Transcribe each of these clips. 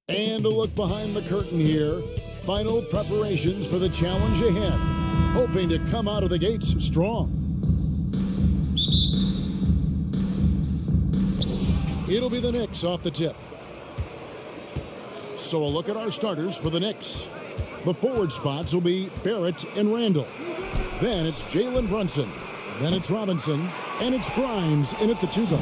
And a look behind the curtain here. Final preparations for the challenge ahead. Hoping to come out of the gates strong. It'll be the Knicks off the tip. So a look at our starters for the Knicks. The forward spots will be Barrett and Randall. Then it's Jalen Brunson. Then it's Robinson. And it's Grimes in at the 2-guard.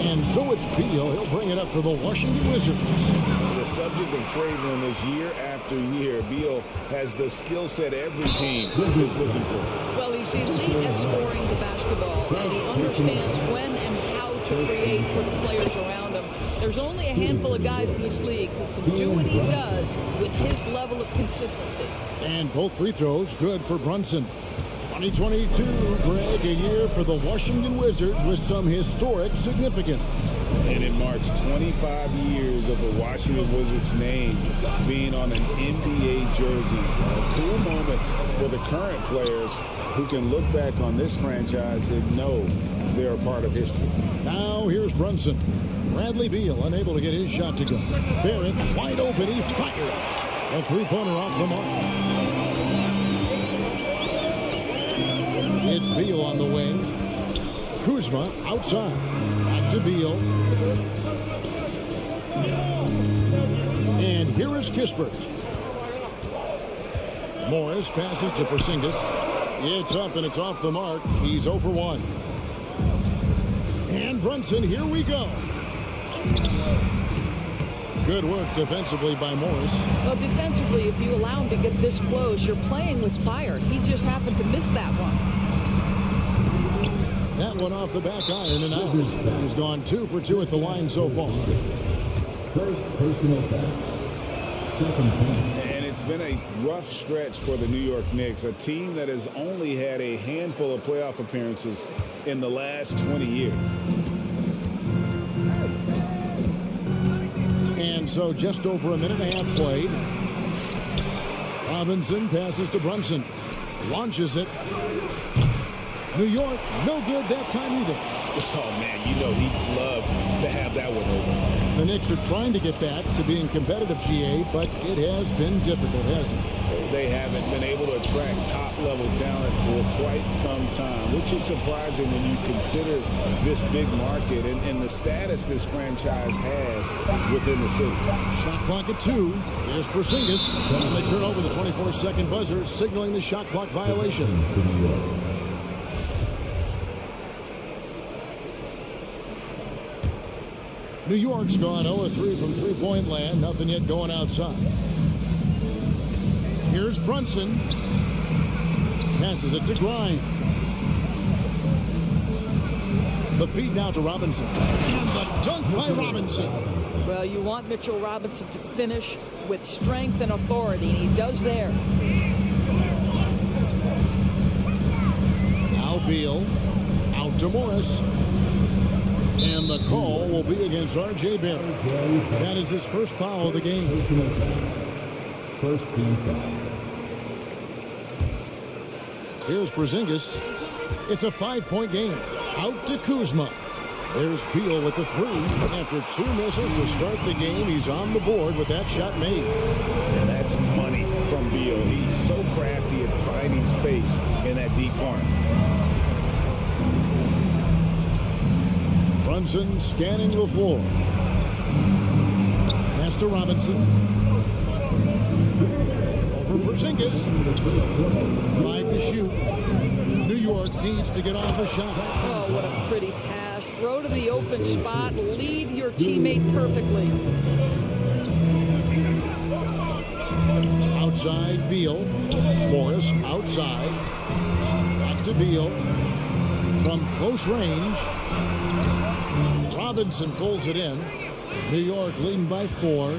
And so it's Beal. He'll bring it up for the Washington Wizards. The subject of trade rumors year after year. Beal has the skill set every team is looking for. Well, he's elite at scoring the basketball, and he understands when and how to create for the players around him. There's only a handful of guys in this league who can do what he does with his level of consistency. And both free throws good for Brunson. 2022, Greg, a year for the Washington Wizards with some historic significance. And it marks 25 years of the Washington Wizards name being on an NBA jersey. A cool moment for the current players who can look back on this franchise and know they're a part of history. Now here's Brunson. Bradley Beal unable to get his shot to go. Barrett wide open, he fires. A three-pointer off the mark. It's Beal on the wing. Kuzma outside. Back to Beal. And here is Kispert. Morris passes to Porzingis. It's up and it's off the mark. He's 0 for 1. And Brunson, here we go. Good work defensively by Morris. Well, defensively, if you allow him to get this close, you're playing with fire. He just happened to miss that one. That one off the back iron and out. He's gone 2 for 2 at the line so far. First personal foul. Second foul. And it's been a rough stretch for the New York Knicks, a team that has only had a handful of playoff appearances in the last 20 years. And so just over a minute and a half played. Robinson passes to Brunson. Launches it. New York, no good that time either. Oh, man, you know he'd love to have that one over. The Knicks are trying to get back to being competitive, GA, but it has been difficult, hasn't it? They haven't been able to attract top-level talent for quite some time, which is surprising when you consider this big market and the status this franchise has within the city. Shot clock at 2. Here's Porzingis. And they turn over the 24-second buzzer, signaling the shot clock violation. New York's gone 0-3 from three-point land. Nothing yet going outside. Here's Brunson. Passes it to Grimes. The feed now to Robinson. And the dunk by Robinson. Well, you want Mitchell Robinson to finish with strength and authority, and he does there. Now Beal. Out to Morris. And the call will be against R.J. Barrett. That is his first foul of the game. First team foul. Here's Porzingis. It's a 5-point game. Out to Kuzma. There's Beal with the 3. After 2 misses to start the game, he's on the board with that shot made. And that's money from Beal. He's so crafty at finding space in that deep corner. Brunson scanning the floor. Pass to Robinson. Over Porzingis. 5 to shoot. New York needs to get off a shot. Oh, what a pretty pass. Throw to the open spot. Lead your teammate perfectly. Outside Beal. Morris outside. Back to Beal. From close range. Robinson pulls it in. New York leading by 4.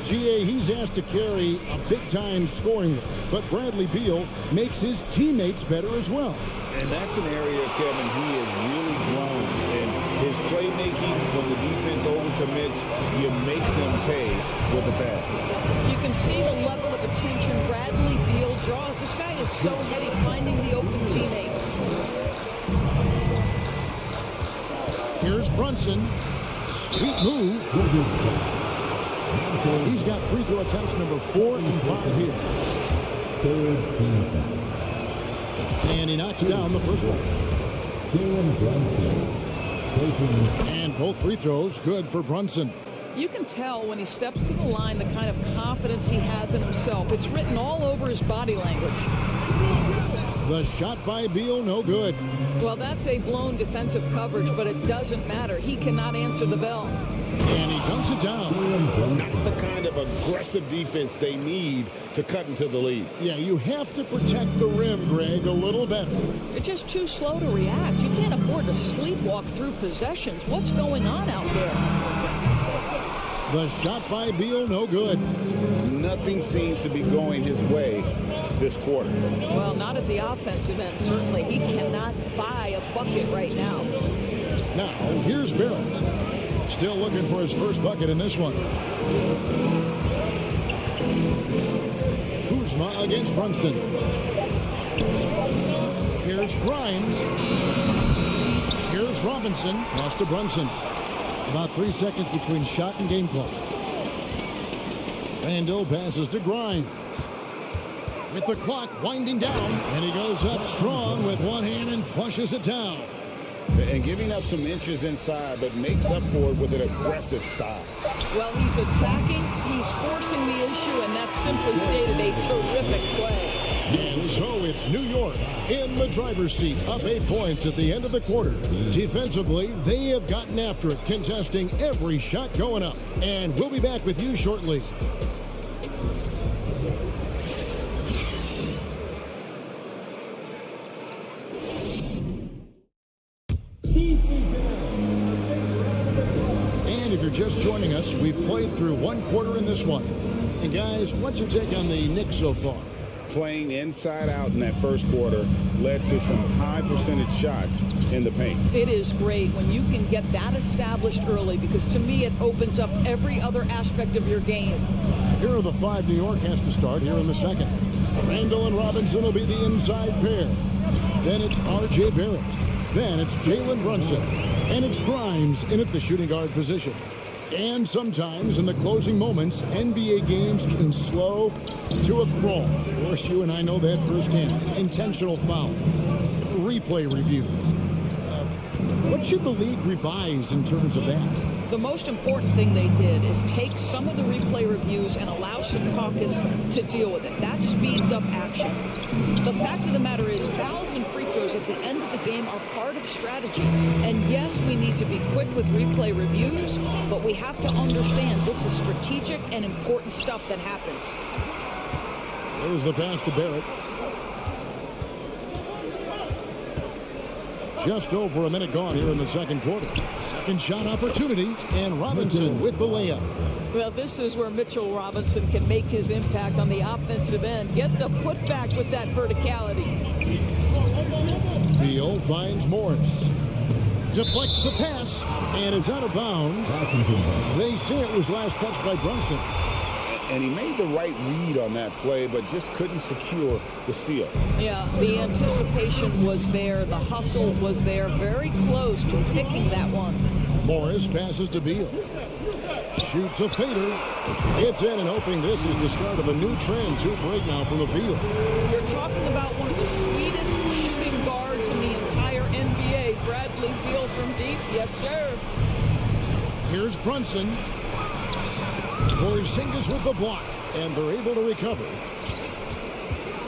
GA, he's asked to carry a big-time scoring, but Bradley Beal makes his teammates better as well. And that's an area, Kevin, he has really grown. And his playmaking, when the defense overcommits, you make them pay with the pass. You can see the level of attention Bradley Beal draws. This guy is so heady finding the open teammate. Here's Brunson. Sweet move. He's got free throw attempts number 4 and 5 here. Third team foul. And he knocks down the first one. Jalen Brunson. Taking And both free throws good for Brunson. You can tell when he steps to the line the kind of confidence he has in himself. It's written all over his body language. The shot by Beal, no good. Well, that's a blown defensive coverage, but it doesn't matter. He cannot answer the bell. And he dunks it down. Not the kind of aggressive defense they need to cut into the lead. Yeah, you have to protect the rim, Greg, a little better. You're just too slow to react. You can't afford to sleepwalk through possessions. What's going on out there? The shot by Beal, no good. Nothing seems to be going his way this quarter. Well, not at the offensive end, certainly. He cannot buy a bucket right now. Now, here's Barrett. Still looking for his first bucket in this one. Kuzma against Brunson. Here's Grimes. Here's Robinson. Pass to Brunson. About 3 seconds between shot and game clock. Randall passes to Grimes. With the clock winding down, and he goes up strong with one hand and flushes it down. And giving up some inches inside, but makes up for it with an aggressive style. Well, he's attacking, he's forcing the issue, and that's simply stated a terrific play. And so it's New York in the driver's seat, up 8 points at the end of the quarter. Defensively, they have gotten after it, contesting every shot going up. And we'll be back with you shortly. And if you're just joining us, we've played through 1 quarter in this one. And guys, what's your take on the Knicks so far? Playing inside out in that first quarter led to some high percentage shots in the paint. It is great when you can get that established early, because to me it opens up every other aspect of your game. Here are the 5 New York has to start here in the second. Randall and Robinson will be the inside pair. Then it's R.J. Barrett. Then it's Jalen Brunson. And it's Grimes in at the shooting guard position. And sometimes in the closing moments, NBA games can slow to a crawl. Of course, you and I know that firsthand. Intentional foul, replay reviews. What should the league revise in terms of that? The most important thing they did is take some of the replay reviews and allow some caucus to deal with it. That speeds up action. The fact of the matter is, fouls and free throws at the end of the game are part of strategy. And yes, we need to be quick with replay reviews, but we have to understand this is strategic and important stuff that happens. There's the pass to Barrett. Just over a minute gone here in the second quarter. Second shot opportunity, and Robinson with the layup. Well, this is where Mitchell Robinson can make his impact on the offensive end. Get the putback with that verticality. Beal finds Morris. Deflects the pass, and is out of bounds. They say it was last touched by Brunson. And he made the right read on that play, but just couldn't secure the steal. Yeah, the anticipation was there. The hustle was there. Very close to picking that one. Morris passes to Beal. Shoots a fader. It's in and opening. This is the start of a new trend. 2 for 8 now from the field. You're talking about one of the sweetest shooting guards in the entire NBA. Bradley Beal from deep. Yes, sir. Here's Brunson. Porzingis with the block, and they're able to recover.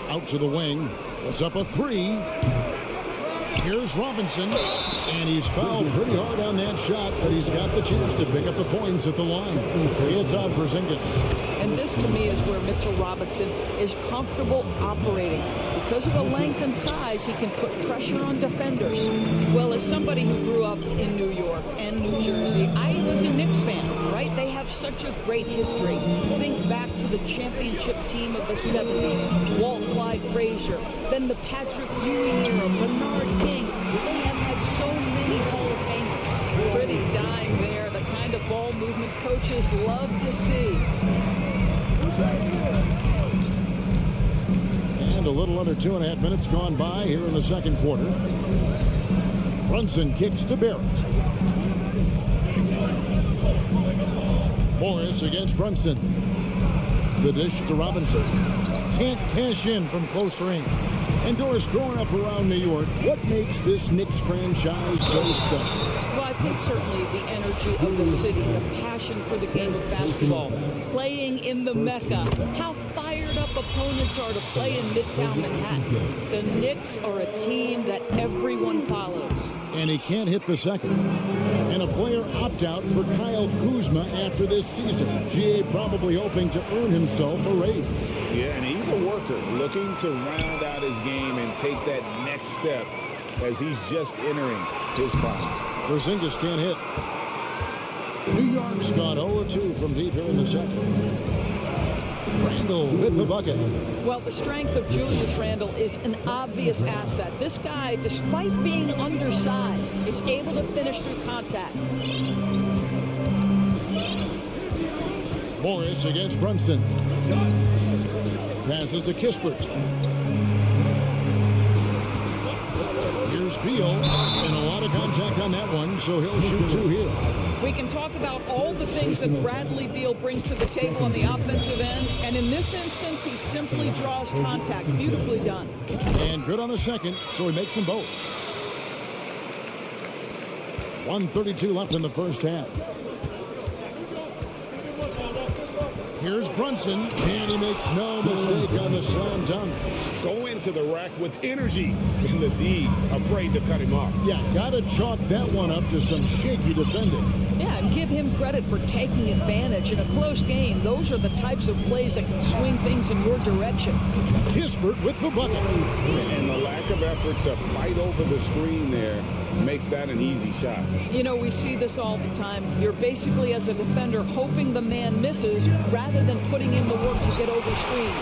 Out to the wing. Puts up a 3. Here's Robinson, and he's fouled pretty hard on that shot, but he's got the chance to pick up the points at the line. It's on Porzingis. And this, to me, is where Mitchell Robinson is comfortable operating. Because of the length and size, he can put pressure on defenders. Well, as somebody who grew up in New York and New Jersey, I was a Knicks fan, right? They have such a great history. Think back to the championship team of the 70s. Walt Clyde Frazier, then the Patrick Ewing era, Bernard King. They have had so many Hall of Famers. Pretty dime there, the kind of ball movement coaches love to see. And a little under 2.5 minutes gone by here in the second quarter. Brunson kicks to Barrett. Morris against Brunson. The dish to Robinson. Can't cash in from close range. And Doris, growing up around New York, what makes this Knicks franchise so special? Well, I think certainly the energy of the city, the passion for the game of basketball, playing in the Mecca, how fired up opponents are to play in Midtown Manhattan. The Knicks are a team that everyone follows. And he can't hit the second. And a player opt-out for Kyle Kuzma after this season. GA probably hoping to earn himself a raise. Yeah, and he's a worker looking to round out his game and take that next step as he's just entering his prime. Porzingis can't hit. New York's gone 0-2 from deep here in the second. Randle with the bucket. Well, the strength of Julius Randle is an obvious asset. This guy, despite being undersized, is able to finish through contact. Morris against Brunson. Passes to Kispert. Here's Beal, and a lot of contact on that one, so he'll shoot two here. We can talk about all the things that Bradley Beal brings to the table on the offensive end, and in this instance, he simply draws contact. Beautifully done. And good on the second, so he makes them both. 1:32 left in the first half. Here's Brunson, and he makes no mistake on the slam dunk. Go into the rack with energy, and the D afraid to cut him off. Yeah, gotta chalk that one up to some shaky defending. Yeah, and give him credit for taking advantage. In a close game, those are the types of plays that can swing things in your direction. Kispert with the bucket. And the lack of effort to fight over the screen there makes that an easy shot. You know, we see this all the time. You're basically, as a defender, hoping the man misses rather than putting in the work to get over screens.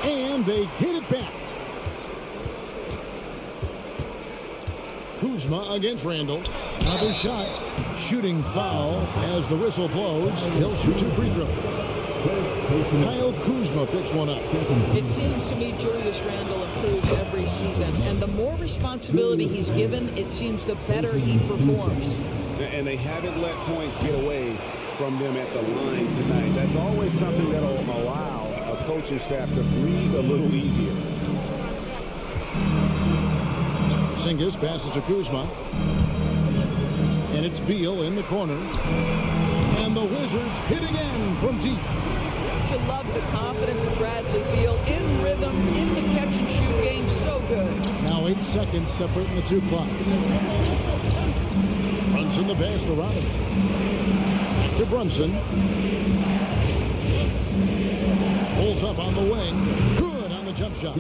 And they get it back. Kuzma against Randle. Another shot. Shooting foul as the whistle blows. He'll shoot two free throws. Kyle Kuzma picks one up. It seems to me Julius Randle improves every season, and the more responsibility he's given, it seems the better he performs. And they haven't let points get away from them at the line tonight. That's always something that will allow a coaching staff to breathe a little easier. Porzingis passes to Kuzma. And it's Beal in the corner. And the Wizards hit again from deep. You love the confidence of Bradley Beal. In rhythm, in the catch-and-shoot game, so good. Now 8 seconds separating the two clocks. Brunson the pass to Robinson. Back to Brunson. Pulls up on the wing. Good on the jump shot.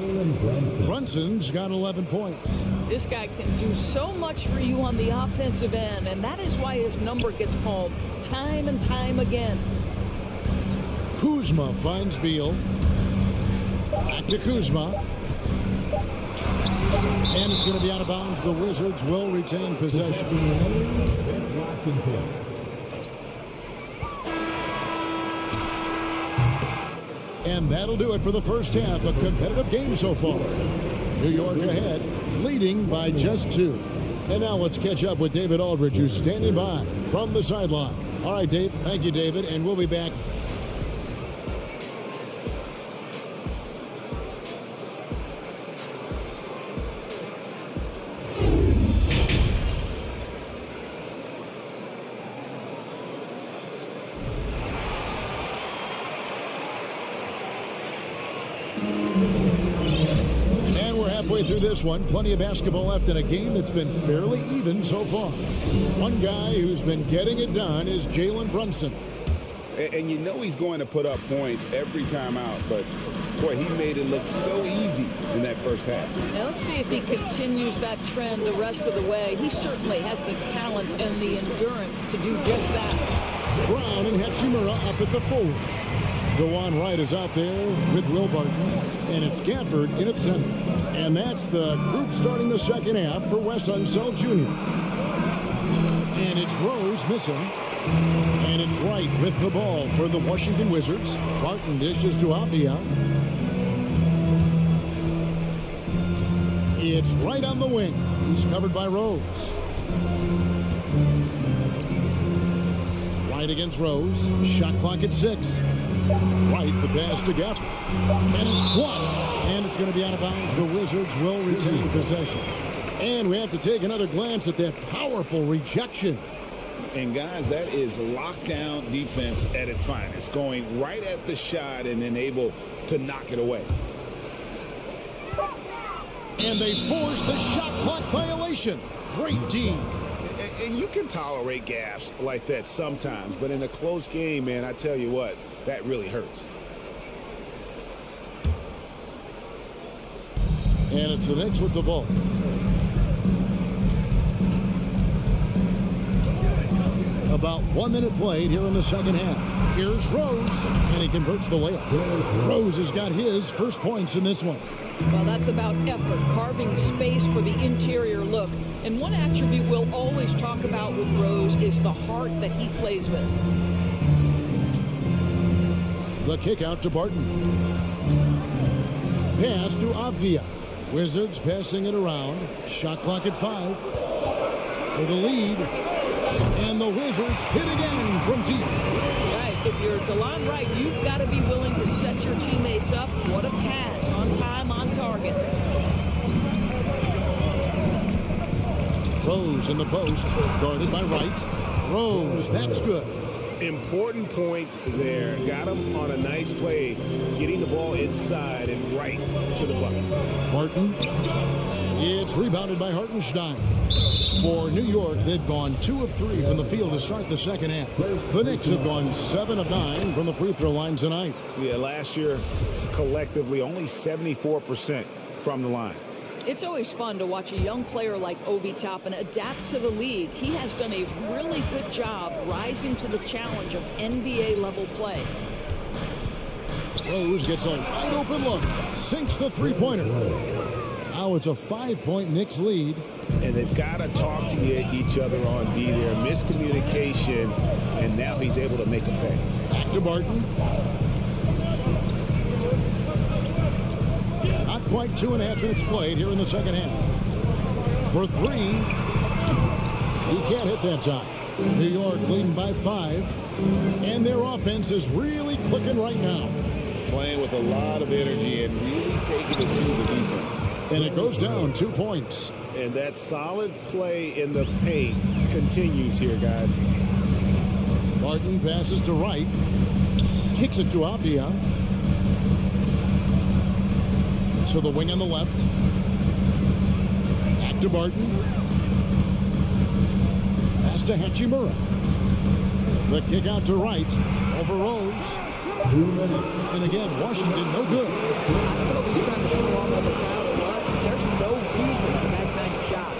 Brunson's got 11 points. This guy can do so much for you on the offensive end, and that is why his number gets called time and time again. Kuzma finds Beal. Back to Kuzma. And it's going to be out of bounds. The Wizards will retain possession. And that'll do it for the first half. A competitive game so far. New York ahead, leading by just 2. And now let's catch up with David Aldridge, who's standing by from the sideline. All right, Dave. Thank you, David. And we'll be back. Through this one, plenty of basketball left in a game that's been fairly even so far. One guy who's been getting it done is Jalen Brunson. And you know he's going to put up points every time out, but boy, he made it look so easy in that first half. Now let's see if he continues that trend the rest of the way. He certainly has the talent and the endurance to do just that. Brown and Hachimura up at the forward. DeJuan Wright is out there with Will Barton, and it's Gafford in at center. And that's the group starting the second half for Wes Unseld Jr. And it's Rose missing. And it's Wright with the ball for the Washington Wizards. Barton dishes to Avia. It's Wright on the wing. He's covered by Rose. White against Rose. Shot clock at 6. White, the pass to Gafford. And it's blocked. And it's going to be out of bounds. The Wizards will retain possession. And we have to take another glance at that powerful rejection. And guys, that is lockdown defense at its finest. Going right at the shot and then able to knock it away. And they force the shot clock violation. Great team. And you can tolerate gaffes like that sometimes, but in a close game, man, I tell you what, that really hurts. And it's the Knicks with the ball. About 1 minute played here in the second half. Here's Rose, and he converts the layup. Rose has got his first points in this one. Well, that's about effort, carving space for the interior look. And one attribute we'll always talk about with Rose is the heart that he plays with. The kick out to Barton. Pass to Avdia. Wizards passing it around. Shot clock at 5. For the lead. And the Wizards hit again from deep. Right. If you're DeLon Wright, you've got to be willing to set your teammates up. What a pass. On time, on target. Rose in the post. Guarded by Wright. Rose, that's good. Important points there. Got him on a nice play, getting the ball inside and right to the bucket. Barton. It's rebounded by Hartenstein. For New York, they've gone 2 of 3 from the field to start the second half. The Knicks have gone 7 of 9 from the free throw line tonight. Yeah, last year, collectively, only 74% from the line. It's always fun to watch a young player like Obi Toppin adapt to the league. He has done a really good job rising to the challenge of NBA-level play. Rose gets a wide open look. Sinks the three-pointer. Now it's a 5-point Knicks lead. And they've got to talk to each other on D there. Miscommunication, and now he's able to make a pay. Back to Barton. Not quite 2.5 minutes played here in the second half. For 3. He can't hit that time. New York leading by 5. And their offense is really clicking right now. Playing with a lot of energy and really taking it to the defense. And it goes down 2 points. And that solid play in the paint continues here, guys. Barton passes to Wright. Kicks it to Avdia. To the wing on the left. Back to Barton. Pass to Hachimura. The kick out to Wright. Over Rose. And again, Washington no good. I don't know if he's trying to show off on the crowd or what. There's no reason for that kind of shot.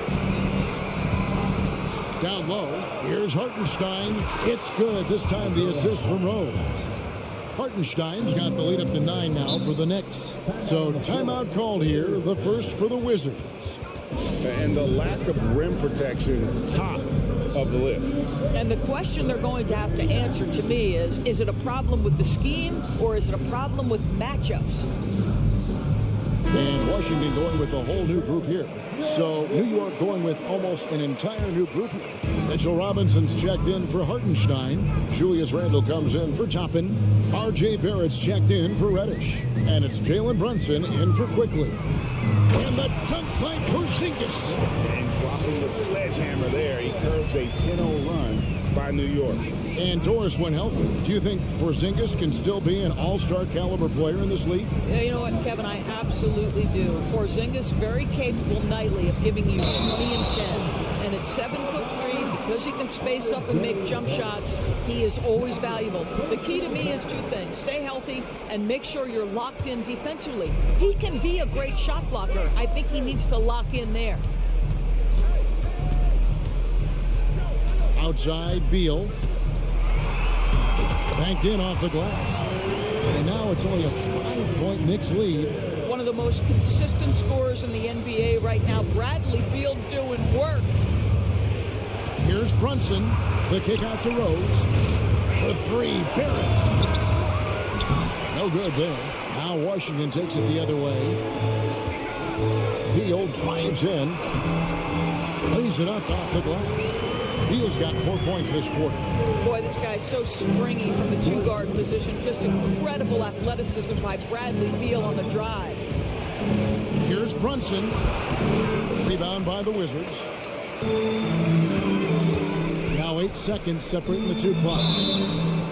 Down low. Here's Hartenstein. It's good. This time the assist from Rose. Hartenstein's got the lead up to 9 now for the Knicks. So timeout called here, the first for the Wizards. And the lack of rim protection, top of the list. And the question they're going to have to answer to me is it a problem with the scheme or is it a problem with matchups? And Washington going with a whole new group here. So New York going with almost an entire new group here. Mitchell Robinson's checked in for Hartenstein. Julius Randle comes in for Toppin. R.J. Barrett's checked in for Reddish. And it's Jalen Brunson in for Quickly. And the dunk by Porzingis. And dropping the sledgehammer there. He curves a 10-0 run by New York. And Doris, when healthy, do you think Porzingis can still be an all-star caliber player in this league? Yeah, you know what, Kevin, I absolutely do. Porzingis very capable nightly of giving you 20 and 10. And at 7'3", because he can space up and make jump shots, he is always valuable. The key to me is 2 things. Stay healthy and make sure you're locked in defensively. He can be a great shot blocker. I think he needs to lock in there. Outside, Beal. Banked in off the glass. And now it's only a 5-point Knicks lead. One of the most consistent scorers in the NBA right now, Bradley Beal, doing work. Here's Brunson. The kick out to Rose. For 3, Barrett. No good there. Now Washington takes it the other way. Beal drives in. Lays it up off the glass. Beal's got 4 points this quarter. Boy, this guy's so springy from the two-guard position. Just incredible athleticism by Bradley Beal on the drive. Here's Brunson. Rebound by the Wizards. Now 8 seconds separating the two clocks.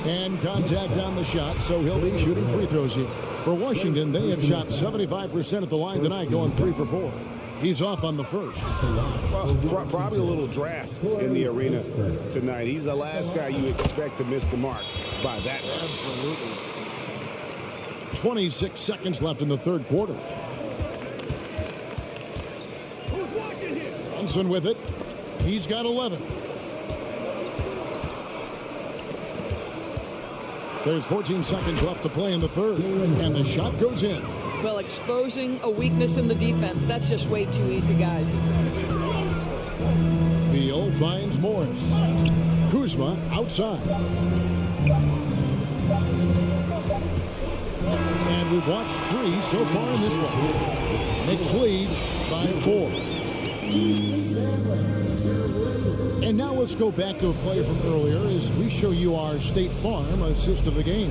And contact on the shot, so he'll be shooting free throws here. For Washington, they have shot 75% at the line tonight, going 3 for 4. He's off on the first. Well, probably a little draft in the arena tonight. He's the last guy you expect to miss the mark by that. Absolutely. 26 seconds left in the third quarter. Brunson with it. He's got 11. There's 14 seconds left to play in the third, and the shot goes in. Well, exposing a weakness in the defense, that's just way too easy, guys. Beal finds Morris. Kuzma outside. And we've watched 3 so far in this one. Knicks lead by 4. And now let's go back to a play from earlier as we show you our State Farm assist of the game.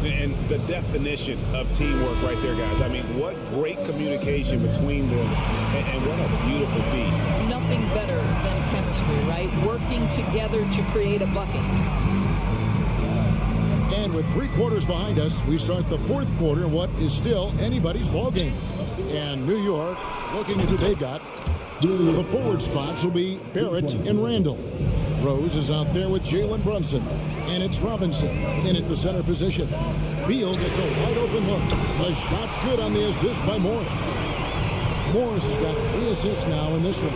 And the definition of teamwork right there, guys. I mean, what great communication between them, and what a beautiful feed. Nothing better than chemistry, right? Working together to create a bucket. And with 3 quarters behind us, we start the fourth quarter in what is still anybody's ball game. And New York, looking at who they've got, the forward spots will be Barrett and Randall. Rose is out there with Jalen Brunson. And it's Robinson in at the center position. Beal gets a wide open look. The shot's good on the assist by Morris. Morris has got 3 assists now in this one.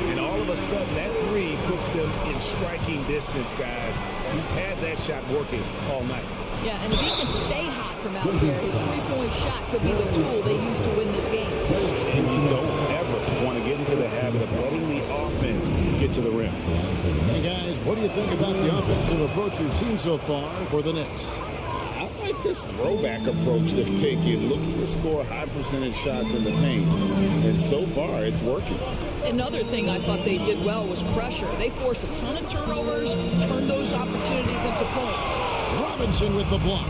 And all of a sudden, that 3 puts them in striking distance, guys. He's had that shot working all night. Yeah, and if he can stay hot from out there, his three-point shot could be the tool they use to win this game. And you don't ever want to get into the habit of letting the offense get to the rim. Hey, guys, what do you think about the offensive approach we've seen so far for the Knicks? I like this throwback approach they've taken, looking to score high percentage shots in the paint. And so far, it's working. Another thing I thought they did well was pressure. They forced a ton of turnovers, turned those opportunities into points. Robinson with the block.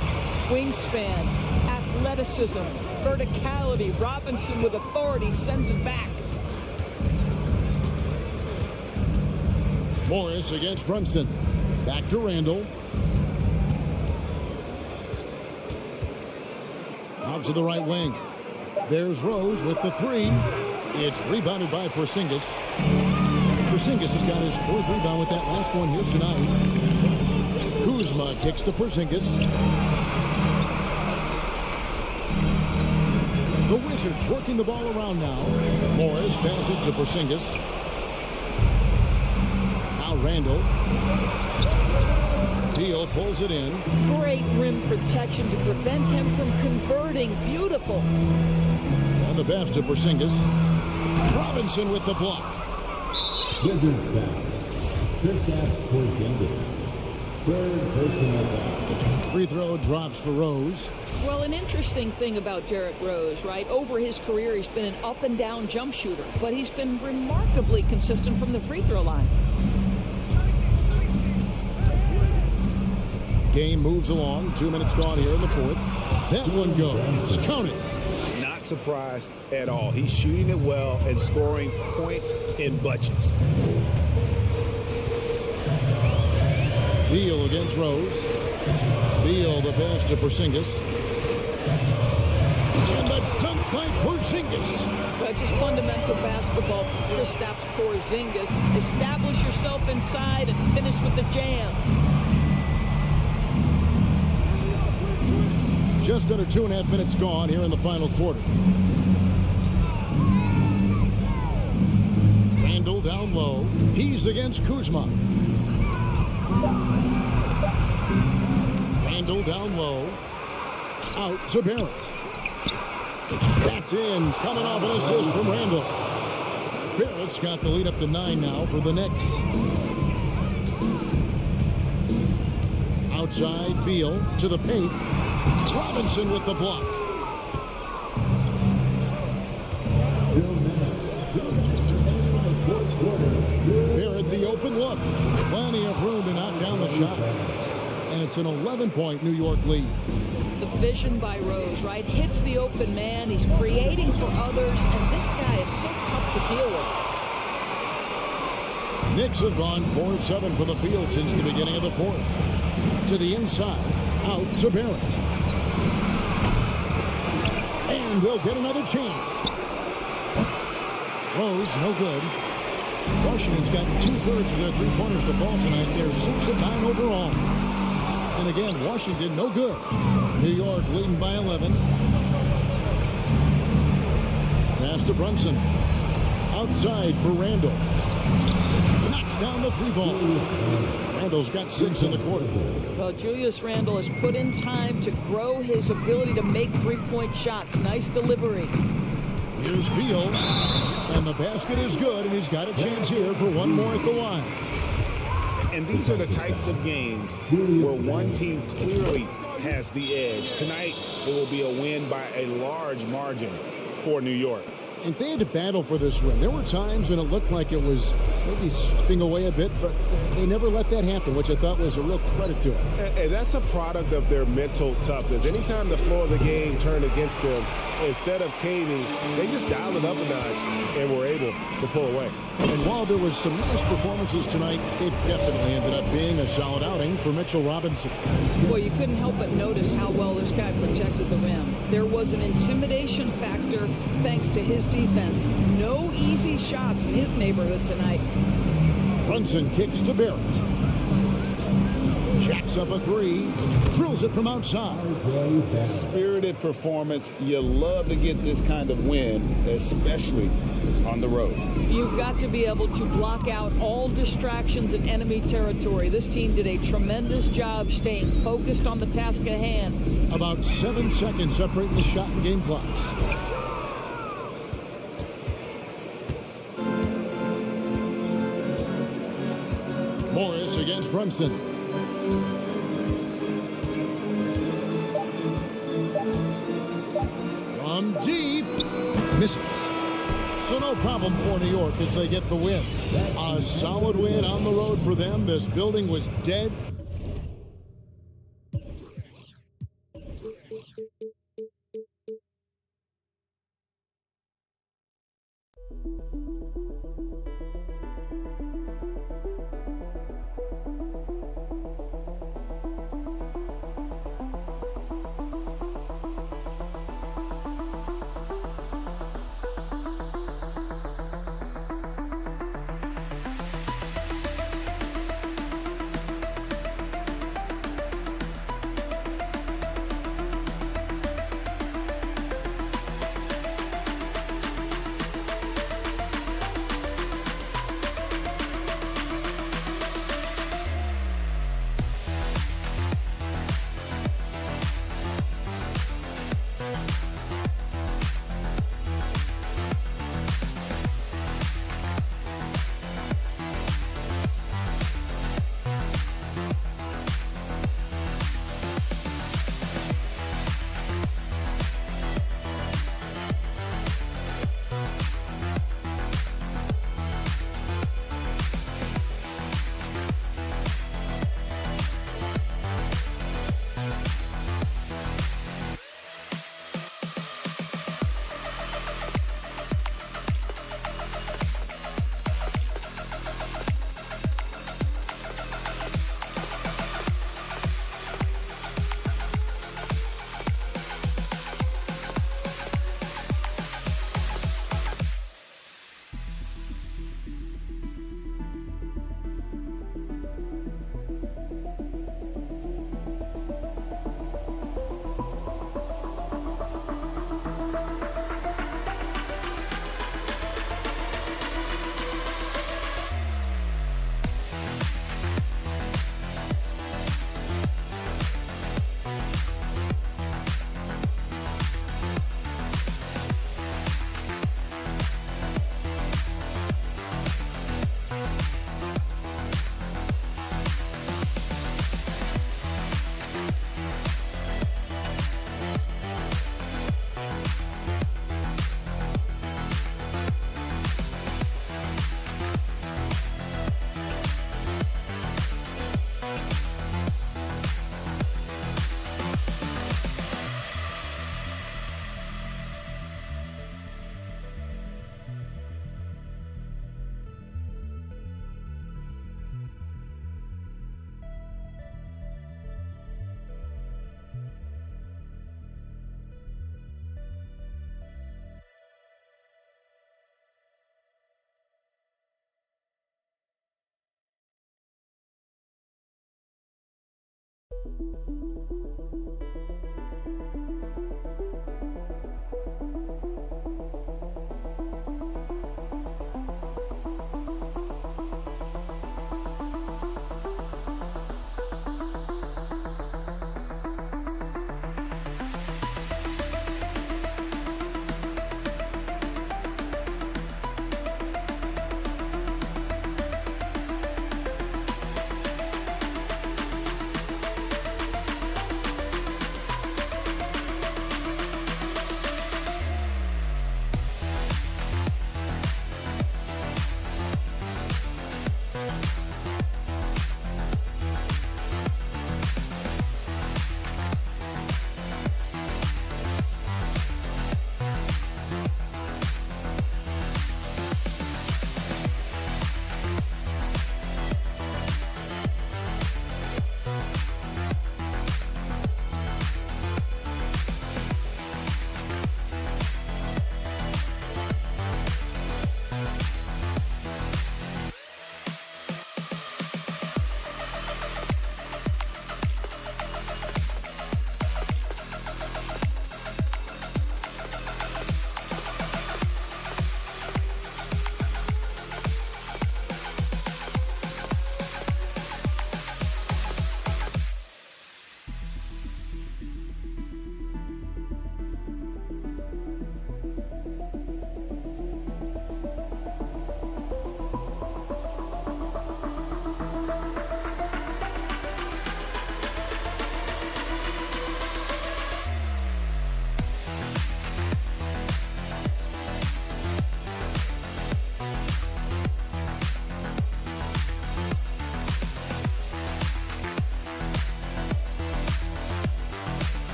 Wingspan, athleticism, verticality. Robinson with authority sends it back. Morris against Brunson. Back to Randall. Out to the right wing. There's Rose with the 3. It's rebounded by Porzingis. Porzingis has got his 4th rebound with that last one here tonight. Kuzma kicks to Porzingis. The Wizards working the ball around now. Morris passes to Porzingis. Now Randall. Beal pulls it in. Great rim protection to prevent him from converting. Beautiful. And the pass to Porzingis. Robinson with the block. Wizards foul. Kristaps Porzingis. 3rd personal foul. Free throw drops for Rose. Well, an interesting thing about Derrick Rose, right? Over his career, he's been an up-and-down jump shooter, but he's been remarkably consistent from the free throw line. Game moves along. 2 minutes gone here in the fourth. That one goes. Count it. Not surprised at all. He's shooting it well and scoring points in bunches. Beal against Rose. Beal the pass to Porzingis. And the dunk by Porzingis. Just fundamental basketball for Kristaps Porzingis. Establish yourself inside and finish with the jam. Just under 2.5 minutes gone here in the final quarter. Randall down low. He's against Kuzma. Randall down low. Out to Barrett. That's in. Coming off an assist from Randall. Barrett's got the lead up to 9 now for the Knicks. Outside, Beal to the paint. Robinson with the block. Barrett the open look. it's an 11-point New York lead. The vision by Rose, right? Hits the open man. He's creating for others, and this guy is so tough to deal with. Knicks have gone 4 of 7 from the field since the beginning of the fourth. To the inside, out to Barrett. And they'll get another chance. Rose, no good. Washington's got 2/3 of their three-pointers to fall tonight. They're 6 of 9 overall. And again, Washington, no good. New York leading by 11. Pass to Brunson. Outside for Randall. Knocks down the three ball. Randall's got 6 in the quarter. Well, Julius Randle has put in time to grow his ability to make three-point shots. Nice delivery. Here's Beal. And the basket is good, and he's got a chance here for one more at the line. And these are the types of games where one team clearly has the edge. Tonight, it will be a win by a large margin for New York. And they had to battle for this win. There were times when it looked like it was maybe slipping away a bit, but they never let that happen, which I thought was a real credit to them. And that's a product of their mental toughness. Anytime the floor of the game turned against them, instead of caving, they just dialed it up a notch and were able to pull away. And while there was some nice performances tonight, it definitely ended up being a solid outing for Mitchell Robinson. Well, you couldn't help but notice how well this guy protected the rim. There was an intimidation factor thanks to his defense. No easy shots in his neighborhood tonight. Brunson kicks to Barrett. Jacks up a three. Drills it from outside. Spirited performance. You love to get this kind of win, especially on the road. You've got to be able to block out all distractions in enemy territory. This team did a tremendous job staying focused on the task at hand. About 7 seconds separating the shot and game clocks. Morris against Brunson. From deep. Misses. So no problem for New York as they get the win. A solid win on the road for them. This building was dead.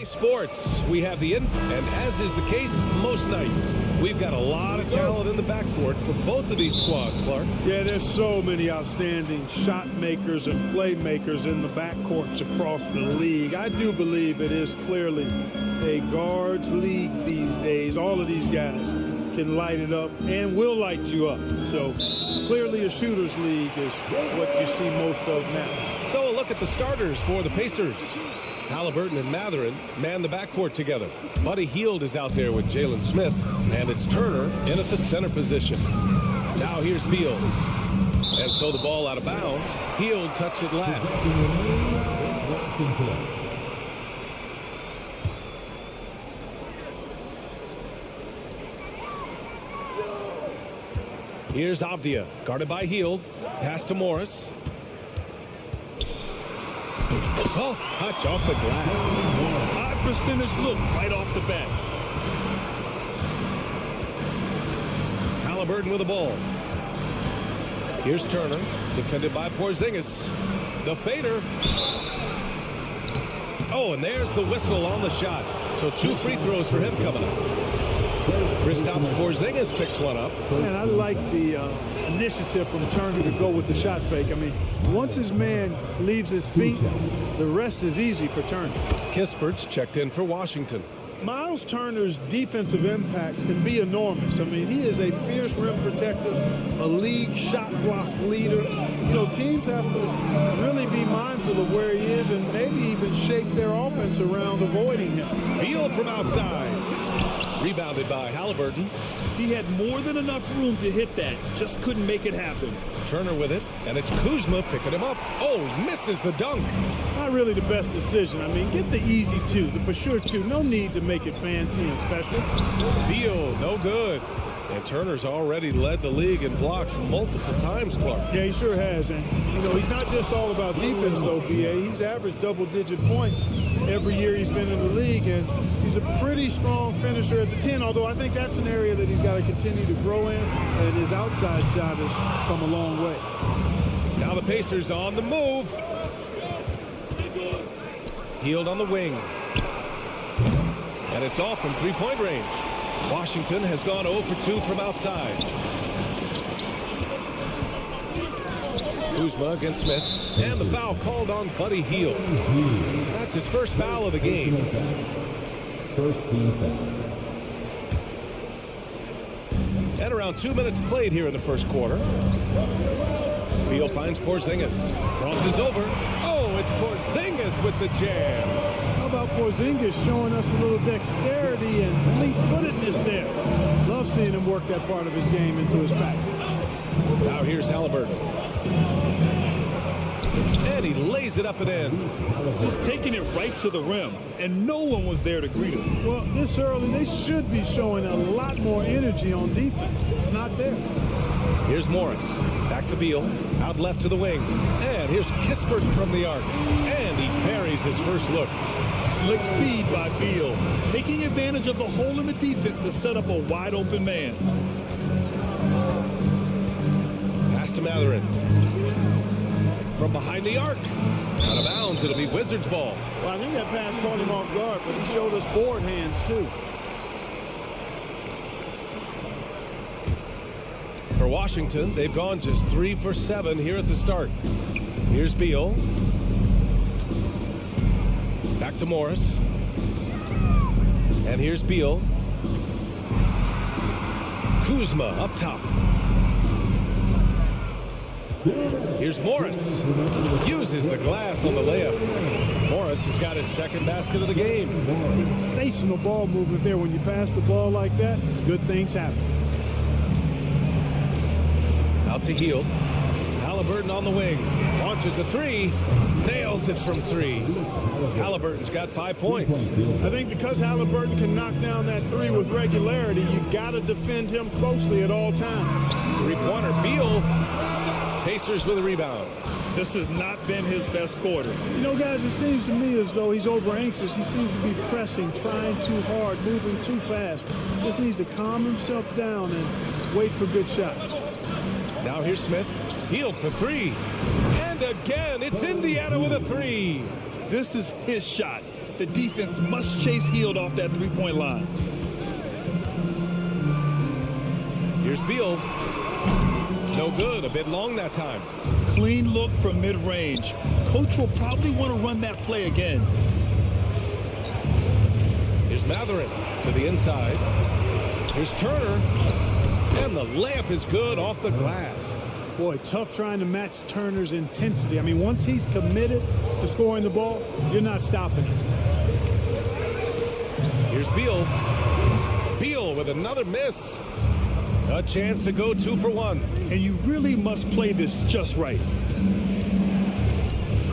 Sports, we have the in, and as is the case most nights, we've got a lot of talent in the backcourt for both of these squads, Clark. Yeah, there's so many outstanding shot makers and playmakers in the backcourts across the league. I do believe it is clearly a guards league these days. All of these guys can light it up and will light you up. So clearly a shooter's league is what you see most of now. So a look at the starters for the Pacers. Halliburton and Mathurin man the backcourt together. Buddy Hield is out there with Jalen Smith, and it's Turner in at the center position. Now here's Beal. And so the ball out of bounds. Hield touched it last. Here's Avdia, guarded by Hield. Pass to Morris. Soft touch off the glass. High percentage look right off the bat. Halliburton with the ball. Here's Turner, defended by Porzingis. The fader. Oh, and there's the whistle on the shot. So 2 free throws for him coming up. Kristaps Porzingis picks one up. Man, I like the initiative from Turner to go with the shot fake. I mean, once his man leaves his feet, the rest is easy for Turner. Kispert's checked in for Washington. Miles Turner's defensive impact can be enormous. I mean, he is a fierce rim protector, a league shot block leader. You know, teams have to really be mindful of where he is and maybe even shape their offense around avoiding him. Beal from outside. Rebounded by Halliburton. He had more than enough room to hit that. Just couldn't make it happen. Turner with it, and it's Kuzma picking him up. Oh, misses the dunk. Not really the best decision. I mean, get the easy two, the for sure two. No need to make it fancy and special. Beal, no good. And Turner's already led the league in blocks multiple times, Clark. Yeah, he sure has. And, you know, he's not just all about defense, though, B.A. He's averaged double-digit points every year he's been in the league, and he's a pretty strong finisher at the 10, although I think that's an area that he's got to continue to grow in, and his outside shot has come a long way. Now the Pacers on the move. Healed on the wing. And it's off from three-point range. Washington has gone 0 for 2 from outside. Kuzma against Smith. And the foul called on Buddy Hield. That's his first foul of the game. First team foul. And around 2 minutes played here in the first quarter. Beal finds Porzingis. Crosses over. Oh, it's Porzingis with the jam. How about Porzingis showing us a little dexterity and fleet-footedness there? Love seeing him work that part of his game into his package. Now here's Halliburton. And he lays it up and in. Just taking it right to the rim, and no one was there to greet him. Well, this early, they should be showing a lot more energy on defense. It's not there. Here's Morris. Back to Beal. Out left to the wing. And here's Kispert from the arc. And he buries his first look. Slick feed by Beal, taking advantage of the hole in the defense to set up a wide open man. Pass to Mathurin. From behind the arc. Out of bounds, it'll be Wizards ball. Well, I think that pass caught him off guard, but he showed us board hands, too. For Washington, they've gone just 3 for 7 here at the start. Here's Beal. Back to Morris. And here's Beal. Kuzma up top. Here's Morris. Uses the glass on the layup. Morris has got his second basket of the game. Sensational ball movement there. When you pass the ball like that, good things happen. Out to Hield. Halliburton on the wing. Launches a three. Nails it from 3. Halliburton's got 5 points. I think because Halliburton can knock down that 3 with regularity, you got to defend him closely at all times. Three-pointer. Beal. Pacers with a rebound. This has not been his best quarter. You know, guys, it seems to me as though he's over anxious. He seems to be pressing, trying too hard, moving too fast. Just needs to calm himself down and wait for good shots. Now here's Smith. Hield for 3. And again, it's Indiana with a 3. This is his shot. The defense must chase Hield off that three-point line. Here's Beal. No good. A bit long that time. Clean look from mid-range. Coach will probably want to run that play again. Here's Mathurin to the inside. Here's Turner. And the layup is good off the glass. Boy, tough trying to match Turner's intensity. I mean, once he's committed to scoring the ball, you're not stopping him. Here's Beal. Beal with another miss. A chance to go 2 for 1. And you really must play this just right.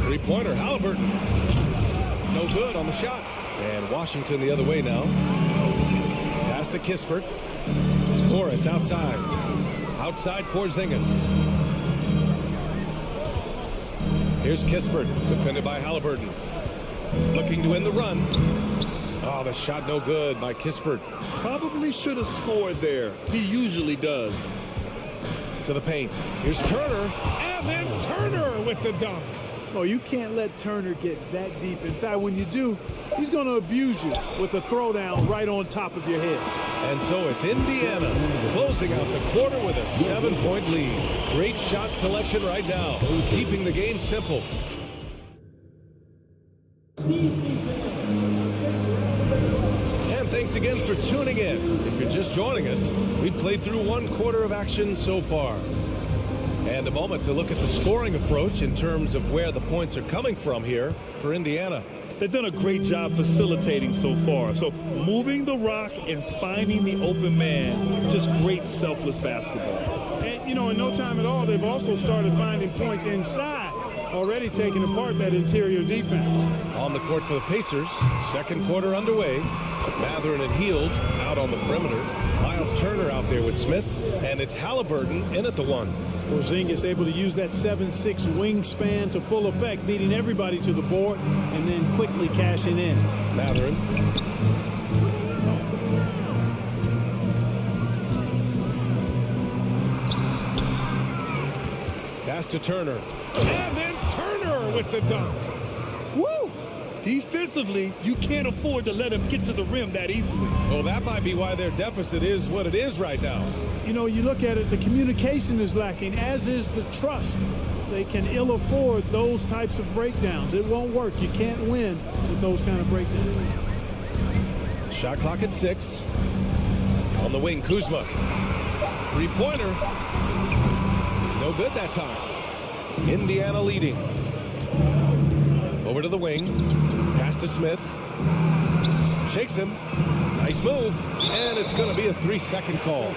Three-pointer, Halliburton. No good on the shot. And Washington the other way now. Pass to Kispert. Morris outside. Outside Porzingis. Here's Kispert, defended by Halliburton. Looking to win the run. Oh, the shot no good by Kispert. Probably should have scored there. He usually does. To the paint. Here's Turner. And then Turner with the dunk. Oh, you can't let Turner get that deep inside. When you do, he's going to abuse you with a throwdown right on top of your head. And so it's Indiana closing out the quarter with a 7-point lead. Great shot selection right now, keeping the game simple. And thanks again for tuning in. If you're just joining us, we've played through 1 quarter of action so far. And a moment to look at the scoring approach in terms of where the points are coming from here for Indiana. They've done a great job facilitating so far. So moving the rock and finding the open man, just great selfless basketball. And, you know, in no time at all, they've also started finding points inside, already taking apart that interior defense. On the court for the Pacers, second quarter underway. Mathurin and Hield out on the perimeter. Miles Turner out there with Smith, and it's Halliburton in at the 1. Porzingis able to use that 7'6" wingspan to full effect, leading everybody to the board and then quickly cashing in. Mathurin. Pass to Turner. And then Turner with the dunk. Woo! Defensively, you can't afford to let him get to the rim that easily. Well, that might be why their deficit is what it is right now. You know, you look at it, the communication is lacking, as is the trust. They can ill afford those types of breakdowns. It won't work. You can't win with those kind of breakdowns. Shot clock at 6. On the wing, Kuzma. Three-pointer. No good that time. Indiana leading. Over to the wing. Pass to Smith. Shakes him. Nice move. And it's going to be a 3-second call.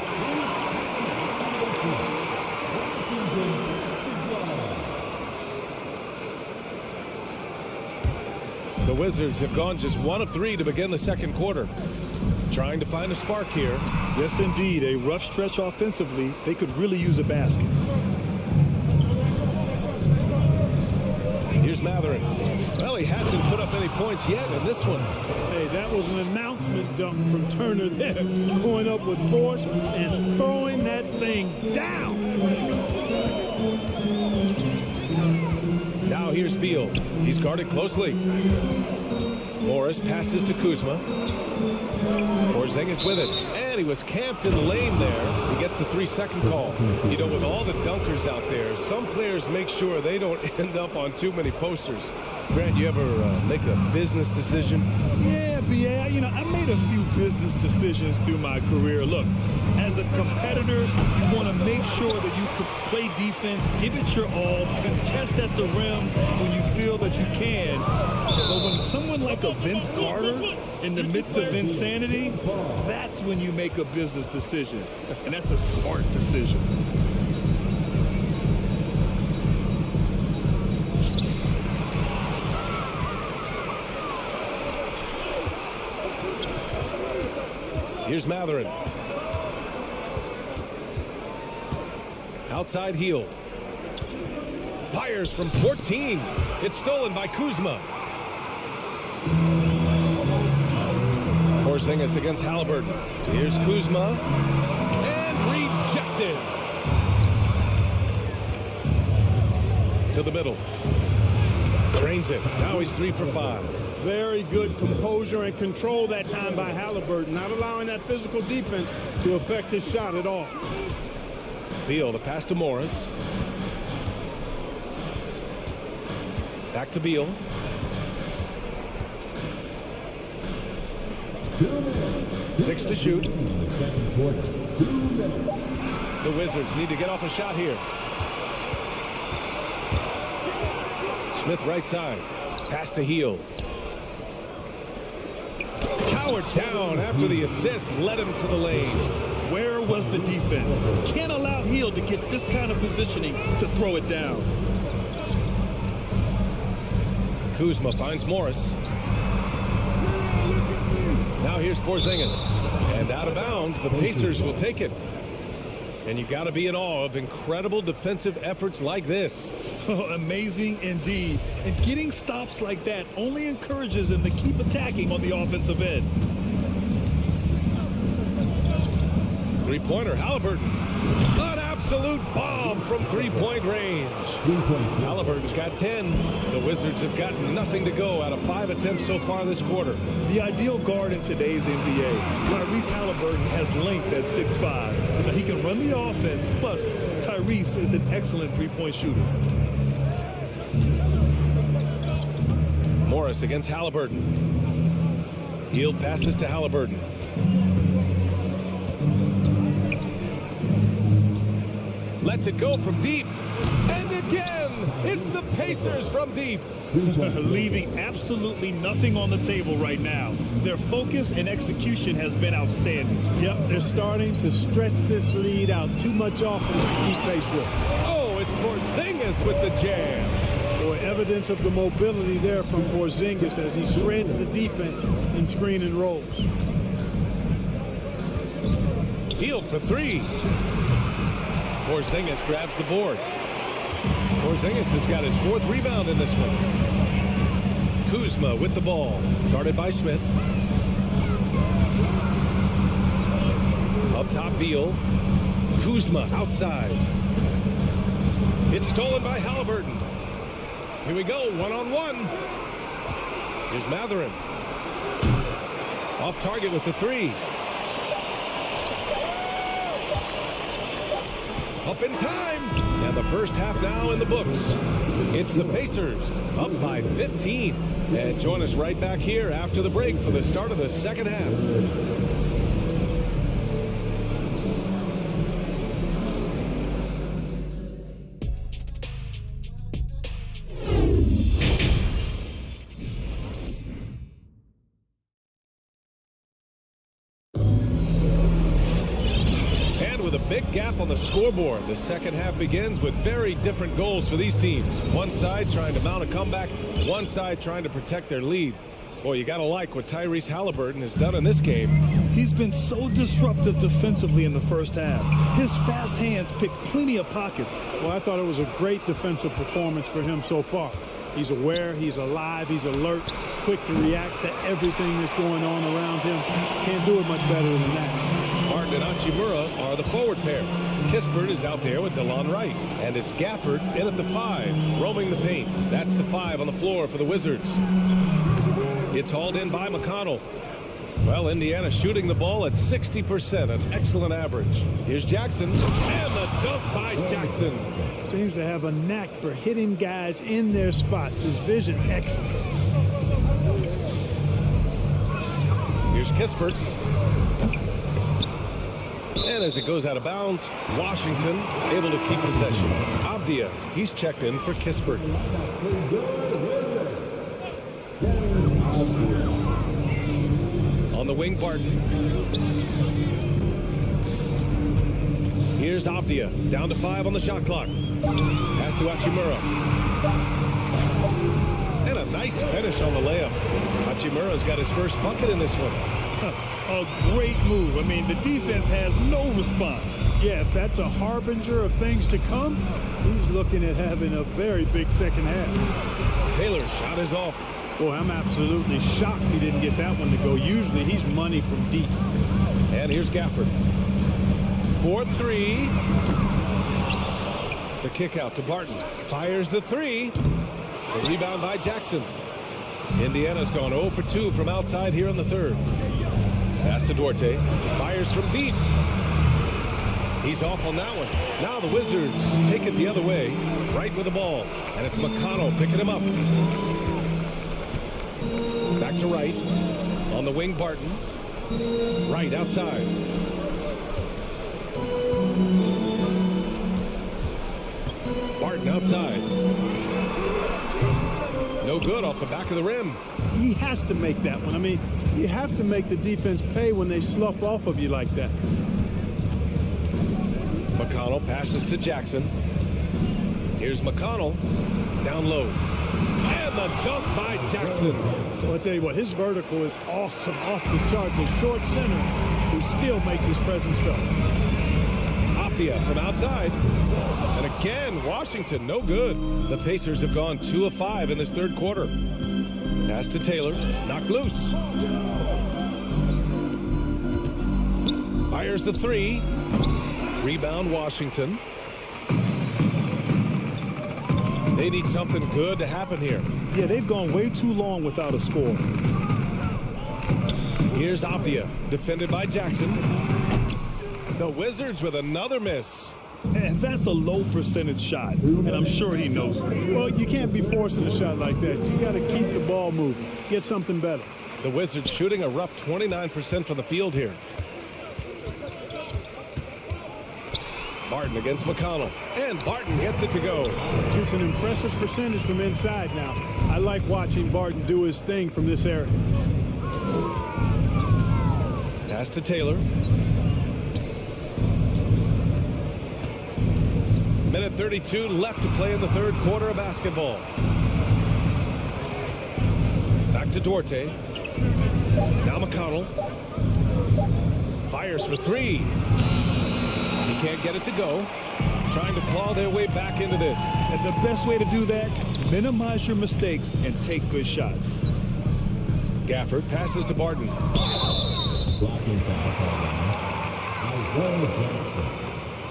The Wizards have gone just 1 of 3 to begin the second quarter. Trying to find a spark here. Yes, indeed. A rough stretch offensively. They could really use a basket. Here's Matherin. Well, he hasn't put up any points yet in this one. Hey, that was an announcement dunk from Turner there. Going up with force and throwing that thing down. Now here's Beal. He's guarded closely. Morris passes to Kuzma. Porzingis with it. And he was camped in the lane there. He gets a 3-second call. You know, with all the dunkers out there, some players make sure they don't end up on too many posters. Grant, you ever make a business decision? Yeah, B.A., you know, I made a few business decisions through my career. Look, as a competitor, you want to make sure that you can play defense, give it your all, contest at the rim when you feel that you can. But when someone like a Vince Carter in the midst of insanity, that's when you make a business decision. And that's a smart decision. Here's Matherin. Outside heel. Fires from 14. It's stolen by Kuzma. Porzingis against Halliburton. Here's Kuzma. And rejected. To the middle. Drains it. Now he's 3 for 5. Very good composure and control that time by Halliburton, not allowing that physical defense to affect his shot at all. Beal, the pass to Morris. Back to Beal. Six to shoot. The Wizards need to get off a shot here. Smith right side. Pass to Heel. Howard down after the assist led him to the lane. Where was the defense? Can't allow Hill to get this kind of positioning to throw it down. Kuzma finds Morris. Now here's Porzingis. And out of bounds, the Pacers will take it. And you got to be in awe of incredible defensive efforts like this. Amazing indeed. And getting stops like that only encourages them to keep attacking on the offensive end. Three-pointer, Halliburton. An absolute bomb from three-point range. Halliburton's got 10. The Wizards have got nothing to go out of 5 attempts so far this quarter. The ideal guard in today's NBA. Tyrese Halliburton has length at 6'5". Now, he can run the offense. Plus, Tyrese is an excellent three-point shooter. Morris against Halliburton. Hield passes to Halliburton. Lets it go from deep. And again, it's the Pacers from deep. Leaving absolutely nothing on the table right now. Their focus and execution has been outstanding. Yep, they're starting to stretch this lead out. Too much offense to keep pace with. Oh, it's Porzingis with the jam. Boy, evidence of the mobility there from Porzingis as he shreds the defense in screen and rolls. Hield for 3. Porzingis grabs the board. Porzingis has got his 4th rebound in this one. Kuzma with the ball. Guarded by Smith. Up top, Beal. Kuzma outside. It's stolen by Halliburton. Here we go, one-on-one. Here's Matherin. Off target with the three. Up in time. And the first half now in the books. It's the Pacers up by 15. And join us right back here after the break for the start of the second half. Big gap on the scoreboard. The second half begins with very different goals for these teams. One side trying to mount a comeback, one side trying to protect their lead. Boy, you got to like what Tyrese Halliburton has done in this game. He's been so disruptive defensively in the first half. His fast hands pick plenty of pockets. Well, I thought it was a great defensive performance for him so far. He's aware, he's alive, he's alert, quick to react to everything that's going on around him. Can't do it much better than that. Martin and Hachimura are the forward pair. Kispert is out there with DeLon Wright. And it's Gafford in at the 5, roaming the paint. That's the 5 on the floor for the Wizards. It's hauled in by McConnell. Well, Indiana shooting the ball at 60%, an excellent average. Here's Jackson, and the dunk by Jackson. Seems to have a knack for hitting guys in their spots. His vision excellent. Here's Kispert. And as it goes out of bounds, Washington able to keep possession. Avdia, he's checked in for Kispert. On the wing, Barton. Here's Avdia, down to 5 on the shot clock. Pass to Hachimura. And a nice finish on the layup. Hachimura's got his first bucket in this one. A great move. I mean, the defense has no response. Yeah, if that's a harbinger of things to come, he's looking at having a very big second half. Taylor's shot is off. Boy, I'm absolutely shocked he didn't get that one to go. Usually he's money from deep. And here's Gafford. 4-3. The kick out to Barton. Fires the 3. The rebound by Jackson. Indiana's gone 0 for 2 from outside here in the third. Pass to Duarte. Fires from deep. He's off on that one. Now the Wizards take it the other way. Right with the ball. And it's McConnell picking him up. Back to Wright. On the wing, Barton. Wright outside. Barton outside. No good off the back of the rim. He has to make that one. I mean, you have to make the defense pay when they slough off of you like that. McConnell passes to Jackson. Here's McConnell. Down low. And the dunk by Jackson. So I'll tell you what, his vertical is awesome, off the charts. A short center who still makes his presence felt. Avdia from outside. And again, Washington, no good. The Pacers have gone 2 of 5 in this third quarter. Pass to Taylor, knocked loose. Fires the 3. Rebound, Washington. They need something good to happen here. Yeah, they've gone way too long without a score. Here's Avdia, defended by Jackson. The Wizards with another miss. And that's a low percentage shot, and I'm sure he knows it. Well, you can't be forcing a shot like that. You got to keep the ball moving. Get something better. The Wizards shooting a rough 29% from the field here. Barton against McConnell. And Barton gets it to go. Shoots an impressive percentage from inside now. I like watching Barton do his thing from this area. Pass to Taylor. Minute 32 left to play in the third quarter of basketball. Back to Duarte. Now McConnell. Fires for 3. He can't get it to go. Trying to claw their way back into this. And the best way to do that, minimize your mistakes and take good shots. Gafford passes to Barton. Blocking foul. Isaiah Jackson.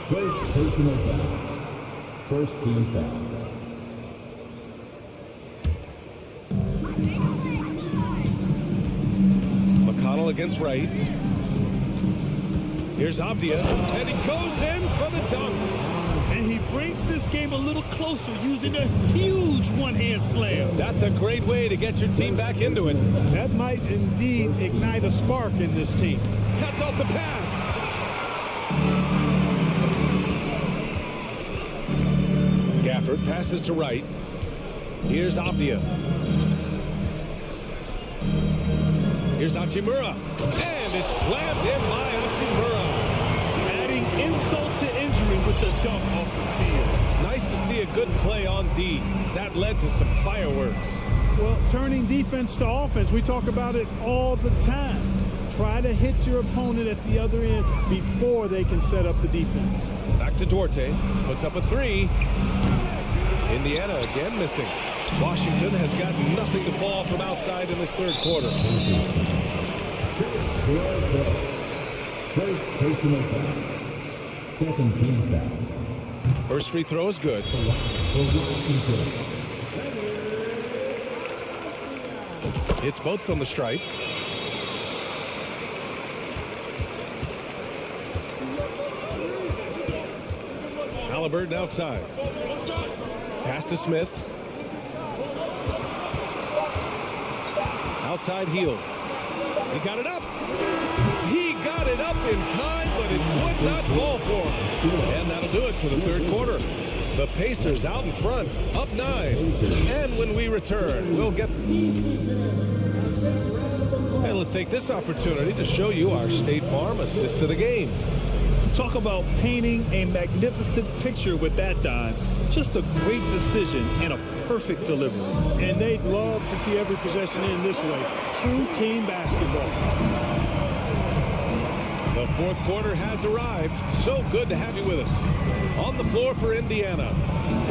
First personal foul. First team foul. against Wright. Here's Abdia, and he goes in for the dunk. And he brings this game a little closer using a huge one-hand slam. That's a great way to get your team back into it. That might indeed ignite a spark in this team. Cuts off the pass. Gafford passes to Wright. Here's Abdia. Here's Hachimura. And it's slammed in by Hachimura. Adding insult to injury with the dunk off the steal. Nice to see a good play on D. That led to some fireworks. Well, turning defense to offense, we talk about it all the time. Try to hit your opponent at the other end before they can set up the defense. Back to Duarte. Puts up a three. Indiana again missing. Washington has got nothing to fall from outside in this third quarter. First personal foul. Second team foul. First free throw is good. It's both from the stripe. Halliburton outside. Pass to Smith. Outside Hield. He got it up. He got it up in time, but it would not fall for him. And that'll do it for the third quarter. The Pacers out in front, up 9. And when we return, we'll get... Hey, let's take this opportunity to show you our State Farm assist to the game. Talk about painting a magnificent picture with that dime. Just a great decision and a perfect delivery. And they'd love to see every possession in this way. True team basketball. The fourth quarter has arrived. So good to have you with us. On the floor for Indiana,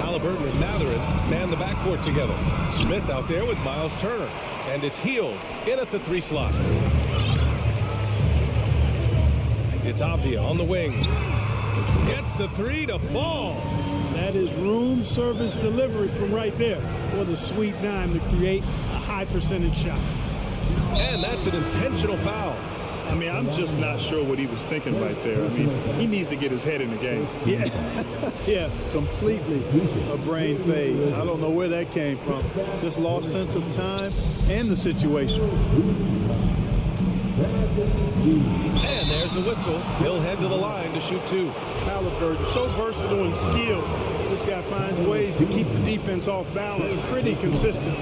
Halliburton and Matherin man the backcourt together. Smith out there with Miles Turner. And it's Hield in at the 3 slot. It's Abdia on the wing. Gets the 3 to fall. That is room service delivery from right there. What a sweet dime to create a high percentage shot. And that's an intentional foul. I mean, I'm just not sure what he was thinking right there. I mean, he needs to get his head in the game. Yeah, yeah, completely a brain fade. I don't know where that came from. Just lost sense of time and the situation. And there's a whistle. He'll head to the line to shoot 2. Halliburton, so versatile and skilled. This guy finds ways to keep the defense off balance. Pretty consistent.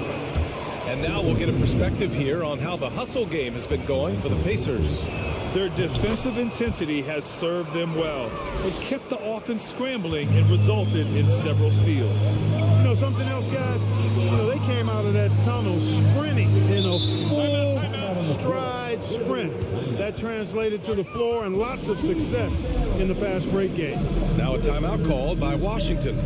And now we'll get a perspective here on how the hustle game has been going for the Pacers. Their defensive intensity has served them well. It kept the offense scrambling and resulted in several steals. You know, something else, guys? You know, they came out of that tunnel sprinting in a full stride sprint. That translated to the floor and lots of success in the fast break game. Now a timeout called by Washington.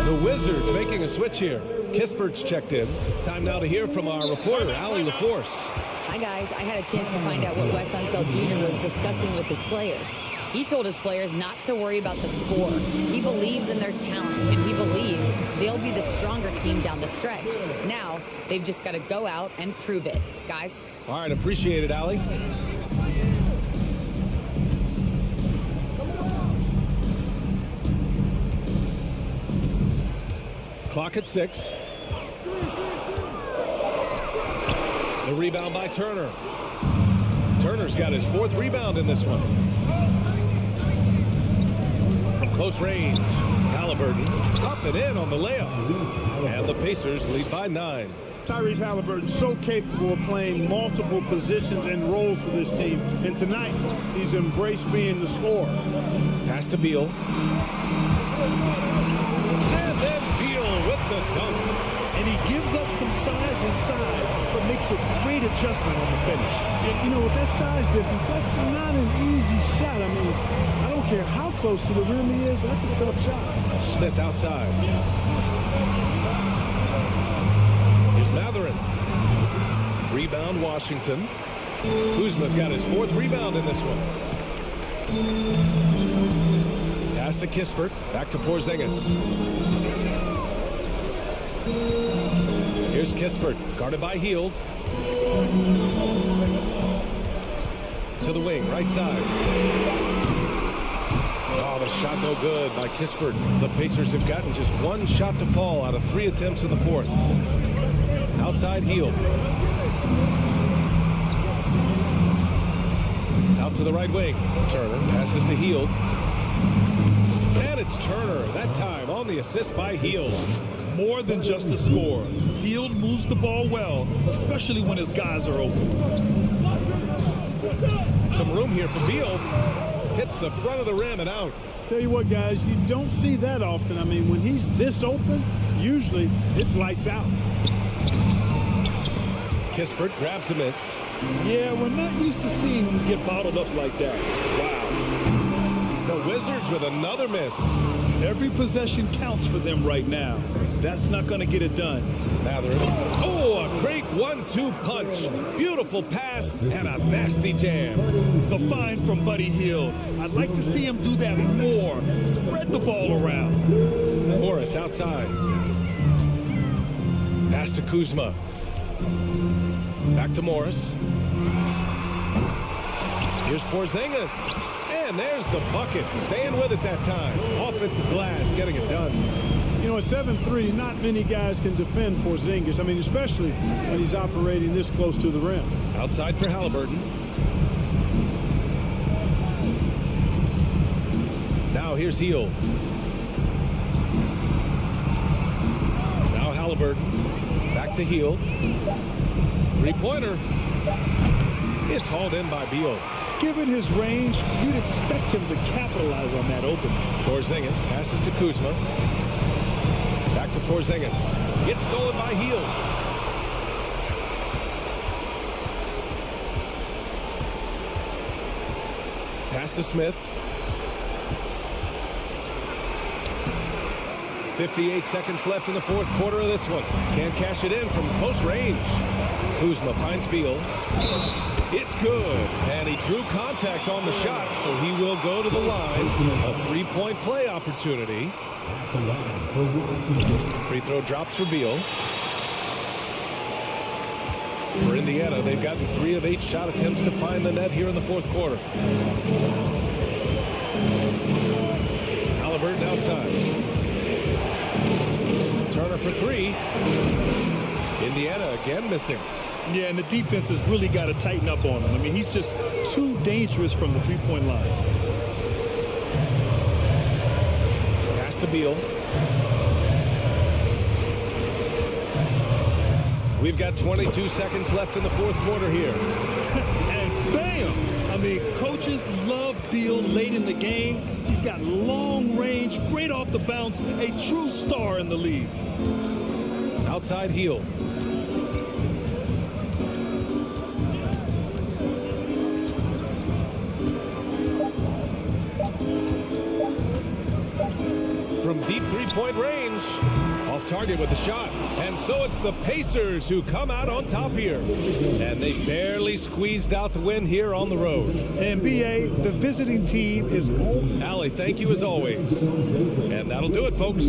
The Wizards making a switch here. Kispert's checked in. Time now to hear from our reporter, Allie LaForce. Hi, guys. I had a chance to find out what Wes Unseld Jr. was discussing with his players. He told his players not to worry about the score. He believes in their talent, and he believes they'll be the stronger team down the stretch. Now, they've just got to go out and prove it. Guys? All right, appreciate it, Allie. Clock at 6. The rebound by Turner. Turner's got his 4th rebound in this one. From close range, Halliburton up and in on the layup. And the Pacers lead by 9. Tyrese Halliburton so capable of playing multiple positions and roles for this team. And tonight, he's embraced being the scorer. Pass to Beal. And then Beal with the dunk. And he gives up some size inside, but makes a great adjustment on the finish. And, you know, with that size difference, that's not an easy shot. I mean, I don't care how close to the rim he is, that's a tough shot. Smith outside. Here's Matherin. Rebound Washington. Kuzma's got his 4th rebound in this one. Pass to Kispert. Back to Porzingis. Here's Kispert, guarded by Hield. To the wing, right side. Oh, the shot no good by Kispert. The Pacers have gotten just one shot to fall out of 3 attempts in the fourth. Outside Hield. Out to the right wing. Turner passes to Hield. And it's Turner, that time on the assist by Hield. More than just a score. Hield moves the ball well, especially when his guys are open. Some room here for Beal. Hits the front of the rim and out. Tell you what, guys, you don't see that often. I mean, when he's this open, usually it's lights out. Kispert grabs a miss. Yeah, we're not used to seeing him get bottled up like that. Wow. The Wizards with another miss. Every possession counts for them right now. That's not going to get it done. Mathurin. Oh, a great 1-2 punch. Beautiful pass and a nasty jam. The find from Buddy Hield. I'd like to see him do that more. Spread the ball around. Morris outside. Pass to Kuzma. Back to Morris. Here's Porzingis. And there's the bucket. Staying with it that time. Offensive glass, getting it done. You know, at 7'3", not many guys can defend Porzingis. I mean, especially when he's operating this close to the rim. Outside for Halliburton. Now here's Hield. Now Halliburton. Back to Hield. Three-pointer. It's hauled in by Beal. Given his range, you'd expect him to capitalize on that opening. Porzingis passes to Kuzma. Back to Porzingis. It's stolen by Hield. Pass to Smith. 58 seconds left in the fourth quarter of this one. Can't cash it in from close range. Kuzma finds Beal. It's good. And he drew contact on the shot, so he will go to the line. A three-point play opportunity. Free throw drops for Beal. For Indiana, they've gotten 3 of 8 shot attempts to find the net here in the fourth quarter. Halliburton outside. Turner for 3. Indiana again missing. Yeah, and the defense has really got to tighten up on him. I mean, he's just too dangerous from the three-point line. Pass to Beal. We've got 22 seconds left in the fourth quarter here. And bam! I mean, coaches love Beal late in the game. He's got long range, great off the bounce, a true star in the league. Outside Hield. From deep three-point range. Off target with the shot. And so it's the Pacers who come out on top here. And they barely squeezed out the win here on the road. And B.A., the visiting team is home. Allie, thank you as always. And that'll do it, folks.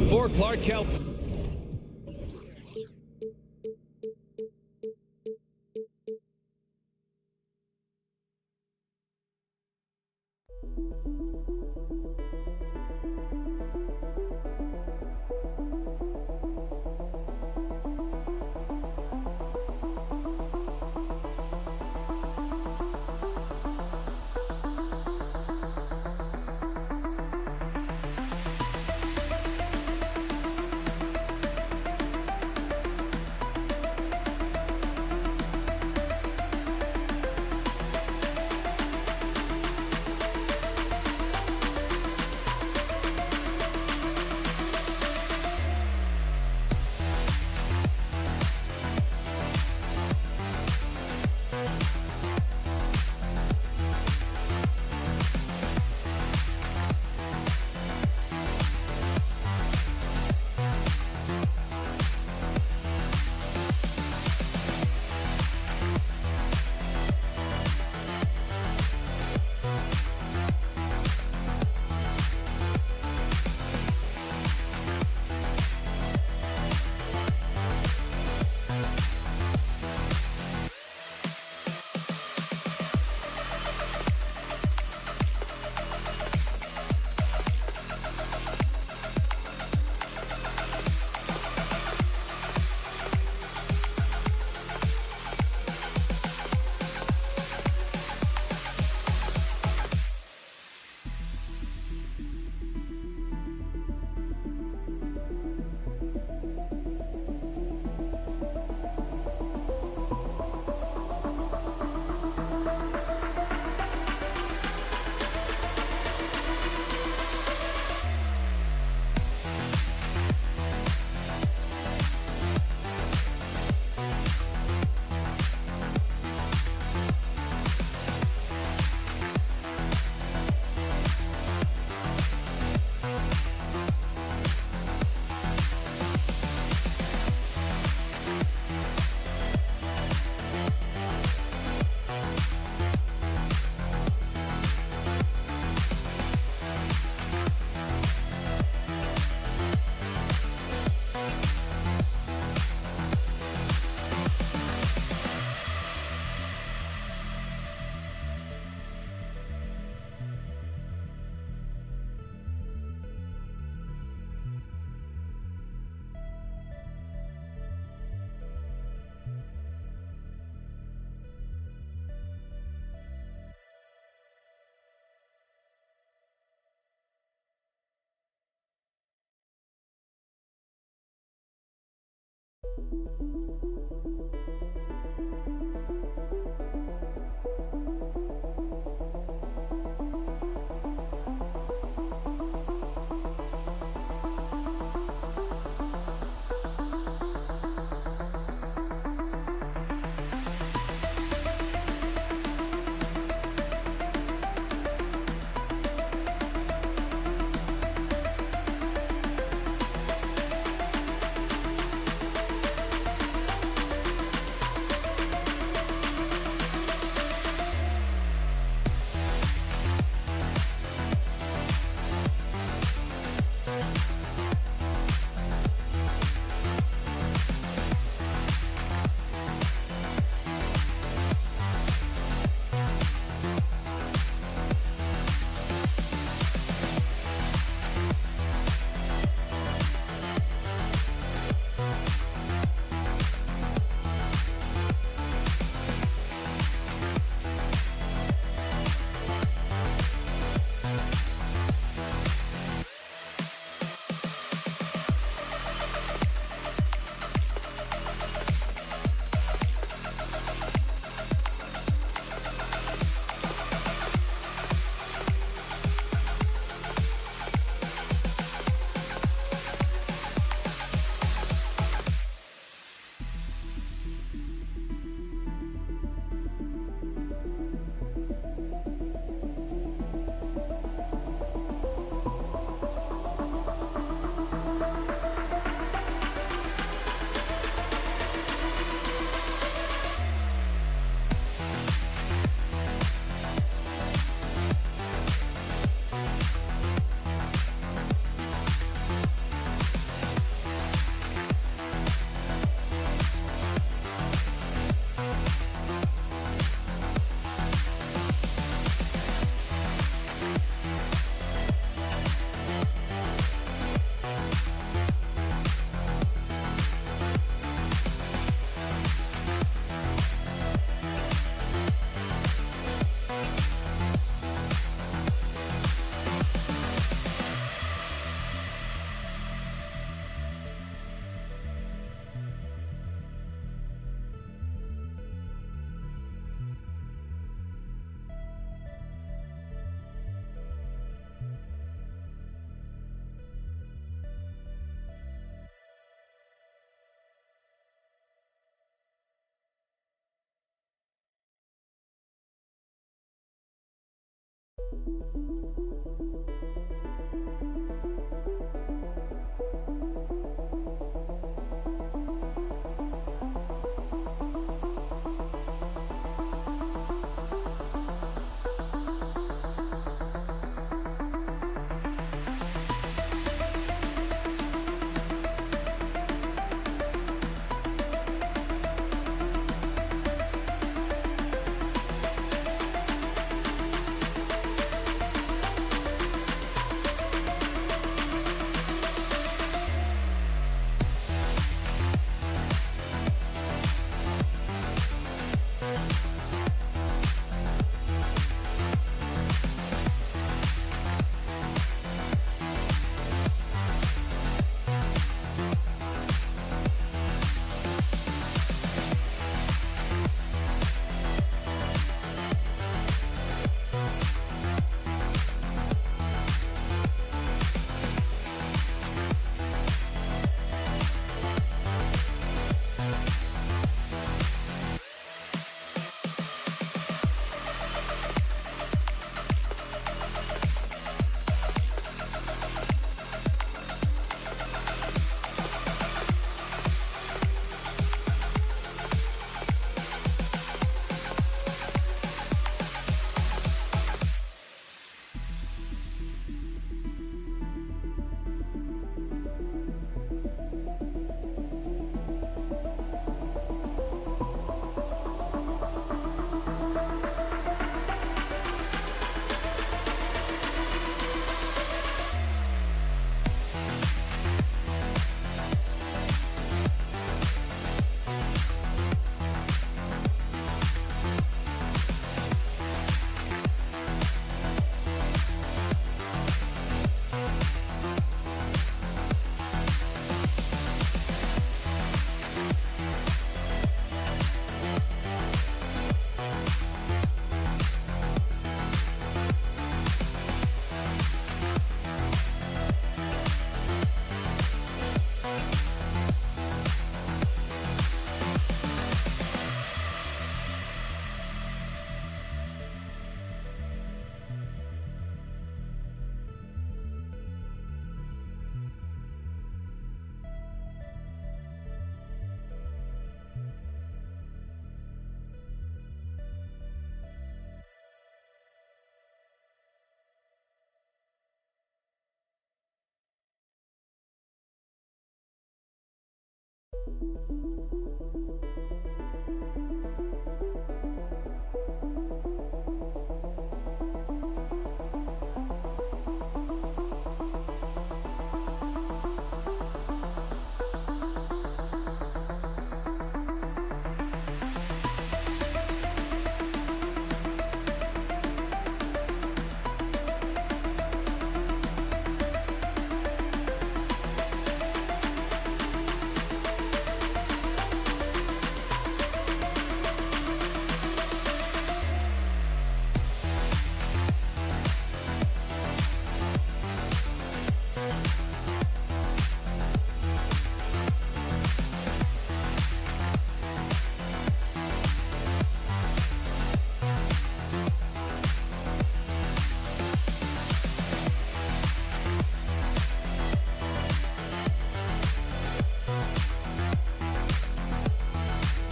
For Clark Kelp.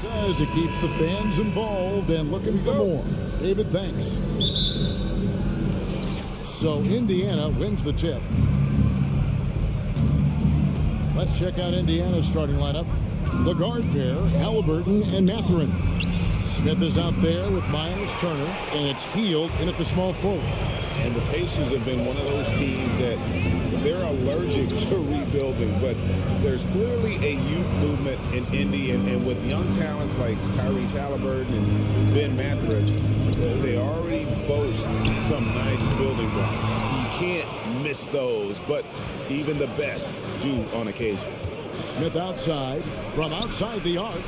As it keeps the fans involved and looking for more. David, thanks. So Indiana wins the tip. Let's check out Indiana's starting lineup. The guard pair, Halliburton and Mathurin. Smith is out there with Miles Turner, and it's Hield in at the small forward. And the Pacers have been one of those teams that they're allergic to rebuilding, but there's clearly a youth movement in Indy, and with young talents like Tyrese Halliburton and Ben Mathurin, they already boast some nice building blocks. You can't miss those, but even the best do on occasion. Smith outside, from outside the arc.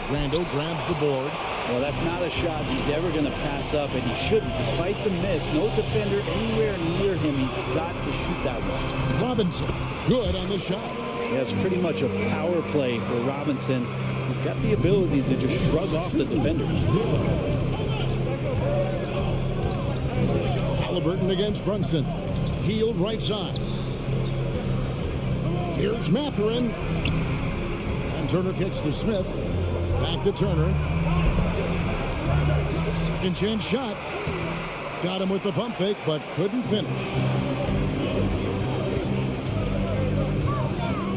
Randall grabs the board. Well, that's not a shot he's ever going to pass up, and he shouldn't. Despite the miss, no defender anywhere near him. He's got to shoot that one. Robinson, good on the shot. Yeah, it's pretty much a power play for Robinson. He's got the ability to just shrug off the defenders. Halliburton against Brunson. Hield right side. Here's Mathurin. And Turner kicks to Smith. Back to Turner. Second chance shot. Got him with the pump fake, but couldn't finish.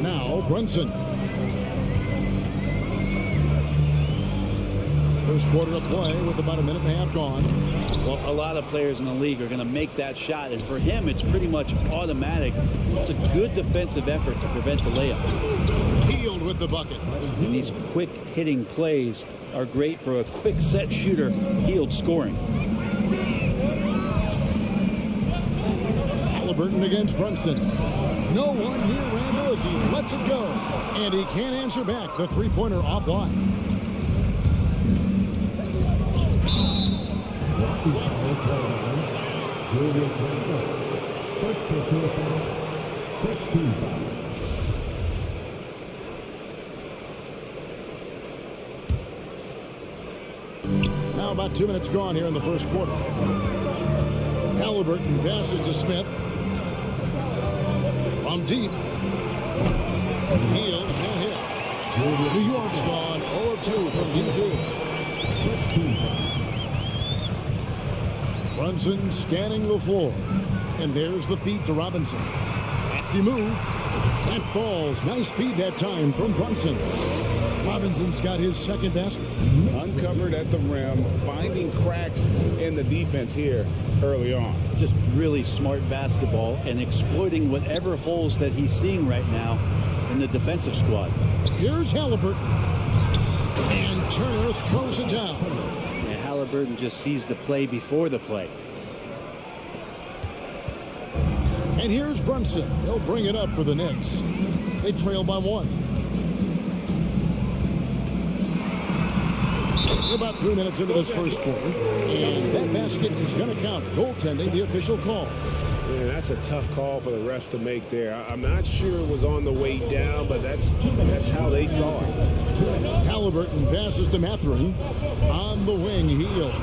Now Brunson. First quarter of play with about a minute and a half gone. Well, a lot of players in the league are going to make that shot, and for him, it's pretty much automatic. It's a good defensive effort to prevent the layup. Hield with the bucket. And these quick hitting plays are great for a quick set shooter. Hield scoring. Halliburton against Brunson. No one near Randall as he lets it go. And he can't answer back. The three-pointer offline. Now about 2 minutes gone here in the first quarter. Halliburton passes to Smith. From deep. Hield can't hit. New York's gone 0 of 2 from deep field. Brunson scanning the floor. And there's the feed to Robinson. Crafty move. That falls. Nice feed that time from Brunson. Robinson's got his second basket. Uncovered at the rim, finding cracks in the defense here early on. Just really smart basketball and exploiting whatever holes that he's seeing right now in the defensive squad. Here's Halliburton. And Turner throws it down. Yeah, Halliburton just sees the play before the play. And here's Brunson. He'll bring it up for the Knicks. They trail by 1. We're about 3 minutes into this first quarter. And that basket is going to count. Goaltending, the official call. Man, that's a tough call for the refs to make there. I'm not sure it was on the way down, but that's how they saw it. Halliburton passes to Mathurin. On the wing, Hield.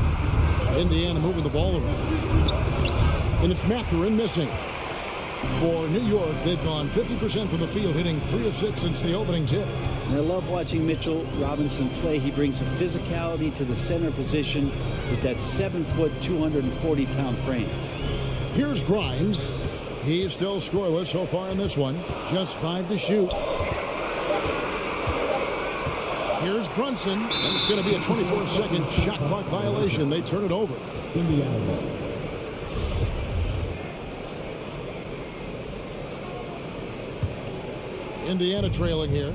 Indiana moving the ball around. And it's Mathurin missing. For New York, they've gone 50% from the field, hitting 3 of 6 since the opening tip. And I love watching Mitchell Robinson play. He brings a physicality to the center position with that 7-foot, 240-pound frame. Here's Grimes. He's still scoreless so far in this one. Just 5 to shoot. Here's Brunson, and it's going to be a 24-second shot clock violation. They turn it over. Indiana. Indiana trailing here.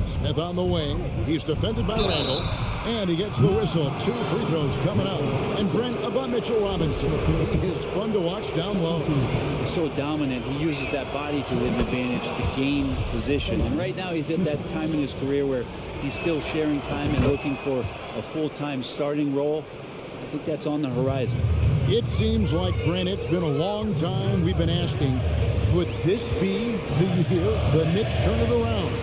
Smith on the wing. He's defended by Randall. And he gets the whistle. 2 free throws coming up. And Brent about Mitchell Robinson. He is fun to watch down low. He's so dominant. He uses that body to his advantage to gain position. And right now he's at that time in his career where he's still sharing time and looking for a full-time starting role. I think that's on the horizon. It seems like, Brent, it's been a long time we've been asking, would this be the year the Knicks turn it around?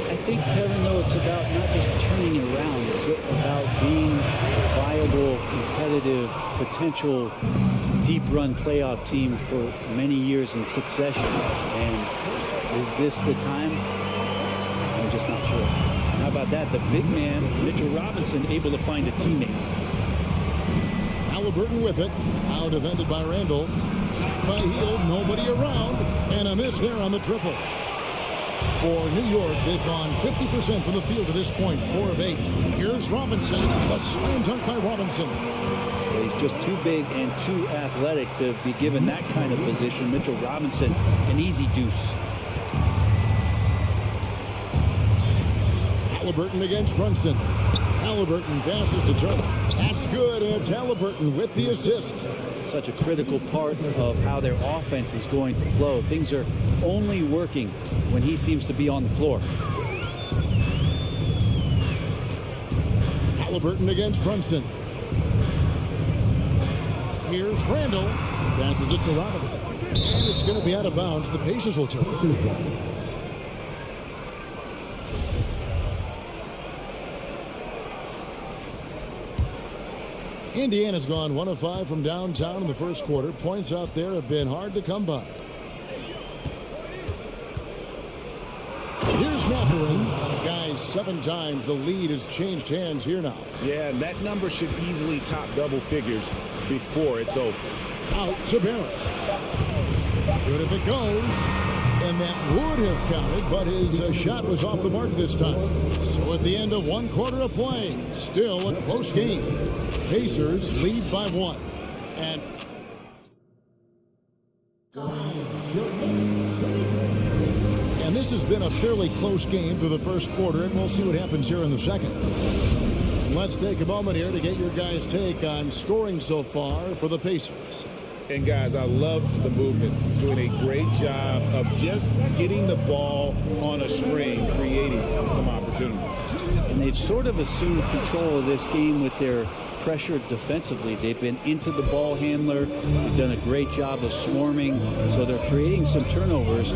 I think, Kevin, though, it's about not just turning it around. It's about being a viable, competitive, potential deep-run playoff team for many years in succession. And is this the time? I'm just not sure. How about that? The big man, Mitchell Robinson, able to find a teammate. Halliburton with it. Now defended by Randall. By Hield, nobody around. And a miss there on the triple. For New York, they've gone 50% from the field to this point, 4 of 8. Here's Robinson. A slam dunk by Robinson. Well, he's just too big and too athletic to be given that kind of position. Mitchell Robinson, an easy deuce. Halliburton against Brunson. Halliburton passes to Turner. That's good, and it's Halliburton with the assist. Such a critical part of how their offense is going to flow. Things are only working when he seems to be on the floor. Halliburton against Brunson. Here's Randall. Passes it to Robinson. And it's going to be out of bounds. The Pacers will take it. Indiana's gone 1 of 5 from downtown in the first quarter. Points out there have been hard to come by. Here's Mathurin. Guys, 7 times the lead has changed hands here now. Yeah, and that number should easily top double figures before it's over. Out to Barrett. Good if it goes. And that would have counted, but his shot was off the mark this time. So at the end of 1 quarter of play, still a close game. Pacers lead by 1. And this has been a fairly close game through the first quarter, and we'll see what happens here in the second. Let's take a moment here to get your guys' take on scoring so far for the Pacers. And guys, I love the movement, doing a great job of just getting the ball on a string, creating some opportunities. And they've sort of assumed control of this game with their pressure defensively. They've been into the ball handler. They've done a great job of swarming. So they're creating some turnovers.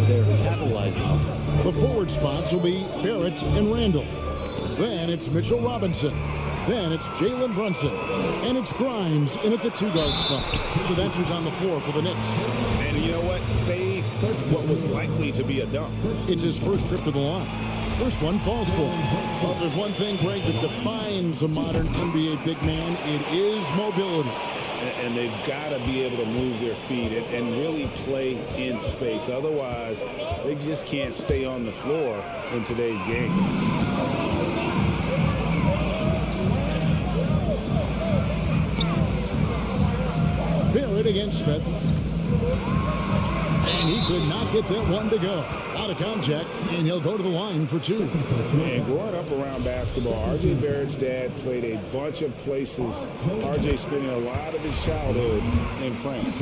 They're capitalizing on them. The forward spots will be Barrett and Randall. Then it's Mitchell Robinson. Then it's Jalen Brunson. And it's Grimes in at the 2-guard spot. So that's who's on the floor for the Knicks. And you know what? Saved what was likely to be a dunk. It's his first trip to the line. First one falls for him. Well, there's one thing, Greg, that defines a modern NBA big man. It is mobility. And they've got to be able to move their feet and really play in space. Otherwise, they just can't stay on the floor in today's game. Barrett against Smith. And he could not get that one to go. Out of contact, and he'll go to the line for 2. And growing up around basketball, R.J. Barrett's dad played a bunch of places. R.J. spending a lot of his childhood in France.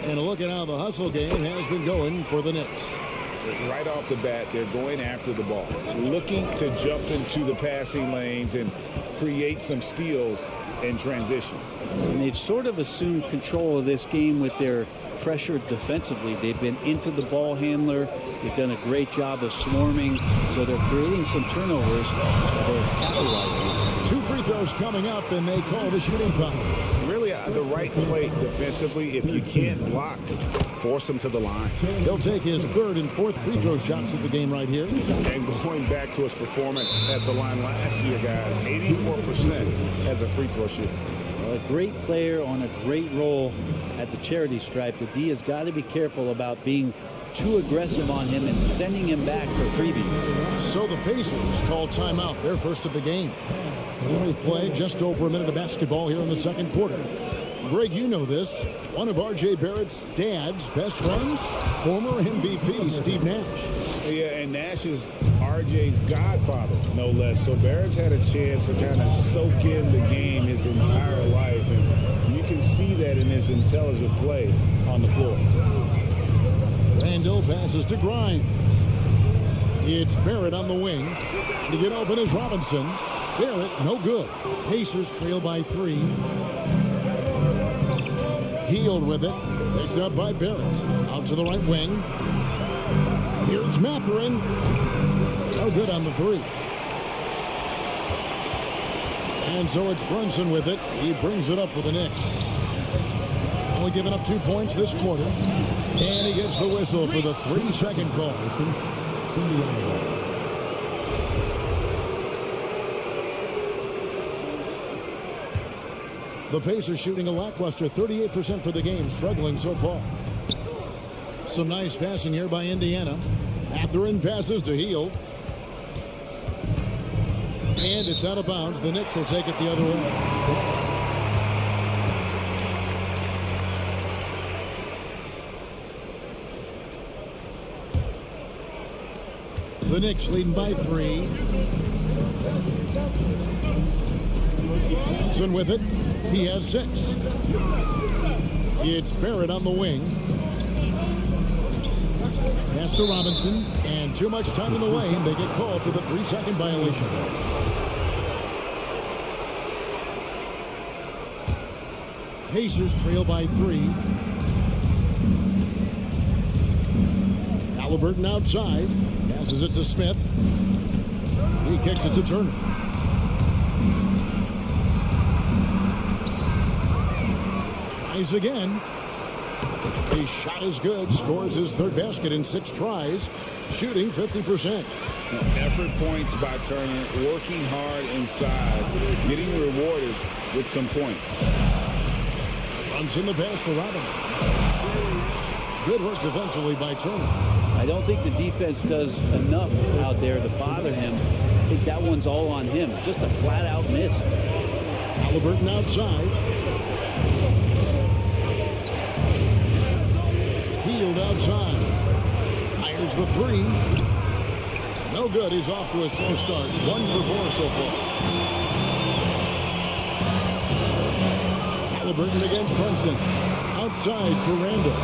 And a look at how the hustle game has been going for the Knicks. Right off the bat, they're going after the ball, looking to jump into the passing lanes and create some steals in transition. And they've sort of assumed control of this game with their pressure defensively. They've been into the ball handler. They've done a great job of swarming. So they're creating some turnovers. They're capitalizing. 2 free throws coming up, and they call the shooting foul. Really, the right play defensively. If you can't block, force him to the line. He'll take his 3rd and 4th free throw shots of the game right here. And going back to his performance at the line last year, guys, 84% as a free throw shooter. A great player on a great role at the charity stripe. The D has got to be careful about being too aggressive on him and sending him back for freebies. So the Pacers call timeout, their first of the game. We've played just over a minute of basketball here in the second quarter. Greg, you know this. One of R.J. Barrett's dad's best friends, former MVP Steve Nash. Yeah, and Nash is R.J.'s godfather, no less. So Barrett's had a chance to kind of soak in the game his entire life. And you can see that in his intelligent play on the floor. Randall passes to Grimes. It's Barrett on the wing. To get open is Robinson. Barrett, no good. Pacers trail by 3. Healed with it. Picked up by Barrett. Out to the right wing. Here's Mathurin. No good on the 3. And so it's Brunson with it. He brings it up for the Knicks. Only giving up 2 points this quarter. And he gets the whistle for the 3-second call. The Pacers shooting a lackluster 38% for the game, struggling so far. Some nice passing here by Indiana. Mathurin passes to Hield. And it's out of bounds. The Knicks will take it the other way. The Knicks leading by 3. Johnson with it. He has 6. It's Barrett on the wing. Pass to Robinson. And too much time in the lane. They get called for the 3-second violation. Pacers trail by 3. Halliburton outside. Passes it to Smith. He kicks it to Turner. Tries again. His shot is good. Scores his 3rd basket in 6 tries. Shooting 50%. Effort points by Turner. Working hard inside. Getting rewarded with some points. Runs in the pass for Robinson. Good work defensively by Turner. I don't think the defense does enough out there to bother him. I think that one's all on him. Just a flat-out miss. Halliburton outside. Hield outside. Fires the 3. No good. He's off to a slow start. 1 for 4 so far. Halliburton against Brunson. Outside for Randall.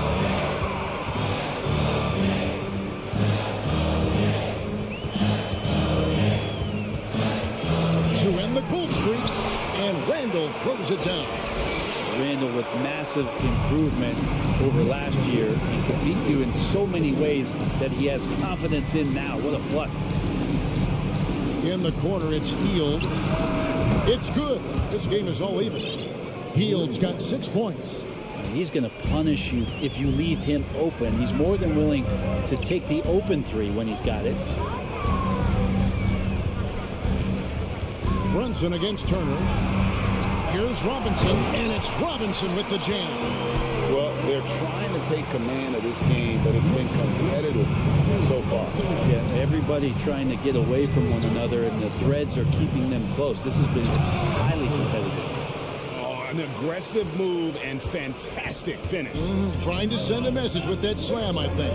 To end the cold streak, and Randall throws it down. Randall with massive improvement over last year. He can beat you in so many ways that he has confidence in now. What a pluck. In the corner, it's Hield. It's good. This game is all even. Hield's got 6 points. He's going to punish you if you leave him open. He's more than willing to take the open 3 when he's got it. Brunson against Turner. Here's Robinson, and it's Robinson with the jam. Well, they're trying to take command of this game, but it's been competitive so far. Yeah, everybody trying to get away from one another, and the threads are keeping them close. This has been highly competitive. Oh, an aggressive move and fantastic finish. Trying to send a message with that slam, I think.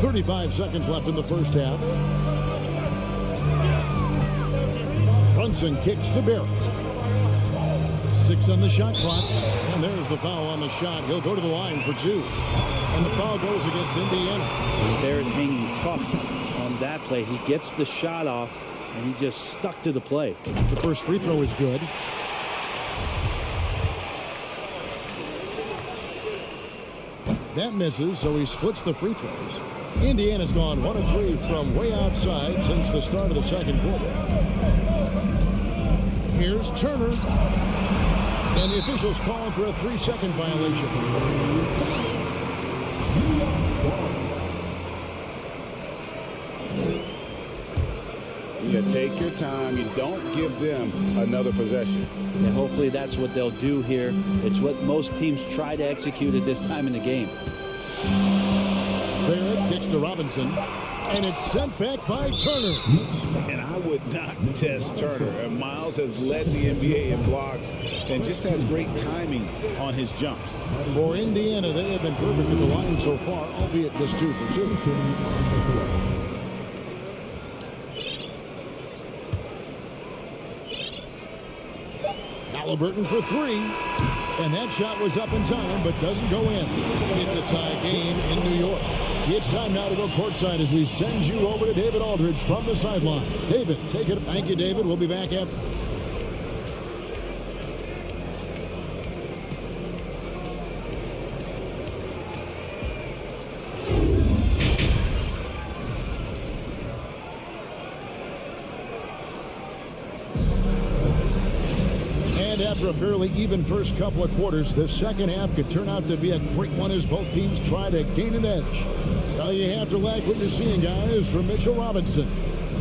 35 seconds left in the first half. Brunson kicks to Barrett. 6 on the shot clock. And there's the foul on the shot. He'll go to the line for 2. And the foul goes against Indiana. Barrett hanging tough on that play. He gets the shot off, and he just stuck to the play. The first free throw is good. That misses, so he splits the free throws. Indiana's gone 1 of 3 from way outside since the start of the second quarter. Here's Turner. And the officials calling for a 3-second violation. You take your time. You don't give them another possession. And hopefully that's what they'll do here. It's what most teams try to execute at this time in the game. Barrett kicks to Robinson, and it's sent back by Turner. And I would not test Turner. And Miles has led the NBA in blocks and just has great timing on his jumps. For Indiana, they have been perfect at the line so far, albeit just 2 for 2. Halliburton for 3. And that shot was up in time, but doesn't go in. It's a tie game in New York. It's time now to go courtside as we send you over to David Aldridge from the sideline. David, take it. Thank you, David. We'll be back after. And after a fairly even first couple of quarters, the second half could turn out to be a great one as both teams try to gain an edge. Well, you have to like what you're seeing, guys, from Mitchell Robinson.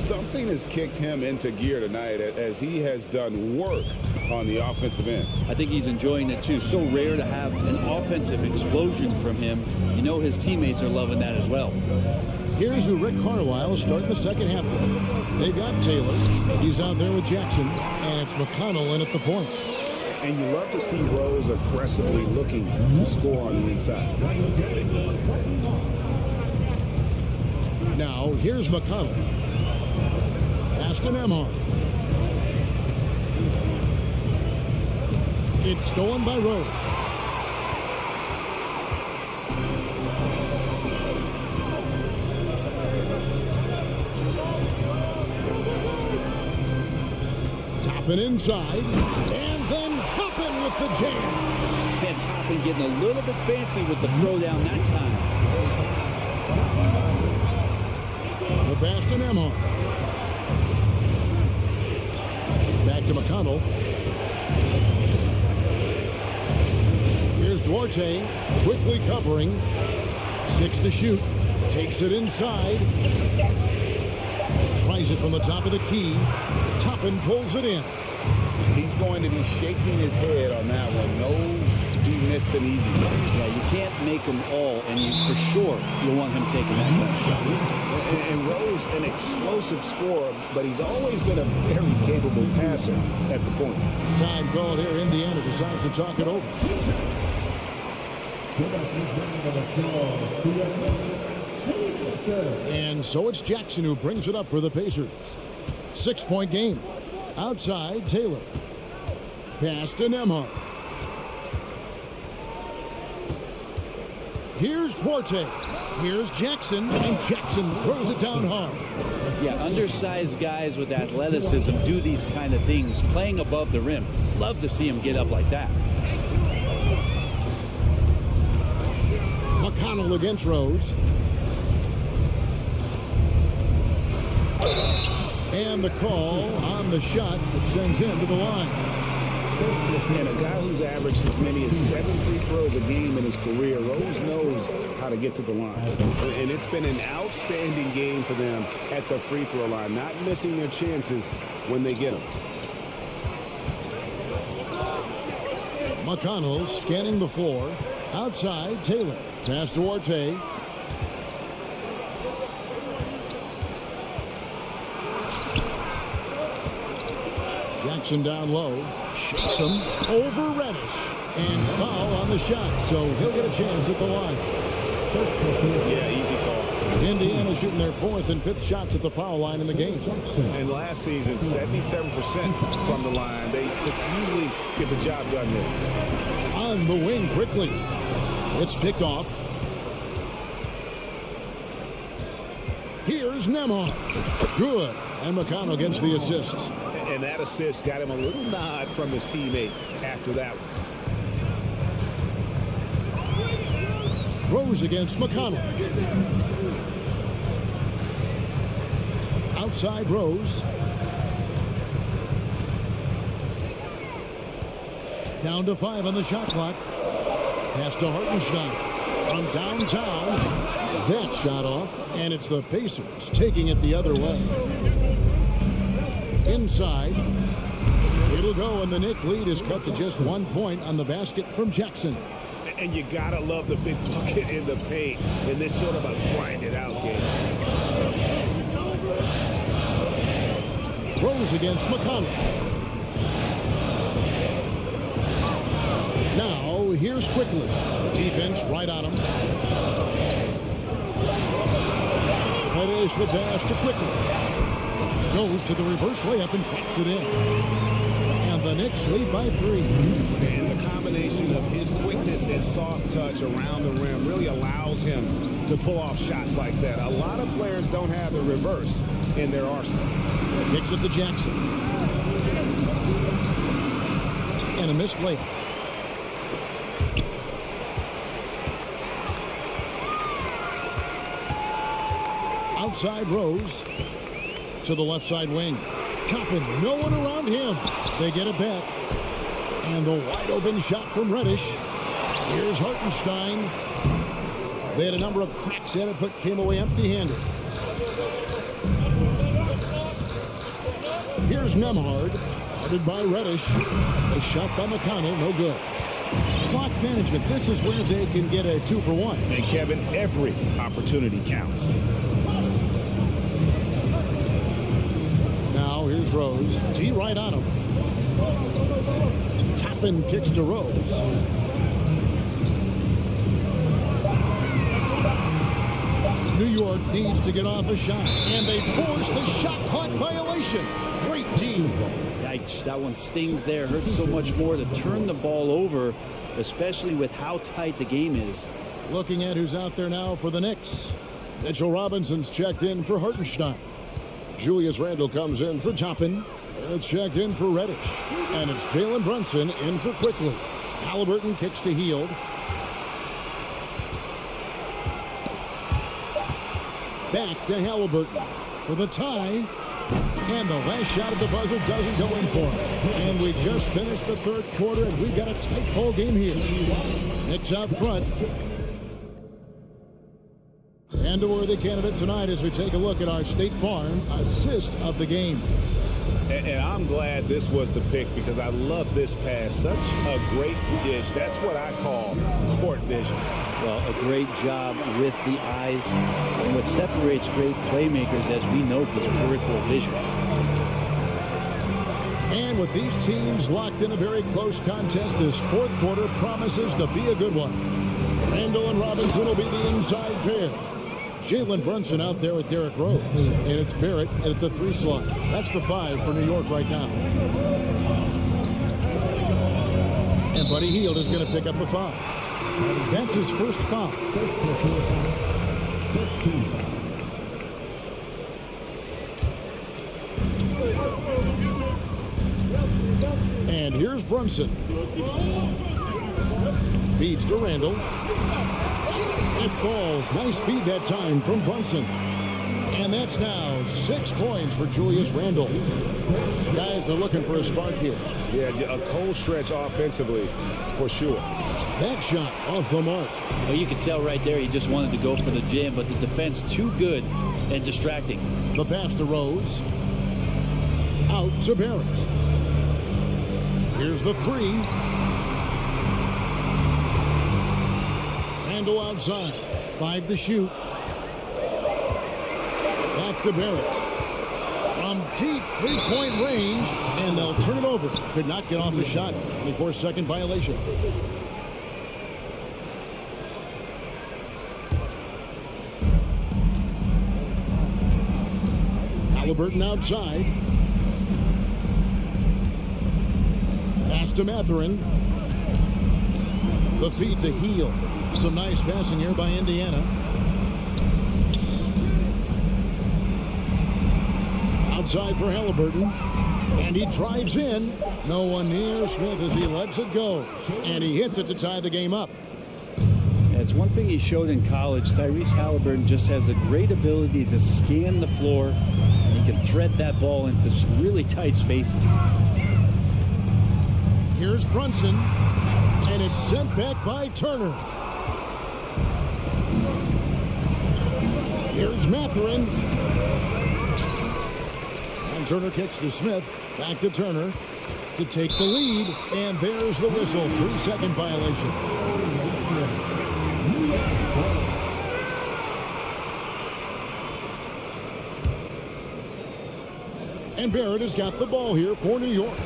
Something has kicked him into gear tonight as he has done work on the offensive end. I think he's enjoying it, too. So rare to have an offensive explosion from him. You know his teammates are loving that as well. Here's who Rick Carlisle is starting the second half with. They've got Taylor. He's out there with Jackson. And it's McConnell in at the point. And you love to see Rose aggressively looking to score on the inside. Now, here's McConnell. Pass to Nembhard. It's stolen by Rose. Toppin inside, and then Toppin with the jam. And Toppin getting a little bit fancy with the throwdown that time. The pass to Nembhard. Back to McConnell. Here's Duarte, quickly covering. 6 to shoot. Takes it inside. Tries it from the top of the key. Toppin pulls it in. He's going to be shaking his head on that one. Knows he missed an easy one. Yeah, you can't make them all, and for sure you'll want him taking that last shot. And Rose, an explosive scorer, but he's always been a very capable passer at the point. Time called here. Indiana decides to talk it over. And so it's Jackson who brings it up for the Pacers. 6-point game. Outside, Taylor. Pass to Nembhard. Here's Duarte. Here's Jackson, and Jackson throws it down hard. Yeah, undersized guys with athleticism do these kind of things, playing above the rim. Love to see him get up like that. McConnell against Rose. And the call on the shot that sends him to the line. And a guy who's averaged as many as 7 free throws a game in his career, Rose knows how to get to the line. And it's been an outstanding game for them at the free throw line, not missing their chances when they get them. McConnell scanning the floor. Outside, Taylor. Pass to Duarte. Jackson down low. Shakes him over Reddish. And foul on the shot. So he'll get a chance at the line. Yeah, easy call. Indiana shooting their 4th and 5th shots at the foul line in the game. And last season, 77% from the line. They could usually get the job done there. On the wing quickly. It's picked off. Here's Nembhard. Good. And McConnell gets the assist. And that assist got him a little nod from his teammate after that one. Rose against McConnell. Outside Rose. Down to 5 on the shot clock. Pass to Hartenstein. From downtown. That shot off. And it's the Pacers taking it the other way. Inside. It'll go, and the Knicks lead is cut to just 1 point on the basket from Jackson. And you gotta love the big bucket in the paint in this sort of a grind-it-out game. Rose against McConnell. Now, here's Quickly. Defense right on him. That is the pass to Quickly. Goes to the reverse layup and pops it in. And the Knicks lead by 3. And the combination of his quickness and soft touch around the rim really allows him to pull off shots like that. A lot of players don't have the reverse in their arsenal. Kicks it to Jackson. And a missed layup. Outside Rose to the left side wing. Chopping, no one around him. They get it back. And the wide open shot from Reddish. Here's Hartenstein. They had a number of cracks at it, but came away empty-handed. Here's Nemhard, headed by Reddish. A shot by McConnell, no good. Clock management, this is where they can get a 2-for-1. And Kevin, every opportunity counts. Now here's Rose. T right on him. Toppin kicks to Rose. New York needs to get off a shot, and they force the shot clock violation. Great team. Yikes, that one stings there. Hurts so much more to turn the ball over, especially with how tight the game is. Looking at who's out there now for the Knicks. Mitchell Robinson's checked in for Hartenstein. Julius Randle comes in for Toppin. It's checked in for Reddish. And it's Jalen Brunson in for Quickly. Halliburton kicks to Hield. Back to Halliburton for the tie. And the last shot of the buzzer doesn't go in for him. And we just finished the third quarter, and we've got a tight ball game here. Knicks out front. And a worthy candidate tonight as we take a look at our State Farm assist of the game. And I'm glad this was the pick because I love this pass. Such a great dish. That's what I call court vision. Well, a great job with the eyes. And what separates great playmakers, as we know, is peripheral vision. And with these teams locked in a very close contest, this fourth quarter promises to be a good one. Randle and Robinson will be the inside pair. Jalen Brunson out there with Derrick Rose. And it's Barrett at the 3 slot. That's the 5 for New York right now. And Buddy Hield is going to pick up the foul. That's his first foul. And here's Brunson. Feeds to Randle. It falls. Nice feed that time from Brunson. And that's now 6 points for Julius Randle. Guys are looking for a spark here. Yeah, a cold stretch offensively, for sure. That shot off the mark. Well, you can tell right there he just wanted to go for the jam, but the defense too good and distracting. The pass to Rose. Out to Barrett. Here's the 3. Randle outside. 5 to shoot. Back to Barrett. From deep 3-point range, and they'll turn it over. Could not get off a shot. 24-second violation. Halliburton outside. Pass to Mathurin. The feed to Hield. Some nice passing here by Indiana. Outside for Halliburton. And he drives in. No one near Smith as he lets it go. And he hits it to tie the game up. It's one thing he showed in college. Tyrese Halliburton just has a great ability to scan the floor. And he can thread that ball into some really tight spaces. Here's Brunson. And it's sent back by Turner. Here's Mathurin. And Turner kicks to Smith. Back to Turner to take the lead. And there's the whistle. 3-second violation. And Barrett has got the ball here for New York.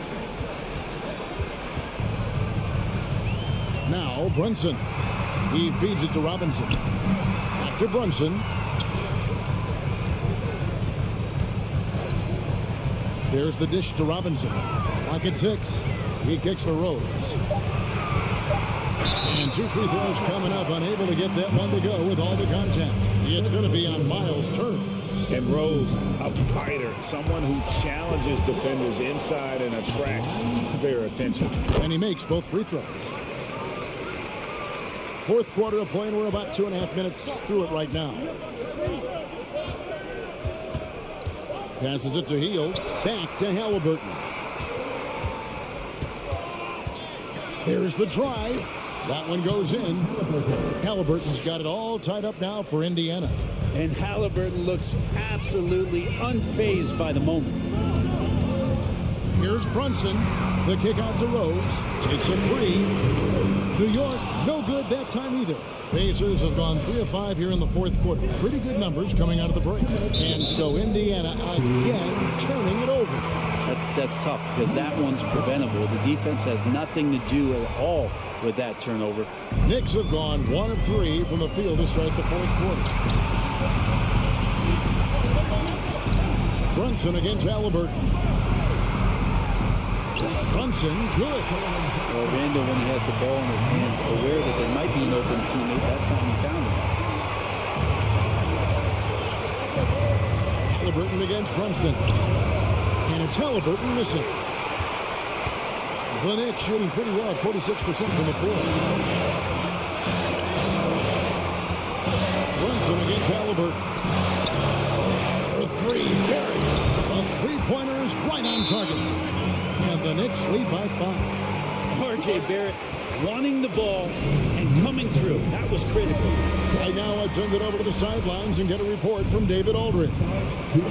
Now Brunson. He feeds it to Robinson. Back to Brunson. There's the dish to Robinson. Clock at 6. He kicks to Rose. And 2 free throws coming up. Unable to get that one to go with all the contact. It's going to be on Miles' turn. And Rose, a fighter, someone who challenges defenders inside and attracts their attention. And he makes both free throws. Fourth quarter of play, and we're about 2.5 minutes through it right now. Passes it to Hield. Back to Halliburton. There's the drive. That one goes in. Halliburton's got it all tied up now for Indiana. And Halliburton looks absolutely unfazed by the moment. Here's Brunson. The kick out to Rose. Takes a 3. New York, no good that time either. Pacers have gone 3 of 5 here in the fourth quarter. Pretty good numbers coming out of the break. And so Indiana again turning it over. That's tough because that one's preventable. The defense has nothing to do at all with that turnover. Knicks have gone 1 of 3 from the field to start the fourth quarter. Brunson against Halliburton. Brunson, good. Well, Randall, when he has the ball in his hands, aware that there might be an open teammate, that time he found him. Halliburton against Brunson. And it's Halliburton missing. The Knicks shooting pretty well, 46% from the floor. Brunson against Halliburton. For 3, Barrett. A three-pointer is right on target. And the Knicks lead by 5. R.J. Barrett wanting the ball and coming through. That was critical. Right now, I send it over to the sidelines and get a report from David Aldridge.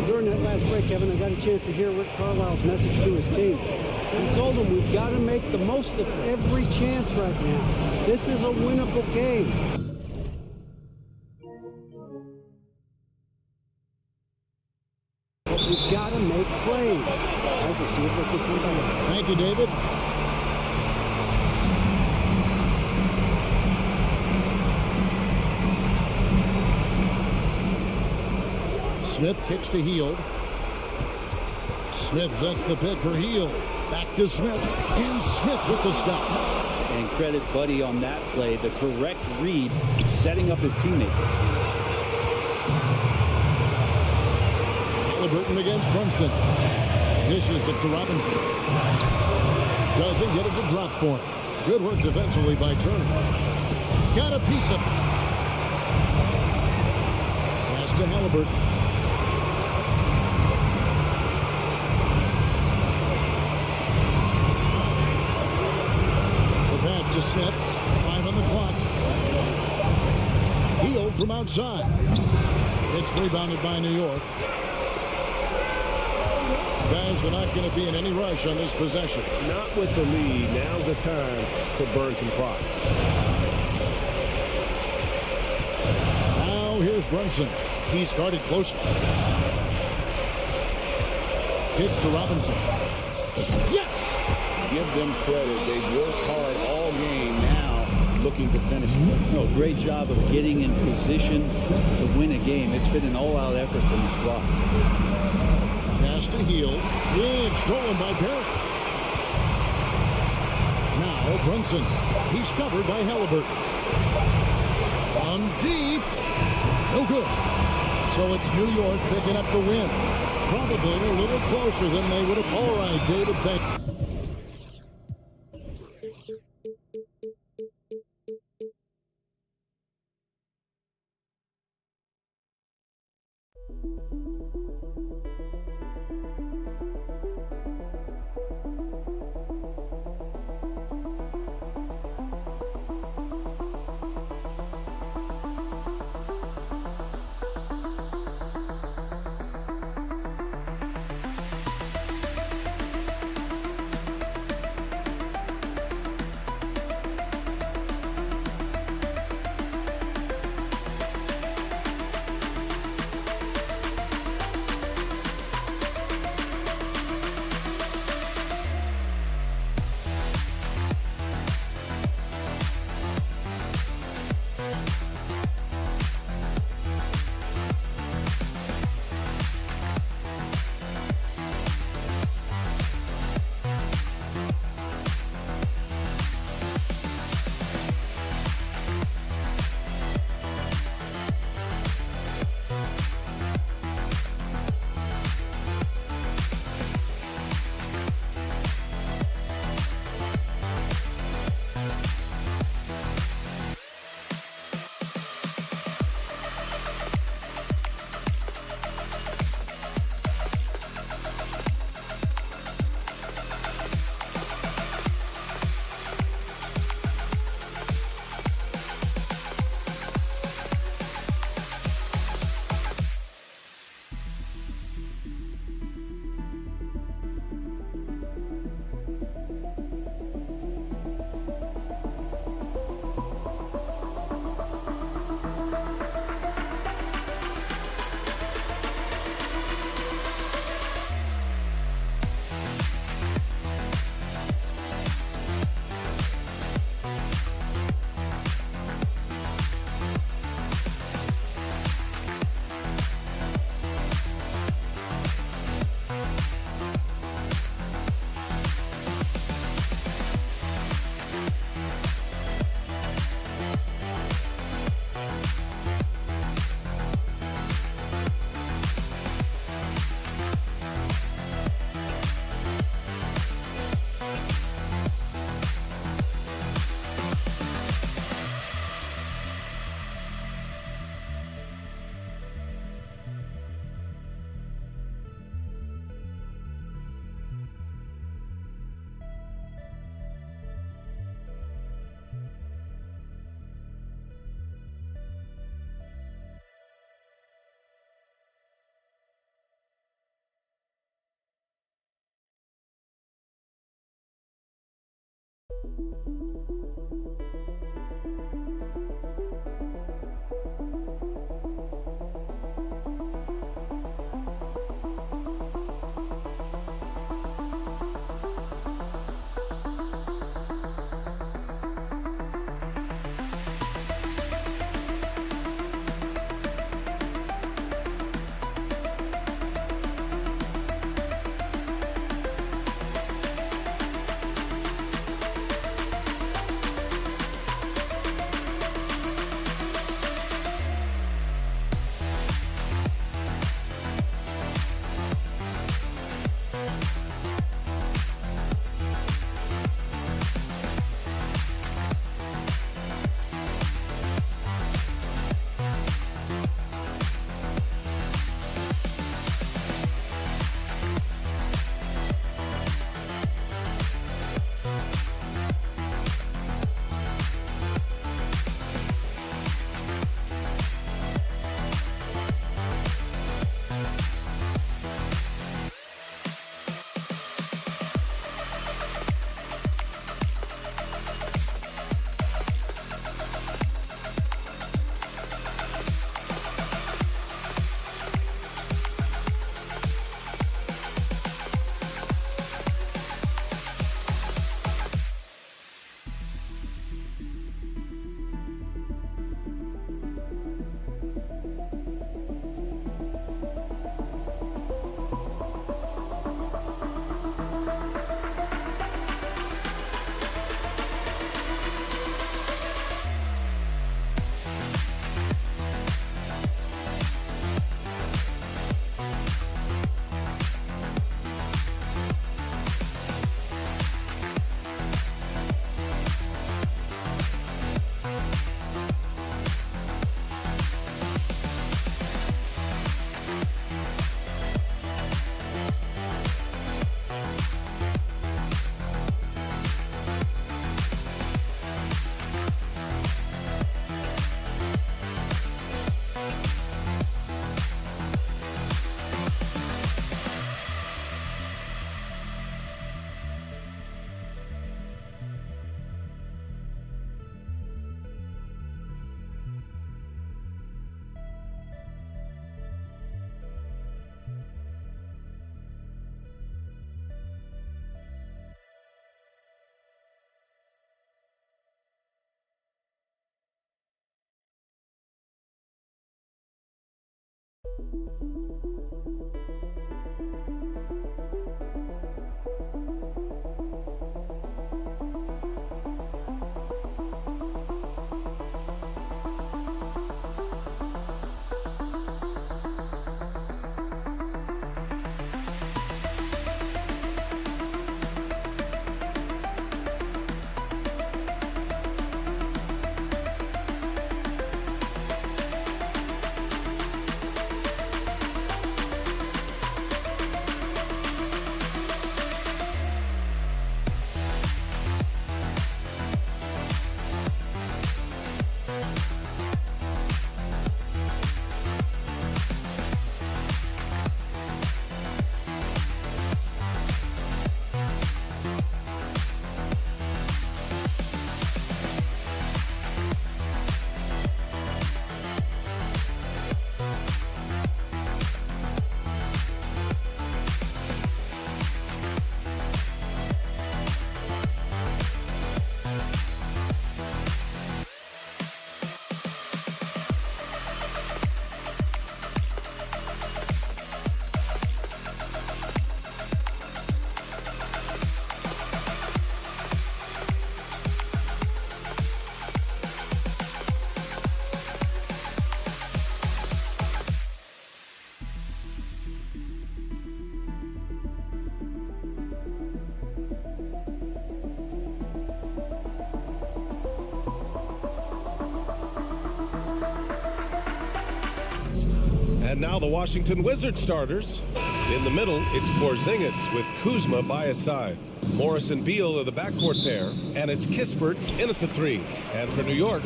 During that last break, Kevin, I got a chance to hear Rick Carlisle's message to his team. He told them we've got to make the most of every chance right now. This is a winnable game. But we've got to make plays. Thank you, David. Smith kicks to Hield. Smith sets the pick for Hield. Back to Smith. And Smith with the stop. And credit Buddy on that play. The correct read, setting up his teammate. Halliburton against Brunson. Dishes it to Robinson. Doesn't get it to drop for him. Good work defensively by Turner. Got a piece of it. Pass to Halliburton. The pass to Smith. 5 on the clock. Hield from outside. It's rebounded by New York. Guys are not going to be in any rush on this possession. Not with the lead. Now's the time to burn some clock. Now here's Brunson. He started closer. Kicks to Robinson. Yes! Give them credit. They've worked hard all game, now looking to finish it. No, great job of getting in position to win a game. It's been an all-out effort from the squad. Pass to Hield. It's stolen by Barrett. Now Brunson. He's covered by Halliburton. On deep. No good. So it's New York picking up the win. Probably a little closer than they would have. All right, David, thank you. And now the Washington Wizards starters. In the middle, it's Porzingis with Kuzma by his side. Morris and Beal are the backcourt pair, and it's Kispert in at the 3. And for New York,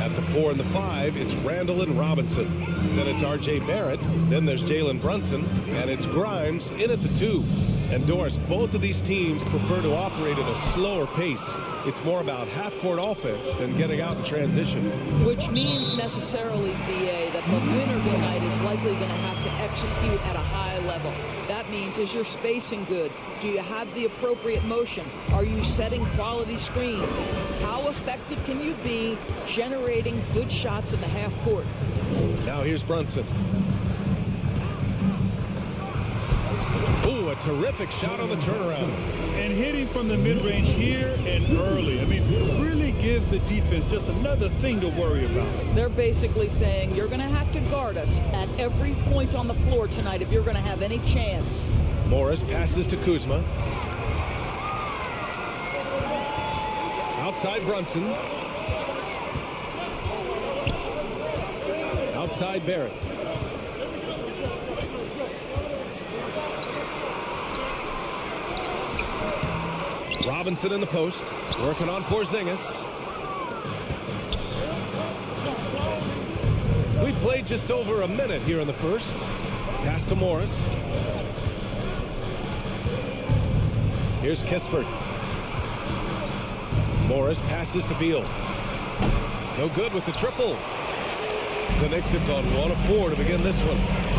at the 4 and the 5, it's Randall and Robinson. Then it's R.J. Barrett, then there's Jalen Brunson, and it's Grimes in at the 2. And Doris, both of these teams prefer to operate at a slower pace. It's more about half-court offense than getting out in transition. Which means necessarily, BA, that the winner tonight is likely going to have to execute at a high level. That means, is your spacing good? Do you have the appropriate motion? Are you setting quality screens? How effective can you be generating good shots in the half court? Now here's Brunson. Ooh, a terrific shot on the turnaround. And hitting from the mid-range here and early. I mean, really gives the defense just another thing to worry about. They're basically saying you're going to have to guard us at every point on the floor tonight if you're going to have any chance. Morris passes to Kuzma. Outside Brunson. Outside Barrett. Robinson in the post, working on Porzingis. We played just over a minute here in the first. Pass to Morris. Here's Kispert. Morris passes to Beal. No good with the triple. The Knicks have gone 1 of 4 to begin this one.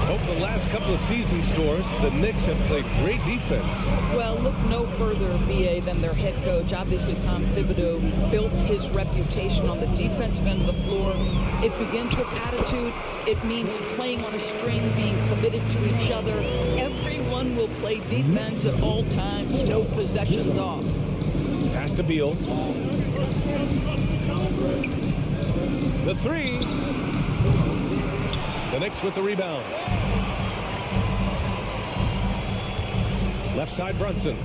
Over the last couple of seasons, Doris, the Knicks have played great defense. Well, look no further, BA, than their head coach. Obviously, Tom Thibodeau built his reputation on the defensive end of the floor. It begins with attitude. It means playing on a string, being committed to each other. Everyone will play defense at all times, no possessions off. Pass to Beal. The 3. The Knicks with the rebound. Left side Brunson.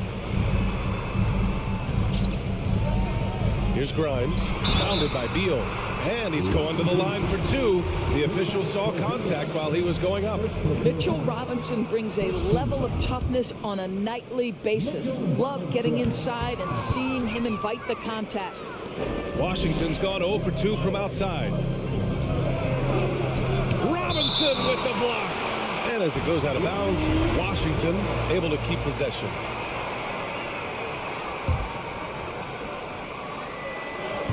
Here's Grimes. Bounded by Beal. And he's going to the line for 2. The official saw contact while he was going up. Mitchell Robinson brings a level of toughness on a nightly basis. Love getting inside and seeing him invite the contact. Washington's gone 0 for 2 from outside. Robinson with the block. And as it goes out of bounds, Washington able to keep possession.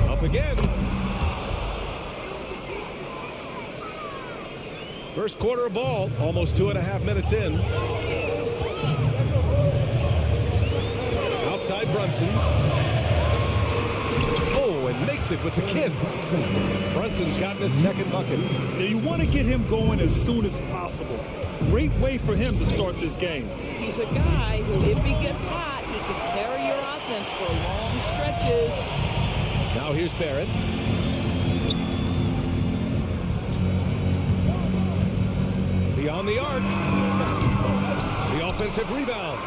Up again. First quarter of ball, almost 2.5 minutes in. Outside Brunson. Oh, and makes aggressive with the kiss. Brunson's gotten his second bucket. Now, you want to get him going as soon as possible. Great way for him to start this game. He's a guy who, if he gets hot, he can carry your offense for long stretches. Now here's Barrett. Beyond the arc. The offensive rebound.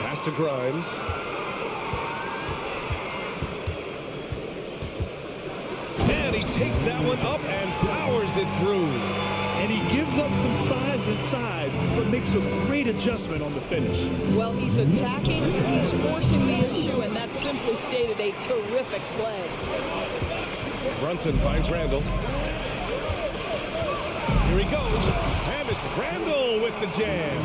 Pass to Grimes. And he takes that one up and powers it through. And he gives up some size inside, but makes a great adjustment on the finish. Well, he's attacking, he's forcing the issue, and that's simply stated a terrific play. Brunson finds Randall. Here he goes. And it's Randall with the jam.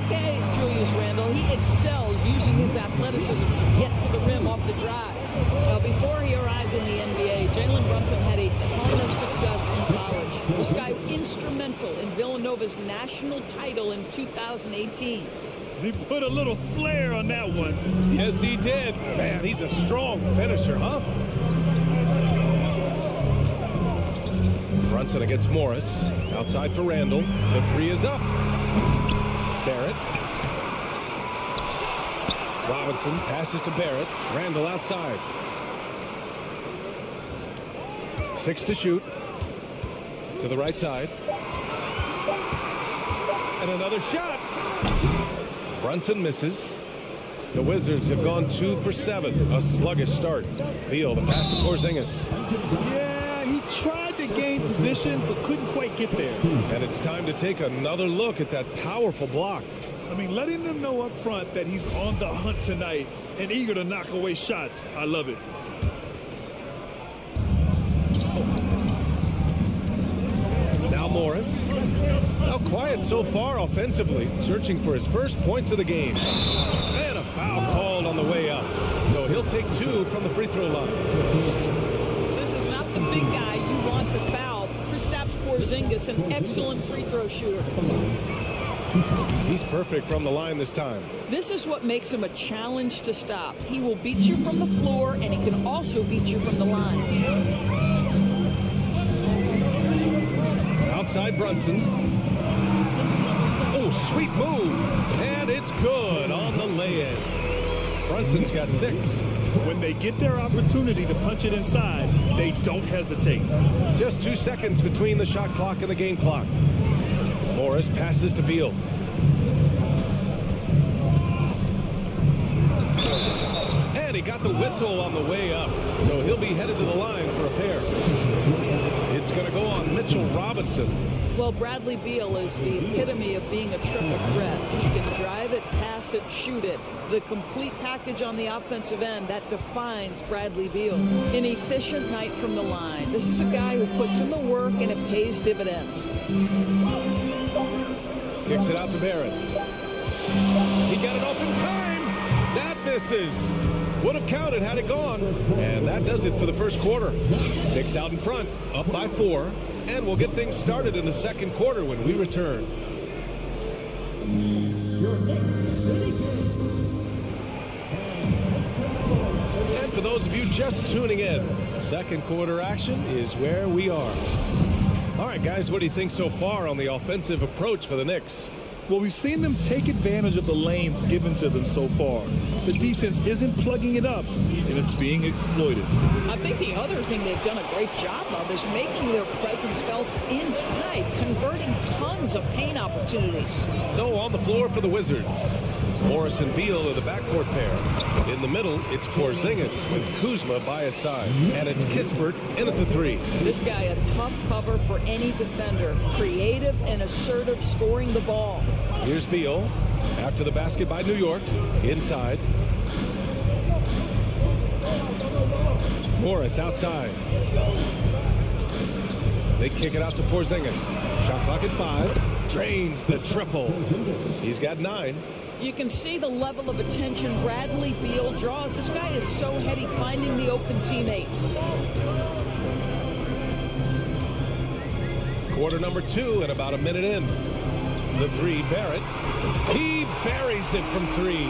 Okay, Julius Randle, he excels using his athleticism to get to the rim off the drive. Now, before he arrived in the NBA, Jalen Brunson had a ton of success in college. This guy instrumental in Villanova's national title in 2018. He put a little flair on that one. Yes, he did. Man, he's a strong finisher, huh? Brunson against Morris. Outside for Randall. The three is up. Barrett. Robinson passes to Barrett. Randall outside. 6 to shoot. To the right side. And another shot. Brunson misses. The Wizards have gone 2 for 7. A sluggish start. Beal, the pass to Porzingis. Yeah, he tried to gain position, but couldn't quite get there. And it's time to take another look at that powerful block. I mean, letting them know up front that he's on the hunt tonight and eager to knock away shots. I love it. Now Morris. Now quiet so far offensively, searching for his first points of the game. And a foul called on the way up. So he'll take 2 from the free throw line. This is not the big guy you want to foul. Kristaps Porzingis, an excellent free throw shooter. He's perfect from the line this time. This is what makes him a challenge to stop. He will beat you from the floor, and he can also beat you from the line. Outside Brunson. Oh, sweet move. And it's good on the lay-in. Brunson's got 6. When they get their opportunity to punch it inside, they don't hesitate. Just 2 seconds between the shot clock and the game clock. Morris passes to Beal. And he got the whistle on the way up. So he'll be headed to the line for a pair. It's going to go on Mitchell Robinson. Well, Bradley Beal is the epitome of being a triple threat. He can drive it, pass it, shoot it. The complete package on the offensive end, that defines Bradley Beal. An efficient night from the line. This is a guy who puts in the work and it pays dividends. Kicks it out to Barrett. He got it off in time. That misses. Would have counted had it gone. And that does it for the first quarter. Knicks out in front, up by 4. And we'll get things started in the second quarter when we return. And for those of you just tuning in, second quarter action is where we are. All right, guys, what do you think so far on the offensive approach for the Knicks? Well, we've seen them take advantage of the lanes given to them so far. The defense isn't plugging it up, and it's being exploited. I think the other thing they've done a great job of is making their presence felt inside, converting tons of paint opportunities. So on the floor for the Wizards, Morris and Beal are the backcourt pair. In the middle, it's Porzingis with Kuzma by his side. And it's Kispert in at the 3. This guy a tough cover for any defender. Creative and assertive scoring the ball. Here's Beal after the basket by New York. Inside. Morris outside. They kick it out to Porzingis. Shot clock at 5. Drains the triple. He's got 9. You can see the level of attention Bradley Beal draws. This guy is so heady finding the open teammate. Quarter number 2 and about a minute in. The 3, Barrett. He buries it from 3.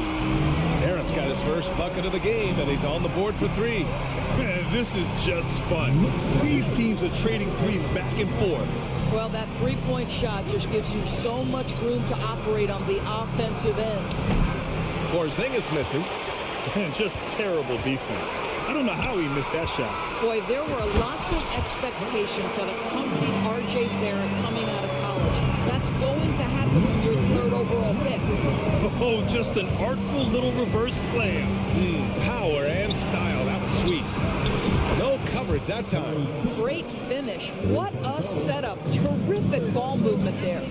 Barrett's Barrett's got his first bucket of the game, and he's on the board for 3. Man, this is just fun. These teams are trading threes back and forth. Well, that three-point shot just gives you so much room to operate on the offensive end. Porzingis misses. And just terrible defense. I don't know how he missed that shot. Boy, there were lots of expectations that accompanied R.J. Barrett coming out of college. That's going to happen when you're the 3rd overall pick. Oh, just an artful little reverse slam. Power and style. That was sweet. No coverage that time. Great finish. What a setup. Terrific ball movement there.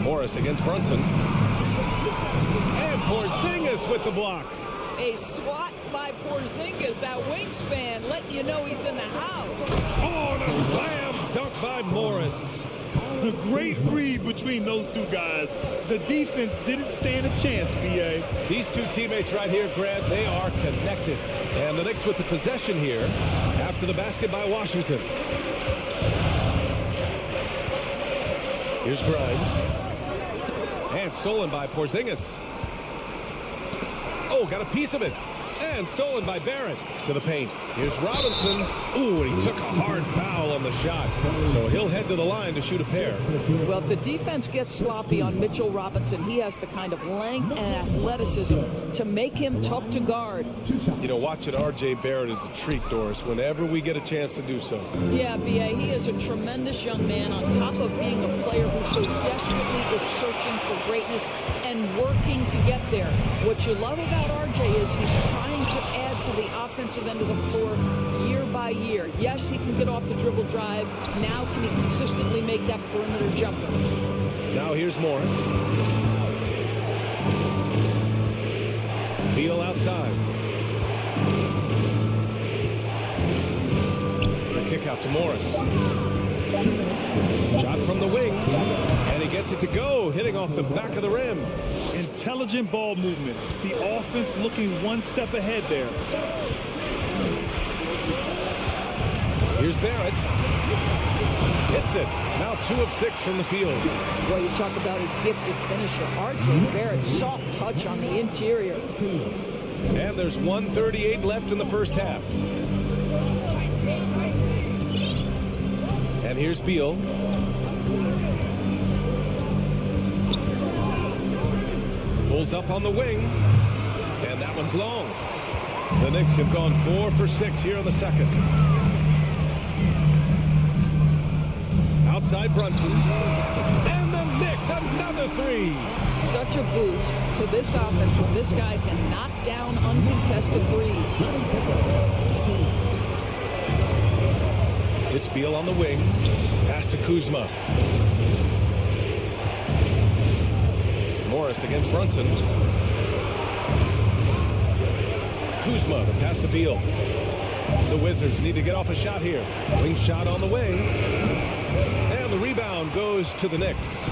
Morris against Brunson. And Porzingis with the block. A swat by Porzingis. That wingspan letting you know he's in the house. Oh, and a slam dunk by Morris. A great read between those two guys. The defense didn't stand a chance, B.A. These two teammates right here, Grant, they are connected. And the Knicks with the possession here after the basket by Washington. Here's Grimes. And stolen by Porzingis. Oh, got a piece of it. And stolen by Barrett to the paint. Here's Robinson. Ooh, and he took a hard foul on the shot. So he'll head to the line to shoot a pair. Well, if the defense gets sloppy on Mitchell Robinson, he has the kind of length and athleticism to make him tough to guard. You know, watching R.J. Barrett is a treat, Doris, whenever we get a chance to do so. Yeah, B.A., he is a tremendous young man on top of being a player who so desperately is searching for greatness and working to get there. What you love about R.J. is he's trying to add to the offensive end of the floor year by year. Yes, he can get off the dribble drive. Now can he consistently make that perimeter jumper? Now here's Morris. Beal outside. The kick out to Morris. Shot from the wing. And he gets it to go, hitting off the back of the rim. Intelligent ball movement. The offense looking one step ahead there. Here's Barrett. Hits it. Now 2 of 6 from the field. Well, you talk about a gifted finisher. R.J. Barrett, soft touch on the interior. And there's 1:38 left in the first half. And here's Beal. Pulls up on the wing. And that one's long. The Knicks have gone 4 for 6 here in the second. Outside Brunson. And the Knicks, another 3. Such a boost to this offense when this guy can knock down uncontested threes. It's Beal on the wing. Pass to Kuzma. Morris against Brunson. Kuzma, the pass to Beal. The Wizards need to get off a shot here. Wing shot on the way. And the rebound goes to the Knicks.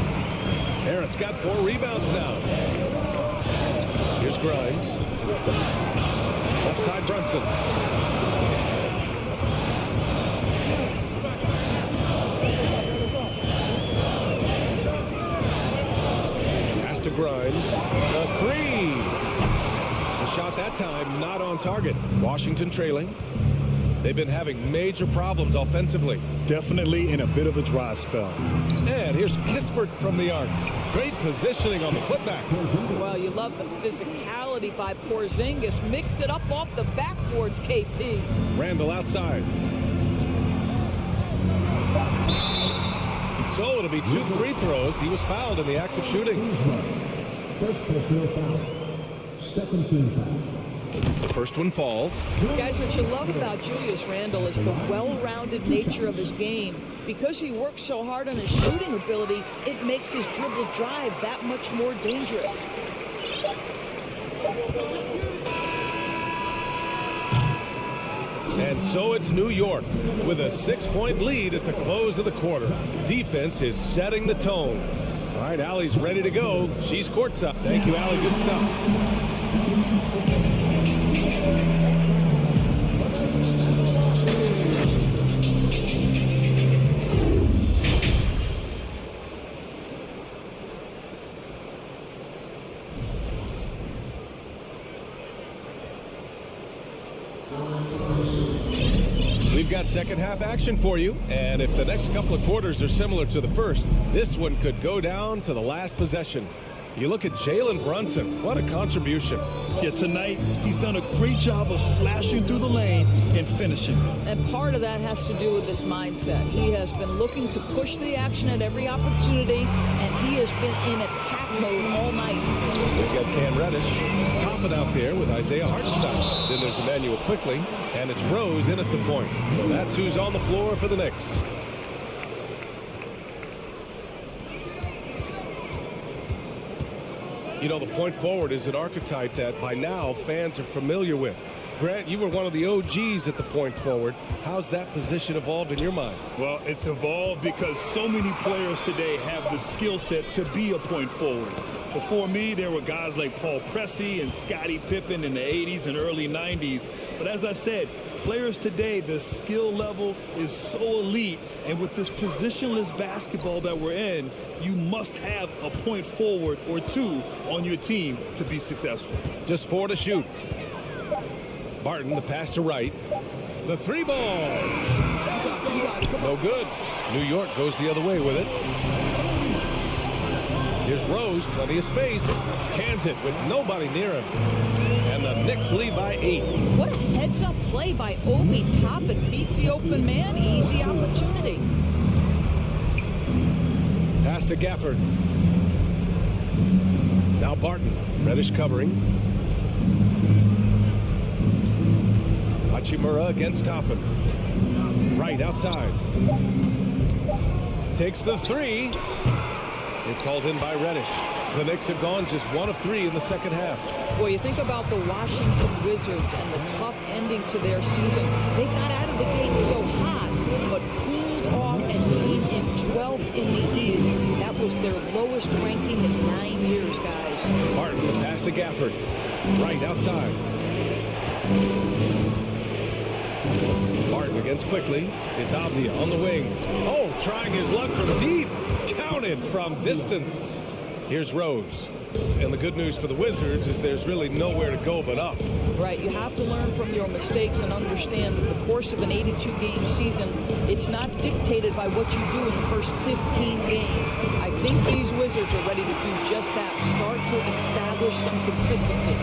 Barrett's got 4 rebounds now. Here's Grimes. Left side Brunson. Pass to Grimes. A 3. The shot that time not on target. Washington trailing. They've been having major problems offensively. Definitely in a bit of a dry spell. And here's Kispert from the arc. Great positioning on the putback. Well, you love the physicality by Porzingis. Mix it up off the backboards, KP. Randall outside. So it'll be 2 free throws. He was fouled in the act of shooting. First personal foul. Second team foul. The first one falls. Guys, what you love about Julius Randle is the well-rounded nature of his game. Because he works so hard on his shooting ability, it makes his dribble drive that much more dangerous. And so it's New York with a 6-point lead at the close of the quarter. Defense is setting the tone. All right, Allie's ready to go. She's courtside. Thank you, Allie. Good stuff. We've got second half action for you, and if the next couple of quarters are similar to the first, this one could go down to the last possession. You look at Jalen Brunson. What a contribution. Yeah, tonight he's done a great job of slashing through the lane and finishing. And part of that has to do with his mindset. He has been looking to push the action at every opportunity, and he has been in attack mode all night. We've got Cam Reddish topping out there with Isaiah Hartenstein. Then there's Emmanuel Quickly, and it's Rose in at the point. So that's who's on the floor for the Knicks. You know, the point forward is an archetype that by now fans are familiar with. Grant, you were one of the OGs at the point forward. How's that position evolved in your mind? Well, it's evolved because so many players today have the skill set to be a point forward. Before me, there were guys like Paul Pressey and Scottie Pippen in the 80s and early 90s. But as I said, players today, the skill level is so elite. And with this positionless basketball that we're in, you must have a point forward or two on your team to be successful. Just 4 to shoot. Barton, the pass to Wright. The 3 ball. No good. New York goes the other way with it. Here's Rose, plenty of space. Cans it with nobody near him. And the Knicks lead by 8. What a heads-up play by Obi Toppin. Feeds the open man. Easy opportunity. Pass to Gafford. Now Barton. Reddish covering. Hachimura against Toppin. Right outside. Takes the 3. It's hauled in by Reddish. The Knicks have gone just 1 of 3 in the second half. Well, you think about the Washington Wizards and the tough ending to their season. They got out of the gate so hot, but cooled off and came in 12th in the East. That was their lowest ranking in 9 years, guys. Martin, the pass to Gafford. Right outside. Martin against Quickly. It's Avdia on the wing. Oh, trying his luck from deep. Counted from distance. Here's Rose. And the good news for the Wizards is there's really nowhere to go but up. Right, you have to learn from your mistakes and understand that the course of an 82-game season, it's not dictated by what you do in the first 15 games. I think these Wizards are ready to do just that, start to establish some consistency.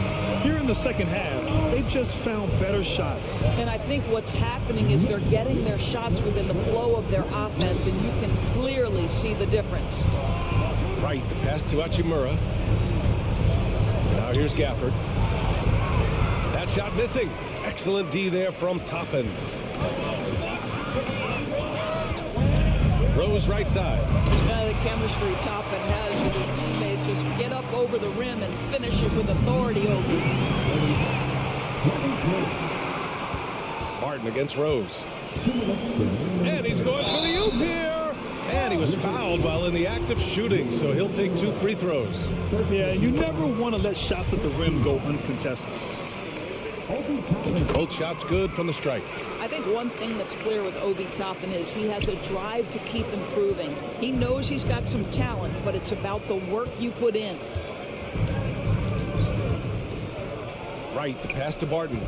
Here in the second half, they've just found better shots. And I think what's happening is they're getting their shots within the flow of their offense, and you can clearly see the difference. Right, the pass to Hachimura. Now here's Gafford. That shot missing. Excellent D there from Toppin. Rose right side. The chemistry Toppin has with his teammates. Just get up over the rim and finish it with authority. Martin against Rose. And he's going for the oop here. And he was fouled while in the act of shooting, so he'll take 2 free throws. Yeah, you never want to let shots at the rim go uncontested. Both shots good from the strike. I think one thing that's clear with Obi Toppin is he has a drive to keep improving. He knows he's got some talent, but it's about the work you put in. Right, the pass to Barton.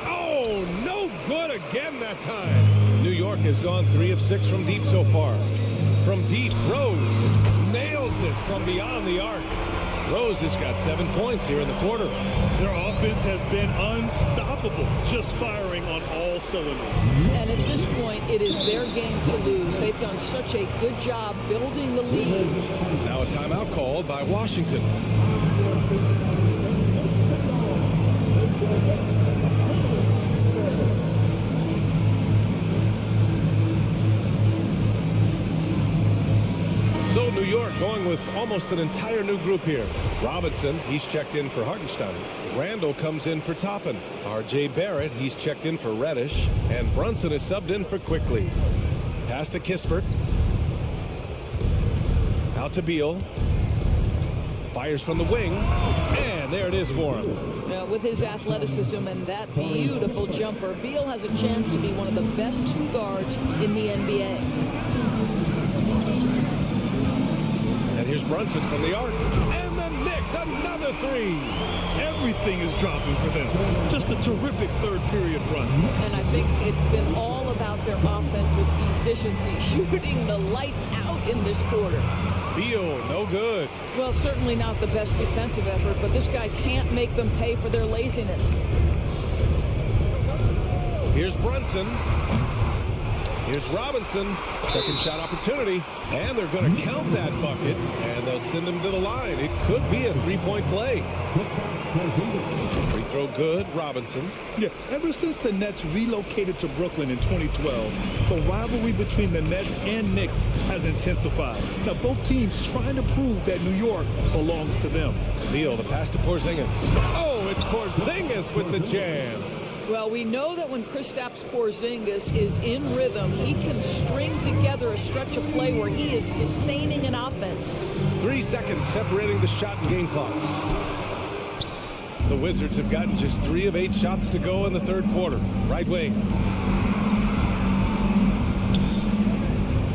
Oh, no good again that time. New York has gone 3 of 6 from deep so far. From deep, Rose nails it from beyond the arc. Rose has got 7 points here in the quarter. Their offense has been unstoppable, just firing on all cylinders. And at this point, it is their game to lose. They've done such a good job building the lead. Now a timeout called by Washington. So New York going with almost an entire new group here. Robinson, he's checked in for Hartenstein. Randall comes in for Toppin. R.J. Barrett, he's checked in for Reddish. And Brunson is subbed in for Quickly. Pass to Kispert. Out to Beal. Fires from the wing. And there it is for him. With his athleticism and that beautiful jumper, Beal has a chance to be one of the best 2 guards in the NBA. And here's Brunson from the arc. And the Knicks, another three. Everything is dropping for them. Just a terrific third period run. And I think it's been all about their offensive efficiency, shooting the lights out in this quarter. Beal, no good. Well, certainly not the best defensive effort, but this guy can't make them pay for their laziness. Here's Brunson. Here's Robinson. Second shot opportunity. And they're going to count that bucket. And they'll send him to the line. It could be a three-point play. Free throw good. Robinson. Yeah, ever since the Nets relocated to Brooklyn in 2012, the rivalry between the Nets and Knicks has intensified. Now, both teams trying to prove that New York belongs to them. Beal, the pass to Porzingis. Oh, it's Porzingis with the jam. Well, we know that when Kristaps Porzingis is in rhythm, he can string together a stretch of play where he is sustaining an offense. 3 seconds separating the shot and game clocks. The Wizards have gotten just 3 of 8 shots to go in the third quarter. Right wing.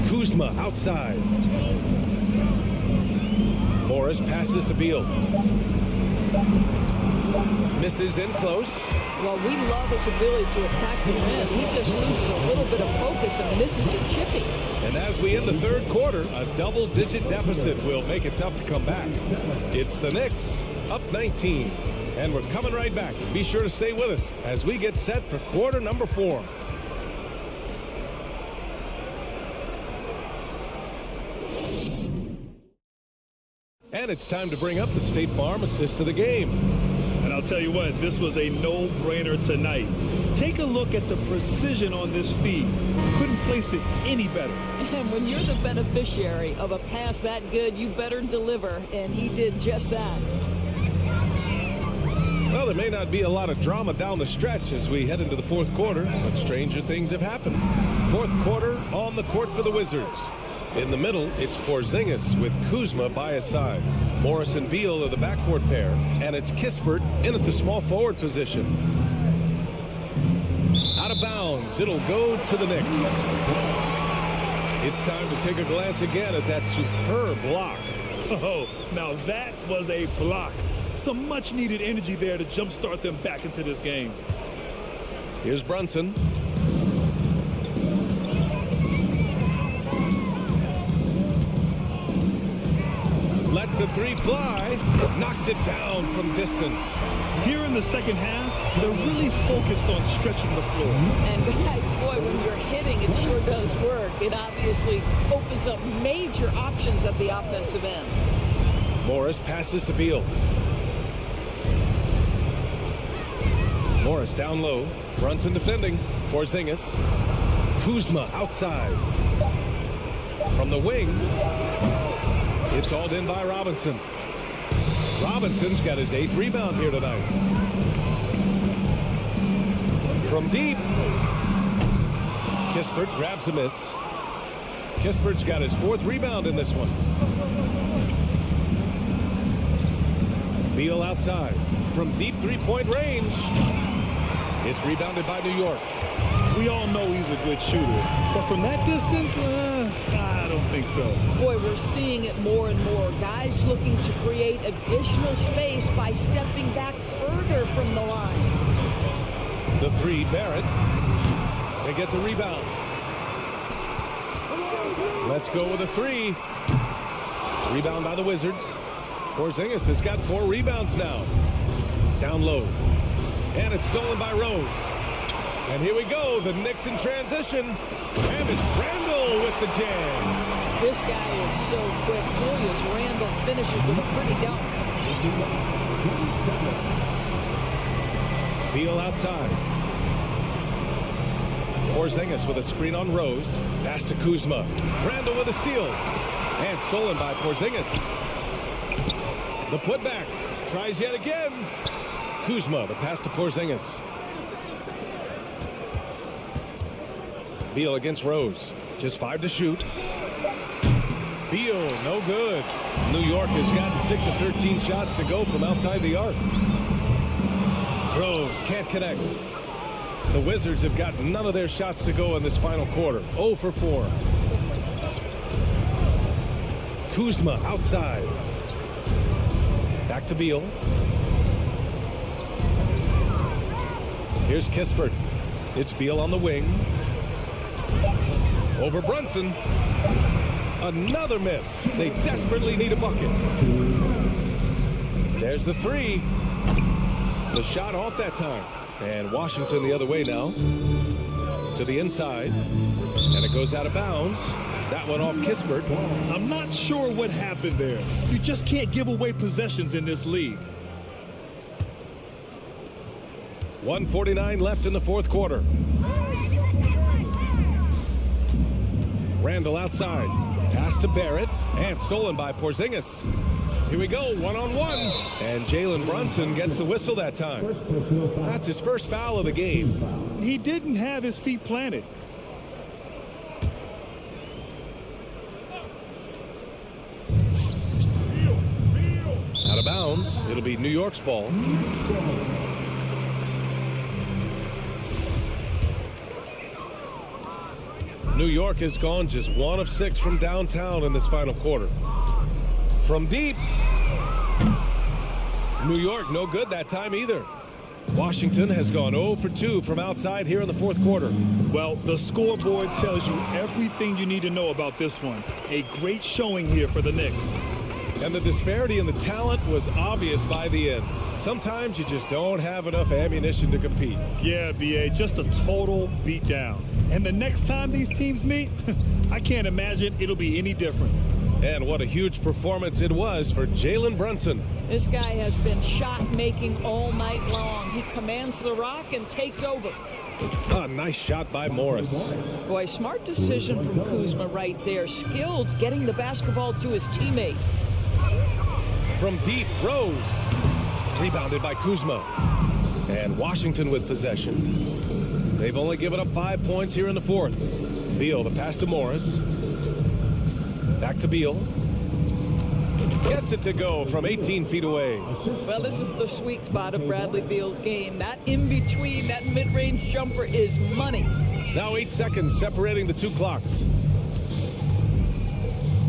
Kuzma outside. Morris passes to Beal. Misses in close. Well, we love his ability to attack the rim. He just loses a little bit of focus and misses the chipping. And as we end the third quarter, a double-digit deficit will make it tough to come back. It's the Knicks, up 19. And we're coming right back. Be sure to stay with us as we get set for quarter number 4. And it's time to bring up the State Farm assist to the game. And I'll tell you what, this was a no-brainer tonight. Take a look at the precision on this feed. Couldn't place it any better. And when you're the beneficiary of a pass that good, you better deliver, and he did just that. Well, there may not be a lot of drama down the stretch as we head into the fourth quarter, but stranger things have happened. Fourth quarter on the court for the Wizards. In the middle, it's Porzingis with Kuzma by his side. Morris and Beal are the backcourt pair, and it's Kispert in at the small forward position. Out of bounds, it'll go to the Knicks. It's time to take a glance again at that superb block. Oh, now that was a block. Some much-needed energy there to jumpstart them back into this game. Here's Brunson. Lets the three fly. Knocks it down from distance. Here in the second half, they're really focused on stretching the floor. And guys, boy, when you're hitting, it sure does work. It obviously opens up major options at the offensive end. Morris passes to Beal. Morris down low. Brunson defending. Porzingis. Kuzma outside. From the wing. It's hauled in by Robinson. Robinson's got his 8th rebound here tonight. From deep. Kispert grabs a miss. Kispert's got his 4th rebound in this one. Beal outside. From deep three-point range. It's rebounded by New York. We all know he's a good shooter. But from that distance, I don't think so. Boy, we're seeing it more and more. Guys looking to create additional space by stepping back further from the line. The three, Barrett. They get the rebound. Let's go with a three. Rebound by the Wizards. Porzingis has got 4 rebounds now. Down low. And it's stolen by Rose. And here we go, the Knicks in transition. And it's Randle with the jam. This guy is so quick. Julius Randle finishes with a pretty dunk. Beal outside. Porzingis with a screen on Rose. Pass to Kuzma. Randle with a steal. And stolen by Porzingis. The putback. Tries yet again. Kuzma, the pass to Porzingis. Beal against Rose. Just 5 to shoot. Beal, no good. New York has gotten 6 of 13 shots to go from outside the arc. Rose can't connect. The Wizards have got none of their shots to go in this final quarter. 0 for 4. Kuzma outside. Back to Beal. Here's Kispert. It's Beal on the wing. Over Brunson. Another miss. They desperately need a bucket. There's the three. The shot off that time. And Washington the other way now. To the inside. And it goes out of bounds. That one off Kispert. I'm not sure what happened there. You just can't give away possessions in this league. 1:49 left in the fourth quarter. Randall outside. Pass to Barrett. And stolen by Porzingis. Here we go, one-on-one. And Jalen Brunson gets the whistle that time. That's his first foul of the game. He didn't have his feet planted. Out of bounds. It'll be New York's ball. New York has gone just 1 of 6 from downtown in this final quarter. From deep. New York no good that time either. Washington has gone 0 for 2 from outside here in the fourth quarter. Well, the scoreboard tells you everything you need to know about this one. A great showing here for the Knicks. And the disparity in the talent was obvious by the end. Sometimes you just don't have enough ammunition to compete. Yeah, B.A., just a total beatdown. And the next time these teams meet, I can't imagine it'll be any different. And what a huge performance it was for Jalen Brunson. This guy has been shot-making all night long. He commands the rock and takes over. A nice shot by Morris. Boy, smart decision from Kuzma right there. Skilled getting the basketball to his teammate. From deep, Rose. Rebounded by Kuzma. And Washington with possession. They've only given up 5 points here in the fourth. Beal, the pass to Morris. Back to Beal. Gets it to go from 18 feet away. Well, this is the sweet spot of Bradley Beal's game. That in-between, that mid-range jumper is money. Now 8 seconds separating the two clocks.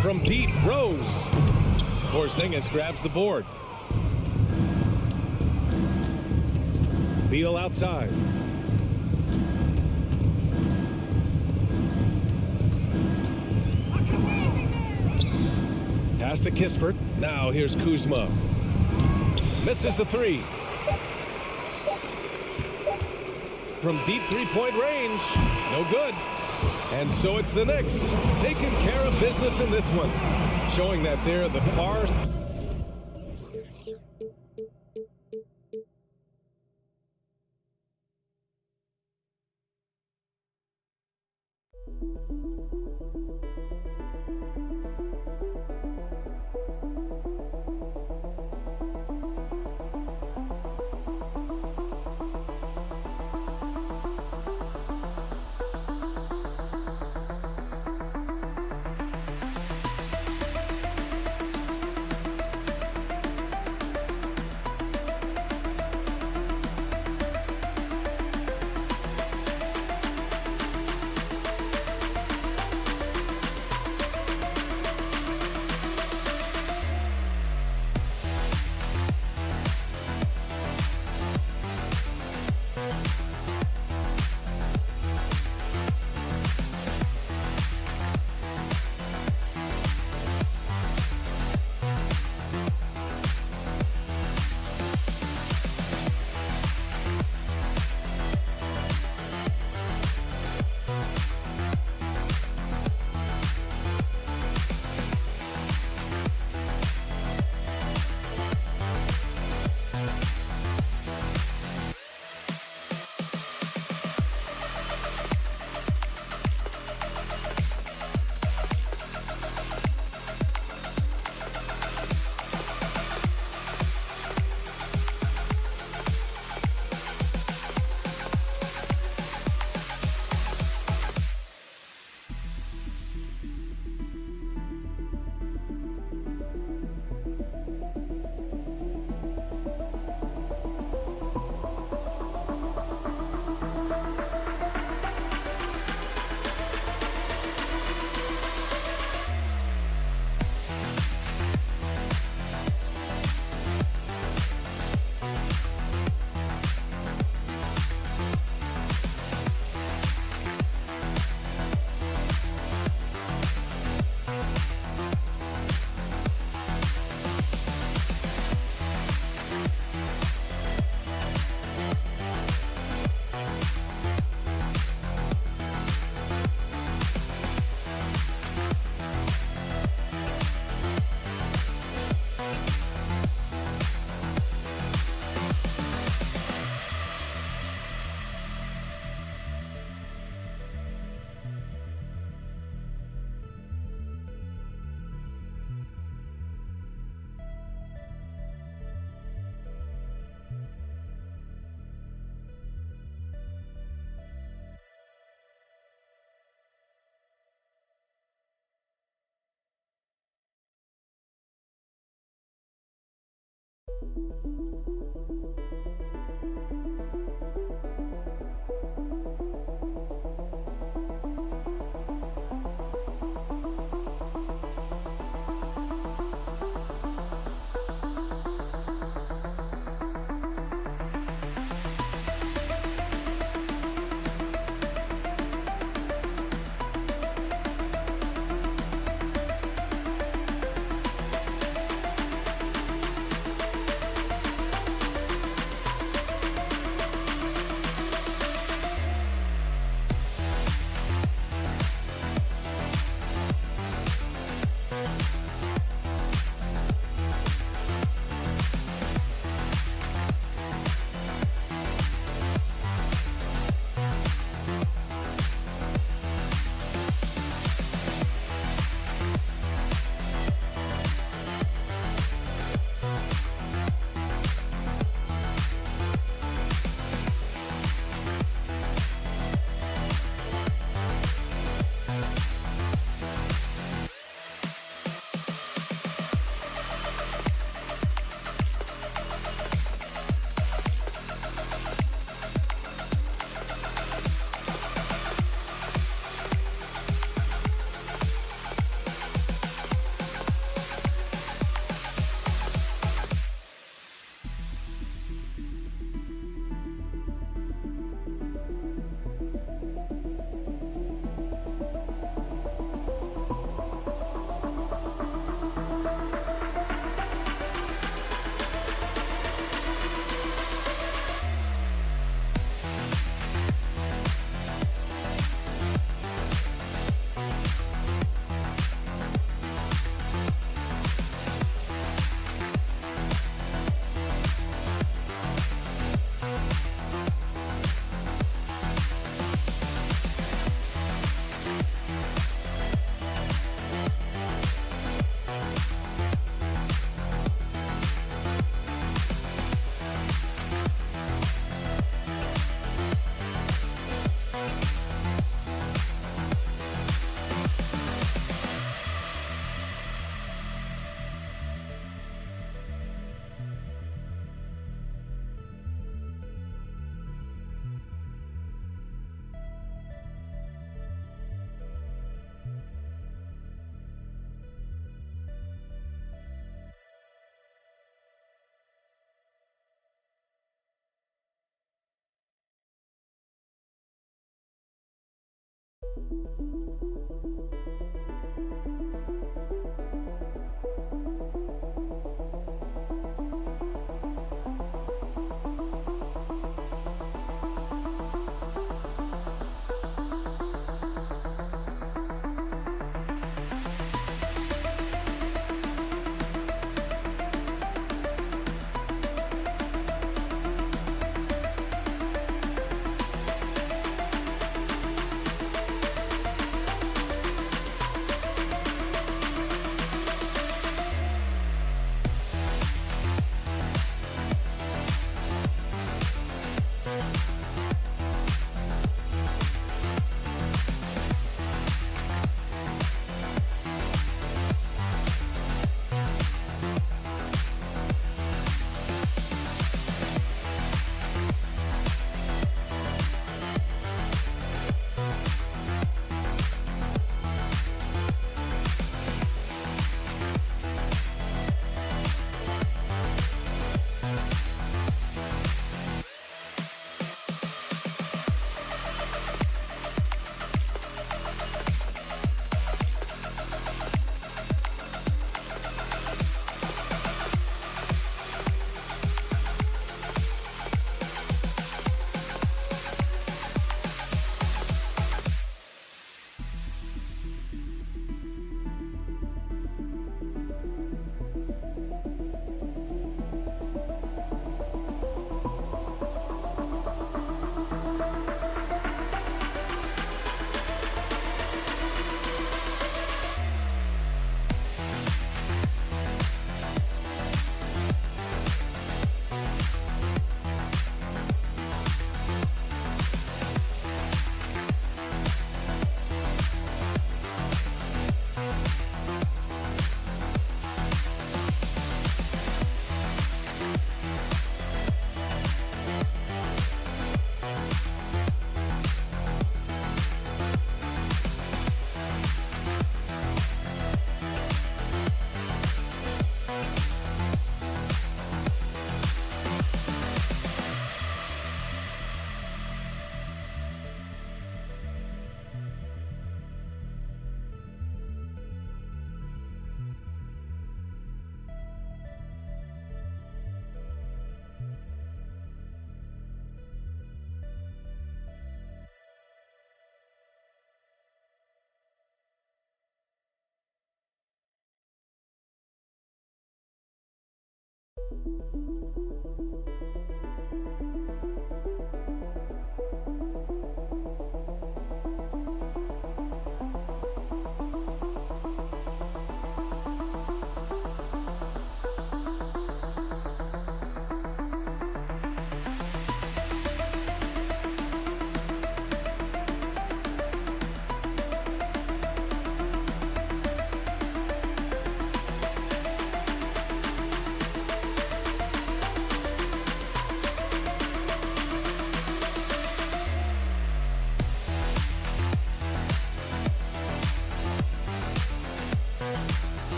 From deep, Rose. Porzingis grabs the board. Beal outside. Pass to Kispert. Now here's Kuzma. Misses the three. From deep three-point range. No good. And so it's the Knicks taking care of business in this one. Showing that they're the far...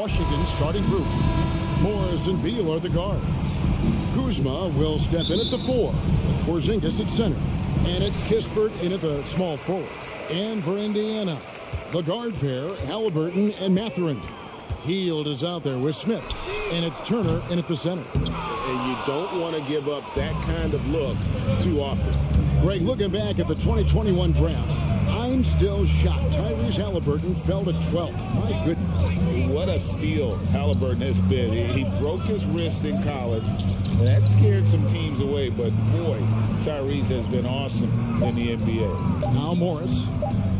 Washington starting group. Morris and Beal are the guards. Kuzma will step in at the 4. Porzingis at center. And it's Kispert in at the small forward. And for Indiana, the guard pair, Halliburton and Mathurin. Hield is out there with Smith. And it's Turner in at the center. And you don't want to give up that kind of look too often. Greg, looking back at the 2021 draft, I'm still shocked. Tyrese Halliburton fell to 12th. My goodness. What a steal Halliburton has been. He broke his wrist in college. And that scared some teams away. But, boy, Tyrese has been awesome in the NBA. Now Morris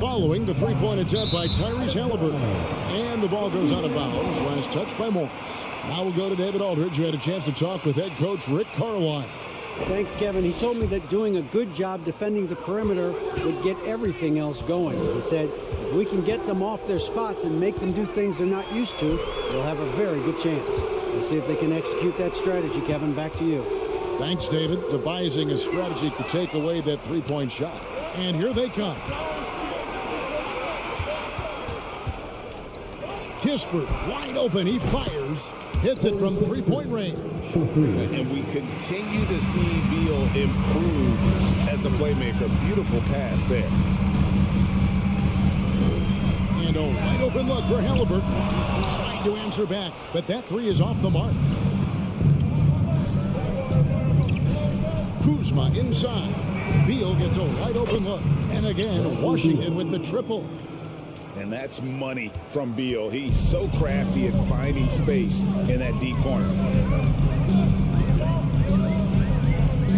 following the three-point attempt by Tyrese Halliburton. And the ball goes out of bounds. Last touch by Morris. Now we'll go to David Aldridge, who had a chance to talk with head coach Rick Carlisle. Thanks, Kevin. He told me that doing a good job defending the perimeter would get everything else going. He said, if we can get them off their spots and make them do things they're not used to, we'll have a very good chance. We'll see if they can execute that strategy, Kevin. Back to you. Thanks, David. Devising a strategy to take away that three-point shot. And here they come. Kispert, wide open. He fires. Hits it from three-point range. And we continue to see Beal improve as a playmaker. Beautiful pass there. And a wide open look for Halliburton. Trying to answer back, but that three is off the mark. Kuzma inside. Beal gets a wide open look. And again, Washington with the triple. And that's money from Beal. He's so crafty at finding space in that deep corner.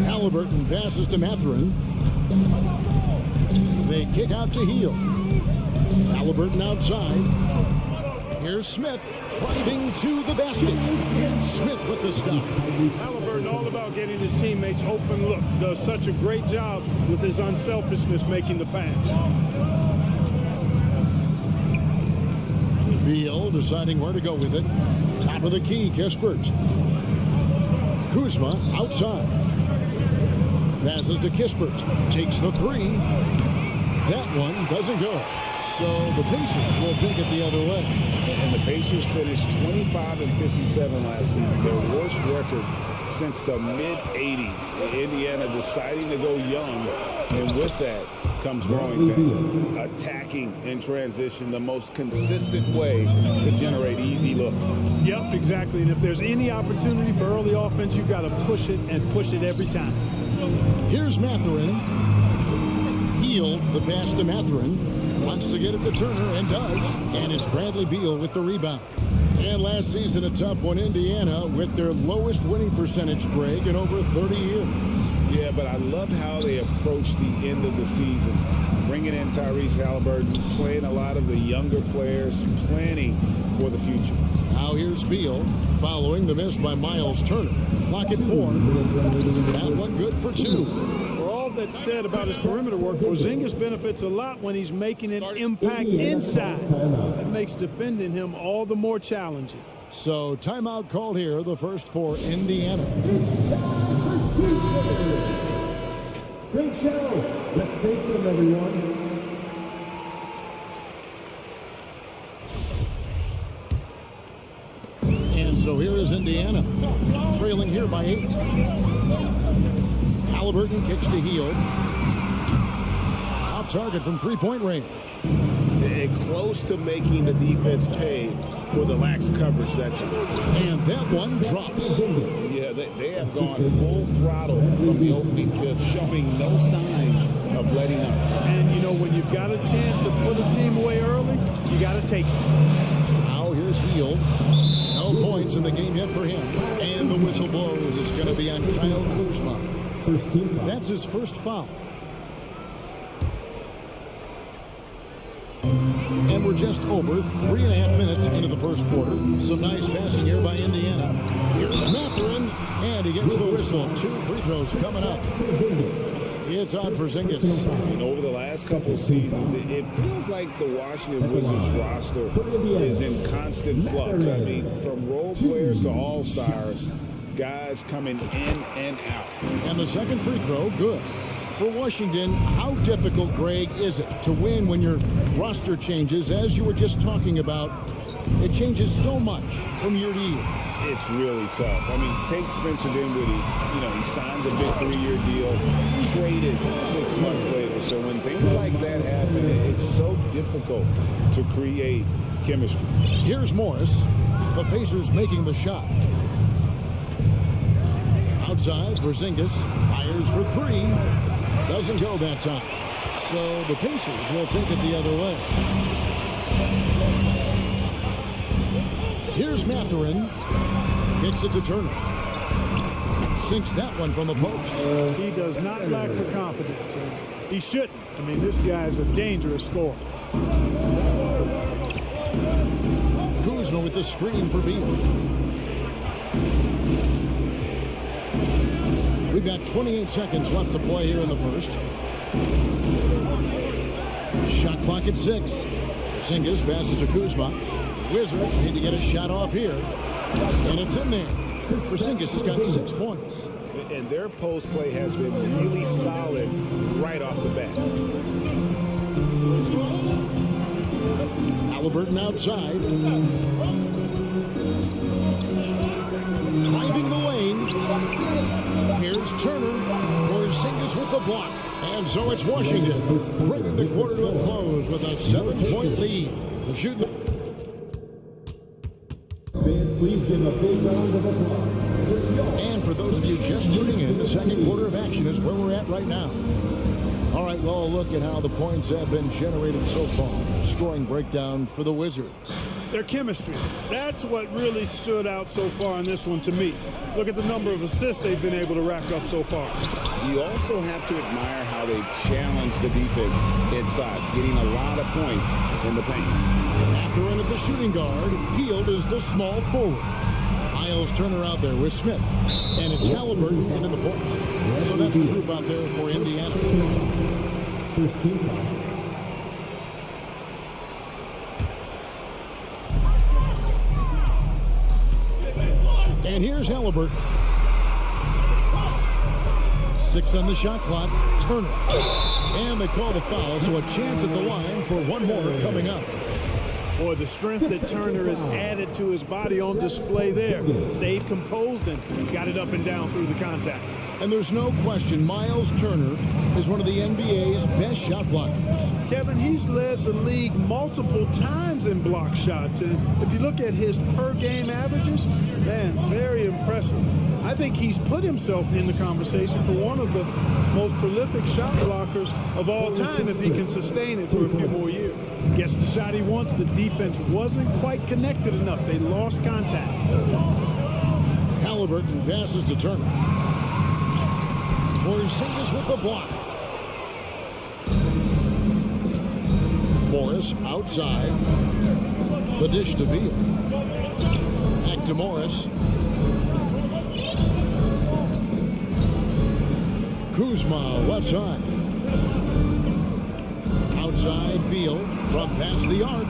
Halliburton passes to Mathurin. They kick out to Hield. Halliburton outside. Here's Smith driving to the basket. And Smith with the stop. Halliburton all about getting his teammates open looks. Does such a great job with his unselfishness making the pass. Beal deciding where to go with it. Top of the key, Kispert. Kuzma outside. Passes to Kispert. Takes the three. That one doesn't go. So the Pacers will take it the other way. And the Pacers finished 25-57 last season. Their worst record since the mid-'80s. Indiana deciding to go young. And with that comes growing pain. Attacking in transition, the most consistent way to generate easy looks. Yep, exactly. And if there's any opportunity for early offense, you've got to push it and push it every time. Here's Mathurin. Hield the pass to Mathurin. Wants to get it to Turner and does. And it's Bradley Beal with the rebound. And last season, a tough one, Indiana, with their lowest winning percentage, Greg, in over 30 years. Yeah, but I love how they approached the end of the season. Bringing in Tyrese Halliburton, playing a lot of the younger players, planning for the future. Now here's Beal, following the miss by Miles Turner. Clock at 4. That one good for 2. For all that's said about his perimeter work, Porzingis benefits a lot when he's making an impact inside. That makes defending him all the more challenging. So timeout called here, the first for Indiana. Great show. Let's thank them, everyone. And so here is Indiana, trailing here by 8. Halliburton kicks to Hield. Off target from three-point range. And close to making the defense pay for the lax coverage that time. And that one drops. Yeah, they have gone full throttle from the opening tip, showing no signs of letting up. And, you know, when you've got a chance to put a team away early, you got to take it. Now here's Hield. No points in the game yet for him. And the whistle blows. It's going to be on Kyle Kuzma. That's his first foul. And we're just over 3.5 minutes into the first quarter. Some nice passing here by Indiana. Here's Mathurin, and he gets the whistle. 2 free throws coming up. It's on for Porzingis. And over the last couple seasons, it feels like the Washington Wizards roster is in constant flux. I mean, from role players to all-stars, guys coming in and out. And the second free throw, good. For Washington, how difficult, Greg, is it to win when your roster changes? As you were just talking about, it changes so much from year to year. It's really tough. I mean, take Spencer Dinwiddie. You know, he signs a big 3-year deal, traded 6 months later. So when things like that happen, it's so difficult to create chemistry. Here's Morris. The Pacers making the shot. Outside, Porzingis fires for 3. Doesn't go that time. So the Pacers will take it the other way. Here's Mathurin. Kicks it to Turner. Sinks that one from the post. He does not lack for confidence. He shouldn't. I mean, this guy's a dangerous scorer. Kuzma with the screen for Beal. We've got 28 seconds left to play here in the first. Shot clock at 6. Porzingis passes to Kuzma. Wizards need to get a shot off here. And it's in there. Porzingis has got 6 points. And their post play has been really solid right off the bat. Halliburton outside. Driving the lane. Here's Turner. Porzingis with the block. And so it's Washington bringing the quarter to a close with a 7-point lead. Shooting. Please give a big round of applause. And for those of you just tuning in, the second quarter of action is where we're at right now. All right, well, look at how the points have been generated so far. Scoring breakdown for the Wizards. Their chemistry. That's what really stood out so far in this one to me. Look at the number of assists they've been able to rack up so far. You also have to admire how they've challenged the defense inside, getting a lot of points in the paint. After in at the shooting guard, Hield is the small forward. Miles Turner out there with Smith. And it's Halliburton into the point. So that's the group out there for Indiana. First team foul. And here's Halliburton. 6 on the shot clock. Turner. And they call the foul, so a chance at the line for one more coming up. Boy, the strength that Turner has added to his body on display there. Stayed composed and got it up and down through the contact. And there's no question Miles Turner is one of the NBA's best shot blockers. Kevin, he's led the league multiple times in block shots. And if you look at his per-game averages, man, very impressive. I think he's put himself in the conversation for one of the most prolific shot blockers of all time if he can sustain it for a few more years. Gets the shot he wants. The defense wasn't quite connected enough. They lost contact. Halliburton passes to Turner. Porzingis with the block. Morris outside. The dish to Beal. Back to Morris. Kuzma left side. Outside Beal from past the arc.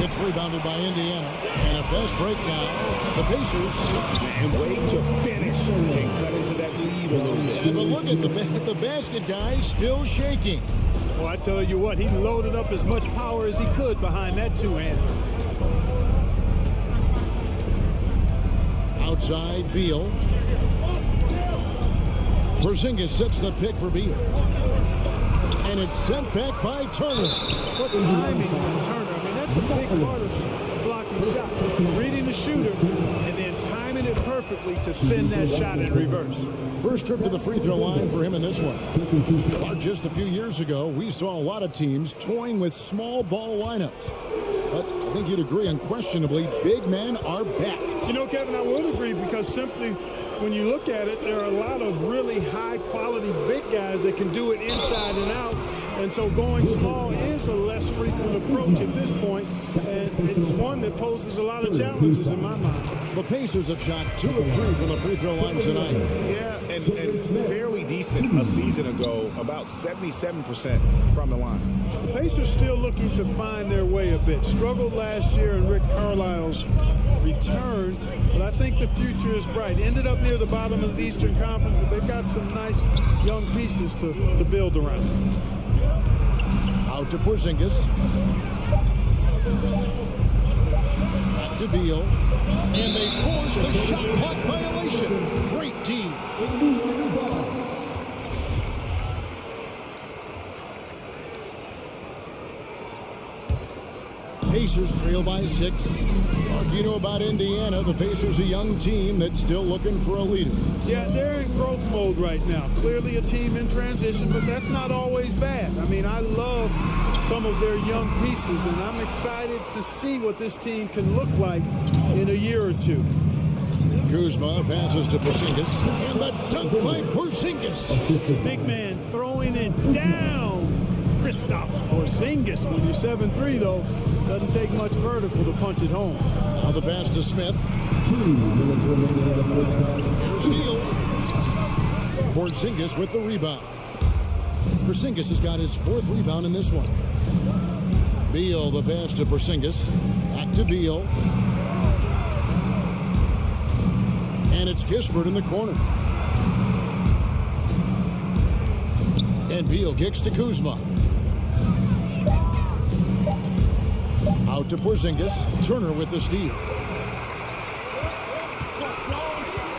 It's rebounded by Indiana. And a fast break now. The Pacers. And way to finish and cut into that lead a little bit. And look at the basket guy still shaking. Well, I tell you what, he loaded up as much power as he could behind that two-hander. Outside Beal. Porzingis sets the pick for Beal. And it's sent back by Turner. What timing from Turner. I mean, that's a big part of blocking shots. Reading the shooter and then timing it perfectly to send that shot in reverse. First trip to the free throw line for him in this one. Just a few years ago, we saw a lot of teams toying with small ball lineups. But I think you'd agree unquestionably, big men are back. You know, Kevin, I would agree because simply when you look at it, there are a lot of really high-quality big guys that can do it inside and out. And so going small is a less frequent approach at this point, and it's one that poses a lot of challenges in my mind. The Pacers have shot 2 of 3 from the free throw line tonight. Yeah, and fairly decent a season ago, about 77% from the line. The Pacers still looking to find their way a bit. Struggled last year in Rick Carlisle's return, but I think the future is bright. Ended up near the bottom of the Eastern Conference, but they've got some nice young pieces to build around. Out to Porzingis. Back to Beal. And they force the shot clock violation. Great team. Pacers trail by 6. You know about Indiana, the Pacers a young team that's still looking for a leader. Yeah, they're in growth mode right now. Clearly a team in transition, but that's not always bad. I mean, I love some of their young pieces, and I'm excited to see what this team can look like in a year or two. Kuzma passes to Porzingis, and the dunk by Porzingis. Big man throwing it down. Kristaps Porzingis. When you're 7'3", though, doesn't take much vertical to punch it home. Now the pass to Smith. Steal. Porzingis with the rebound. Porzingis has got his 4th rebound in this one. Beal, the pass to Porzingis. Back to Beal. And it's Kispert in the corner. And Beal kicks to Kuzma. Out to Porzingis. Turner with the steal.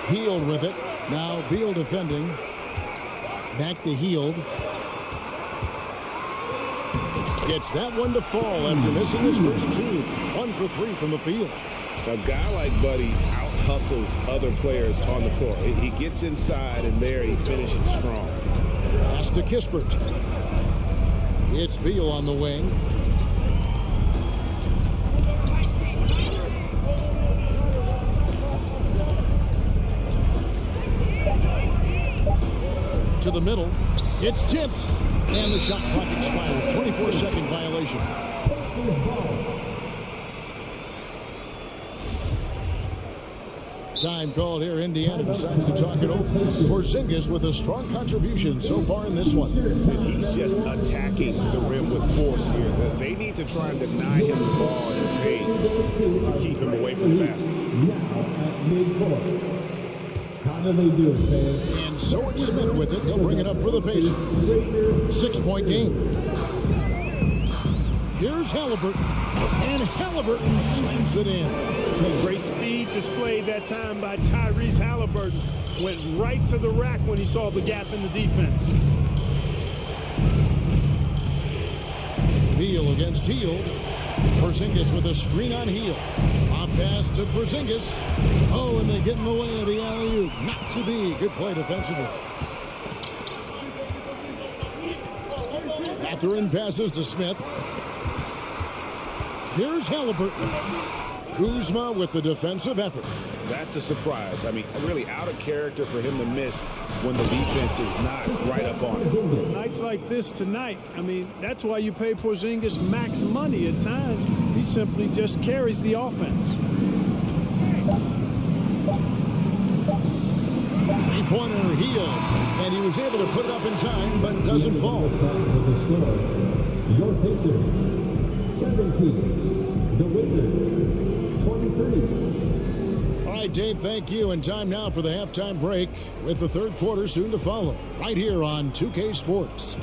Hield with it. Now Beal defending. Back to Hield. Gets that one to fall after missing his first 2. 1 for 3 from the field. A guy like Buddy out-hustles other players on the floor. He gets inside, and there he finishes strong. Pass to Kispert. It's Beal on the wing. To the middle. It's tipped. And the shot clock expires. 24-second violation. Time called here. Indiana decides to talk it over. Porzingis with a strong contribution so far in this one. And he's just attacking the rim with force here. They need to try and deny him the ball in his paint to keep him away from the basket. Now at midcourt. How do they do it, fans? And so it's Smith with it. He'll bring it up for the Pacers. 6-point game. Here's Halliburton. And Halliburton slams it in. Great speed displayed that time by Tyrese Halliburton. Went right to the rack when he saw the gap in the defense. Beal against Hield. Porzingis with a screen on Hield. Pop pass to Porzingis. Oh, and they get in the way of the alley-oop. Not to be. Good play defensively. Mathurin passes to Smith. Here's Halliburton. Kuzma with the defensive effort. That's a surprise. I mean, really out of character for him to miss when the defense is not right up on him. Nights like this tonight, I mean, that's why you pay Porzingis max money at times. He simply just carries the offense. Three-pointer Hield. And he was able to put it up in time, but doesn't fall. Your Pacers, 17. The Wizards, 23. All right, Dave, thank you. And time now for the halftime break with the third quarter soon to follow. Right here on 2K Sports.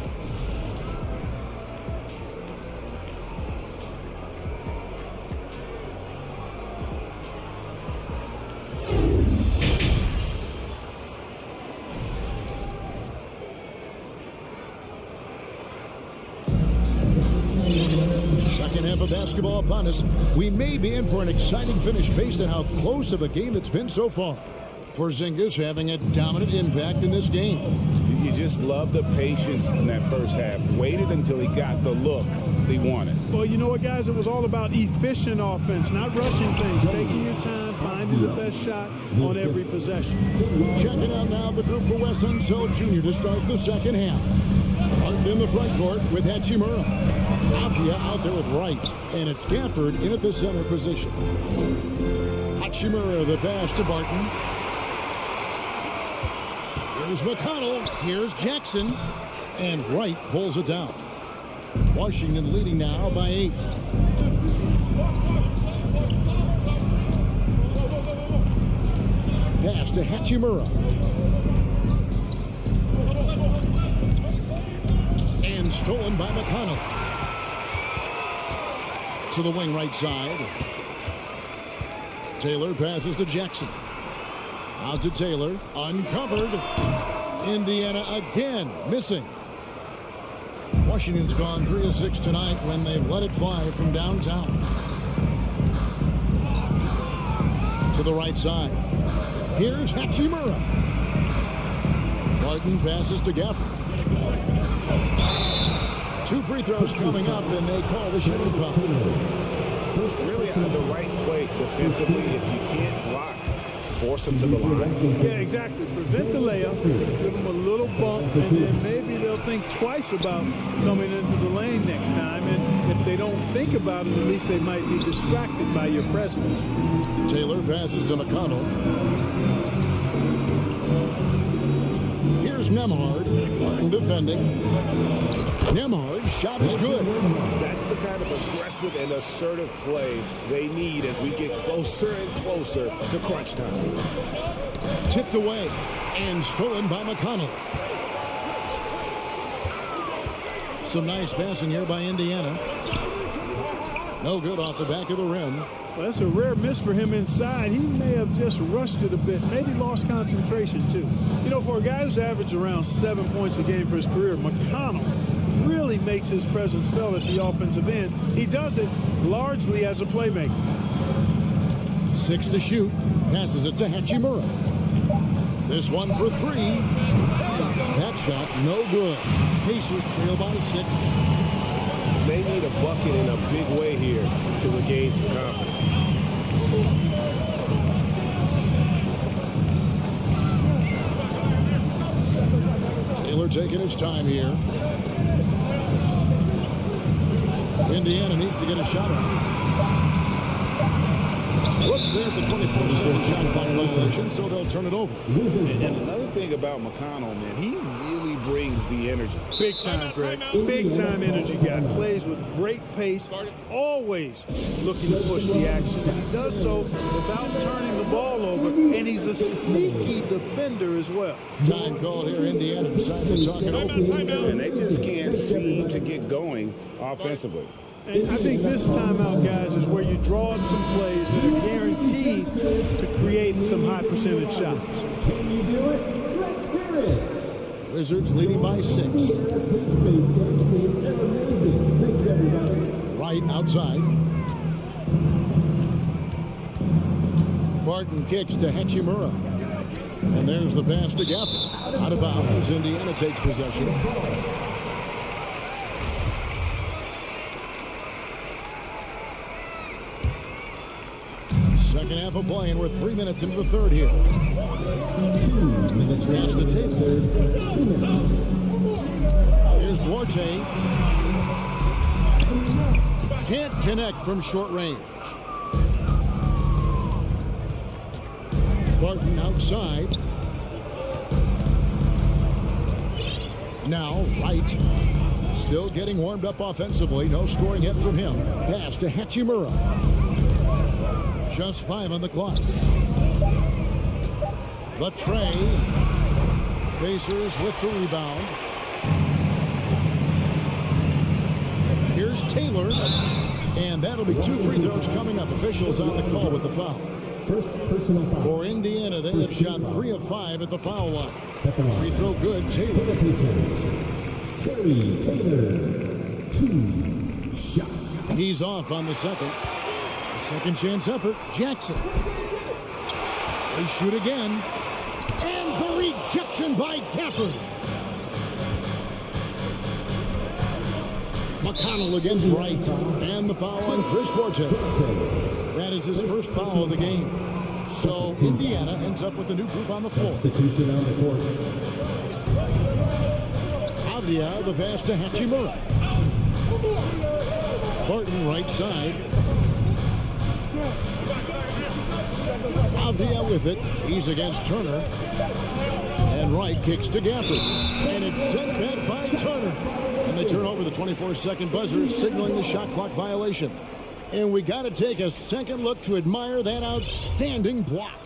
second half of basketball upon us. We may be in for an exciting finish based on how close of a game it's been so far. Porzingis having a dominant impact in this game. You just love the patience in that first half. Waited until he got the look he wanted. Well, you know what, guys? It was all about efficient offense, not rushing things, taking your time, finding the best shot on every possession. Checking out now the group for Wes Unseld Jr. to start the second half. Martin in the front court with Hachimura. Apia out there with Wright, and it's Gafford in at the center position. Hachimura the pass to Barton. Here's McConnell. Here's Jackson. And Wright pulls it down. Washington leading now by 8. Pass to Hachimura. And stolen by McConnell. To the wing right side. Taylor passes to Jackson. Out to Taylor. Uncovered. Indiana again missing. Washington's gone 3 of 6 tonight when they've let it fly from downtown. To the right side. Here's Hachimura. Martin passes to Gafford. 2 free throws coming up, and they call the shooting foul. Really on the right play defensively. If you can't block, force them to the line. Yeah, exactly. Prevent the layup, give them a little bump, and then maybe they'll think twice about coming into the lane next time. And if they don't think about it, at least they might be distracted by your presence. Taylor passes to McConnell. Here's Nembhard. Martin defending. Nembhard's shot is good. That's the kind of aggressive and assertive play they need as we get closer and closer to crunch time. Tipped away and stolen by McConnell. Some nice passing here by Indiana. No good off the back of the rim. Well, that's a rare miss for him inside. He may have just rushed it a bit, maybe lost concentration too. You know, for a guy who's averaged around 7 points a game for his career, McConnell really makes his presence felt at the offensive end. He does it largely as a playmaker. 6 to shoot. Passes it to Hachimura. This one for 3. That shot no good. Pacers trail by 6. They need a bucket in a big way here to regain some confidence. Taylor taking his time here. Indiana needs to get a shot on. Whoops, there's the 24-7 shot clock violation, so they'll turn it over. And another thing about McConnell, man, he really brings the energy. Big time, Greg. Big time energy guy. Plays with great pace, always looking to push the action. And he does so without turning the ball over, and he's a sneaky defender as well. Time called here. Indiana decides to talk it over. And they just can't seem to get going offensively. And I think this timeout, guys, is where you draw up some plays that are guaranteed to create some high percentage shots. Can you do it? Let's hear it. Wizards leading by 6. Thanks, everybody. Right outside. Barton kicks to Hachimura. And there's the pass to Gafford. Out of bounds. Indiana takes possession. Second half of play, and we're 3 minutes into the third here. 2 minutes. Pass to Taylor. 2 minutes. Here's Duarte. Can't connect from short range. Barton outside. Now, Wright. Still getting warmed up offensively. No scoring yet from him. Pass to Hachimura. Just 5 on the clock. The tray. Pacers with the rebound. Here's Taylor. And that'll be 2 free throws coming up. Officials on the call with the foul. First personal foul. For Indiana, they have shot 3 of 5 at the foul line. Free throw good. Taylor. Terry Taylor. 2 shots. He's off on the second. Second chance effort, Jackson. They shoot again. And the rejection by Gafford. McConnell against Wright. And the foul on Chris Forte. That is his first foul of the game. So Indiana ends up with a new group on the floor. Substitution on the court. Avdia, the pass to Hachimura. Barton right side. Avdia with it. He's against Turner. And Wright kicks to Gafford. And it's sent back by Turner. And they turn over the 24-second buzzer, signaling the shot clock violation. And we got to take a second look to admire that outstanding block.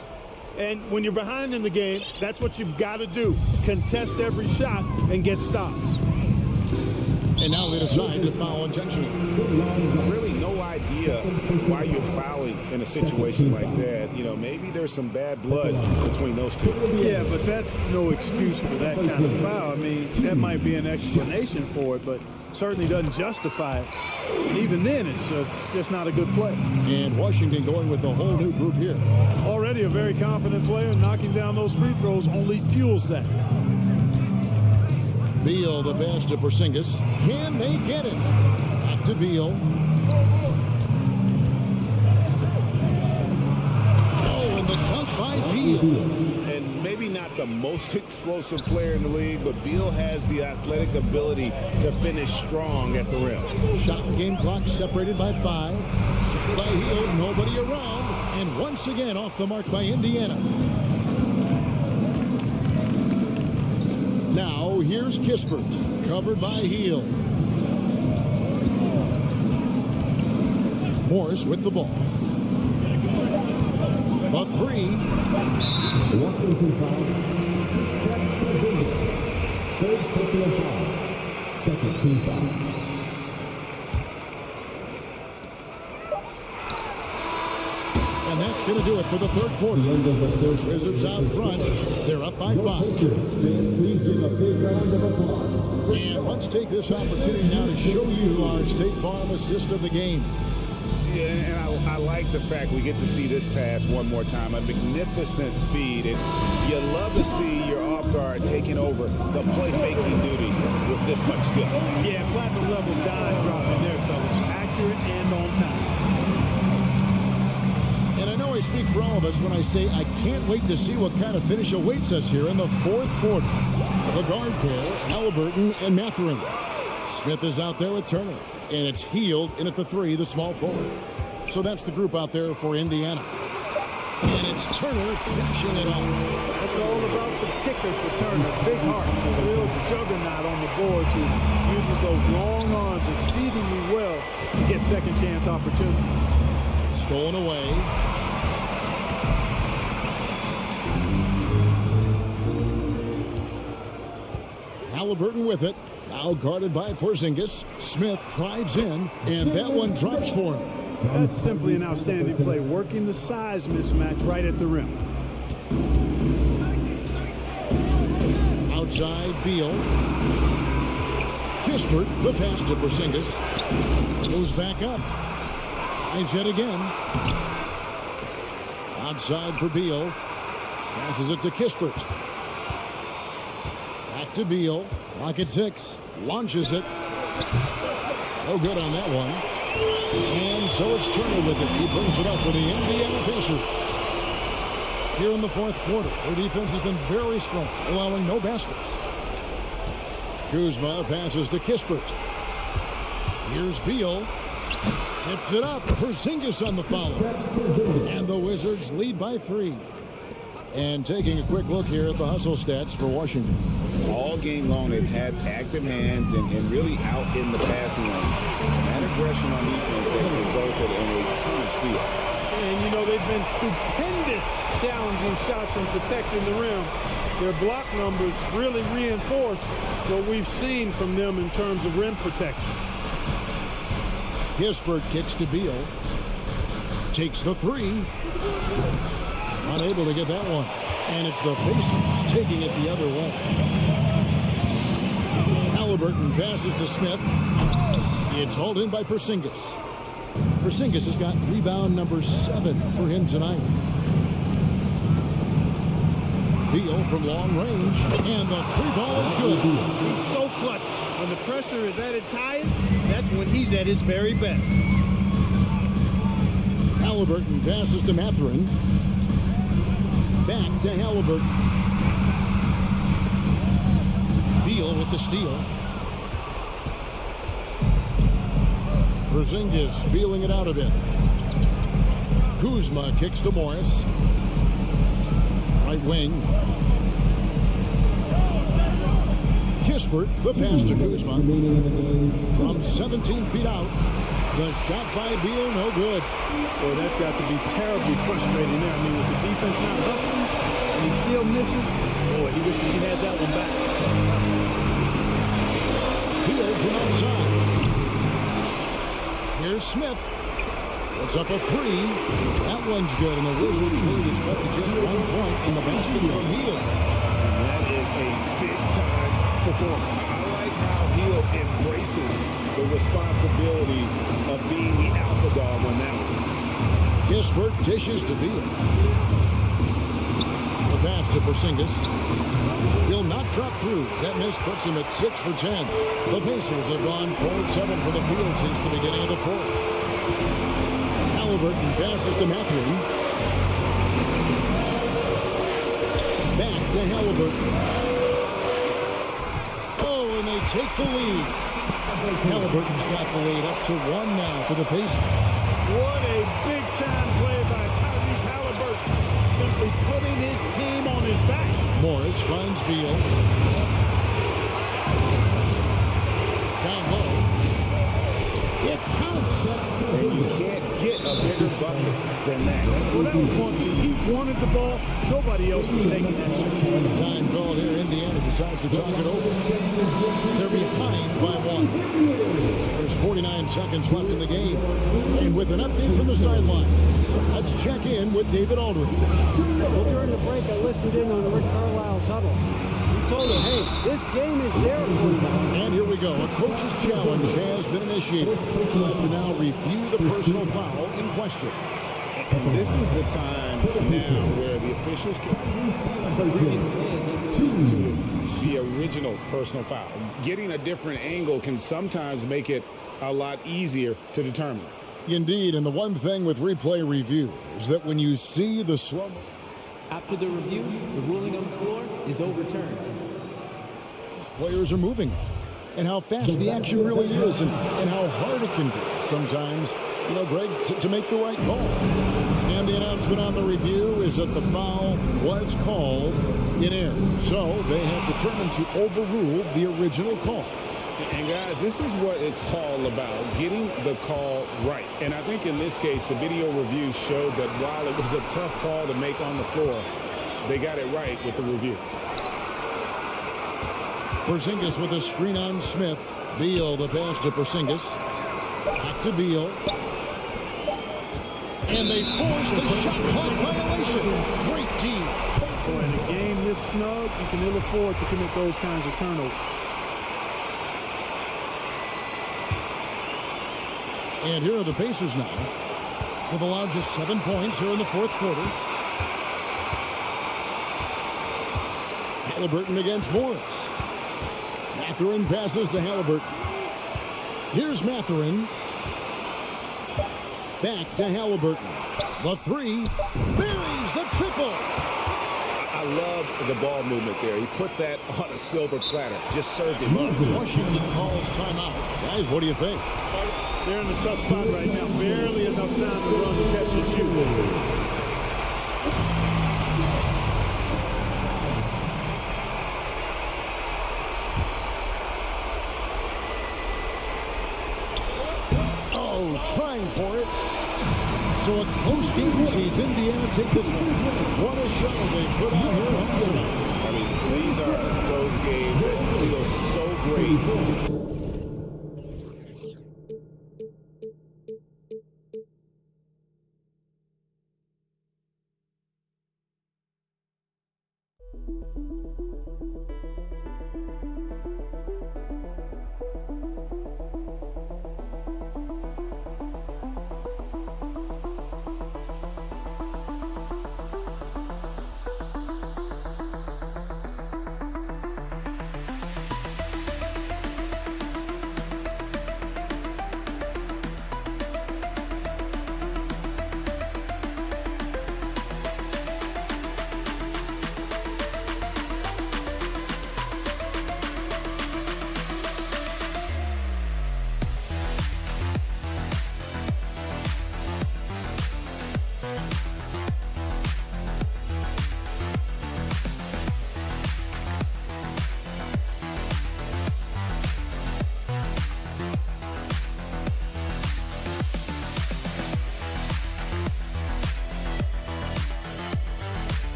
And when you're behind in the game, that's what you've got to do. Contest every shot and get stops. And now they decide to foul intentionally. Really no idea why you're fouling in a situation like that. You know, maybe there's some bad blood between those two. Yeah, but that's no excuse for that kind of foul. I mean, that might be an explanation for it, but certainly doesn't justify it. And even then, it's just not a good play. And Washington going with a whole new group here. Already a very confident player, knocking down those free throws only fuels that. Beal, the pass to Porzingis. Can they get it? Back to Beal. Oh, and the dunk by Beal. And maybe not the most explosive player in the league, but Beal has the athletic ability to finish strong at the rim. Shot and game clock separated by 5. Shot by Hill, nobody around. And once again off the mark by Indiana. Now, here's Kispert, covered by Heel. Morris with the ball. A 3. Washington foul. Third personal foul. Second team foul. And that's going to do it for the third quarter. Wizards out front. They're up by 5. Please give a big round of applause. And let's take this opportunity now to show you our State Farm assist of the game. Yeah, and I like the fact we get to see this pass one more time. A magnificent feed. And you love to see your off guard taking over the playmaking duties with this much skill. Yeah, platinum level dive drop in there, fellas. Accurate and on time. And I know I speak for all of us when I say I can't wait to see what kind of finish awaits us here in the fourth quarter. The guard pair, Halliburton and Mathurin. Smith is out there with Turner. And it's Healed in at the 3, the small forward. So that's the group out there for Indiana. And it's Turner finishing it off. That's all about the ticker for Turner. Big heart. A real juggernaut on the board who uses those long arms exceedingly well to get second chance opportunity. Stolen away. Halliburton with it. Now guarded by Porzingis. Smith drives in, and that one drops for him. That's simply an outstanding play, working the size mismatch right at the rim. Outside, Beal. Kispert, the pass to Porzingis. Goes back up. Tries yet again. Outside for Beal. Passes it to Kispert. Back to Beal. Lock at 6. Launches it. No good on that one. And so it's Turner with it. He brings it up for the Indiana Pacers. Here in the fourth quarter, their defense has been very strong, allowing no baskets. Kuzma passes to Kispert. Here's Beal. Tips it up. Porzingis on the foul. And the Wizards lead by 3. And taking a quick look here at the hustle stats for Washington. All game long, they've had active hands and really out in the passing lane. That aggression on defense has resulted in a ton of steals. And, you know, they've been stupendous challenging shots and protecting the rim. Their block numbers really reinforce what we've seen from them in terms of rim protection. Kispert kicks to Beal. Takes the 3. Unable to get that one. And it's the Pacers taking it the other way. Halliburton passes to Smith. It's hauled in by Porzingis. Porzingis has got rebound number 7 for him tonight. Beal from long range, and the 3-ball is good. He's so clutch. When the pressure is at its highest, that's when he's at his very best. Halliburton passes to Mathurin. Back to Halliburton. Beal with the steal. Porzingis feeling it out a bit. Kuzma kicks to Morris. Right wing. Kispert, the pass to Kuzma. From 17 feet out. The shot by Beal, no good. Boy, that's got to be terribly frustrating there. I mean, with the defense not hustling, and he still misses. Boy, he wishes he had that one back. Beal from outside. Here's Smith. Puts up a 3. That one's good, and the Wizards lead is cut to just 1 point in the basket from Beal. And that is a big-time performance. I like how Beal embraces the responsibility of being the alpha dog on that one. Kispert dishes to Beal. The pass to Porzingis. He'll not drop through. That miss puts him at 6 for 10. The Pacers have gone 4-7 for the field since the beginning of the fourth. Halliburton passes to Mathurin. Back to Halliburton. Oh, and they take the lead. Halliburton's got the lead up to 1 now for the Pacers. What a big-time play by Tyrese Halliburton. Simply putting his team on his back. Morris finds Beal. Down low. It counts. And you can't get a bigger bucket than that. Well, that was one team. He wanted the ball. Nobody else was taking that shot. Time call here. Indiana decides to talk it over. They're behind by 1. There's 49 seconds left in the game. And with an update from the sideline, let's check in with David Aldridge. Well, during the break, I listened in on Rick Carlisle's huddle. He told him, hey, this game is there for you. And here we go. A coach's challenge has been initiated. We'll have to now review the personal foul in question. And this is the time now where the officials can to the original personal foul. Getting a different angle can sometimes make it a lot easier to determine. Indeed, and the one thing with replay review is that when you see the slow... After the review, the ruling on the floor is overturned. Players are moving, and how fast the action really is, and how hard it can be sometimes, you know, Greg, to make the right call. And the announcement on the review is that the foul was called in error. So they have determined to overrule the original call. And guys, this is what it's all about, getting the call right. And I think in this case, the video review showed that while it was a tough call to make on the floor, they got it right with the review. Porzingis with a screen on Smith. Beal the pass to Porzingis. Back to Beal. And they force the shot clock violation. Great team. So in a game this snug, you can ill afford to commit those kinds of turnovers. And here are the Pacers now. They've allowed just 7 points here in the fourth quarter. Halliburton against Morris. Mathurin passes to Halliburton. Here's Mathurin. Back to Halliburton. The 3. Buries the triple. I love the ball movement there. He put that on a silver platter. Just served it up. Washington calls timeout. Guys, what do you think? They're in a tough spot right now. Barely enough time to run the catch and shoot. Oh, trying for it. So a close game sees Indiana take this one. What a show they put on here tonight. I mean, these are those games that feel so great.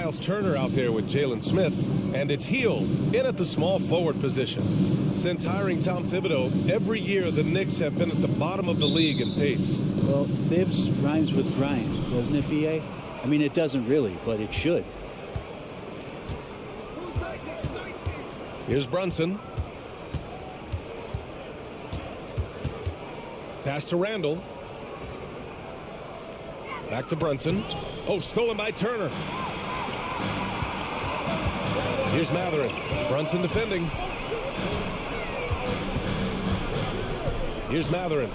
Miles Turner out there with Jalen Smith, and it's Hield in at the small forward position. Since hiring Tom Thibodeau, every year the Knicks have been at the bottom of the league in pace. Well, Thibs rhymes with grind, doesn't it, B.A.? I mean, it doesn't really, but it should. Here's Brunson. Pass to Randall. Back to Brunson. Oh, stolen by Turner. Here's Matherin. Brunson defending. Here's Matherin.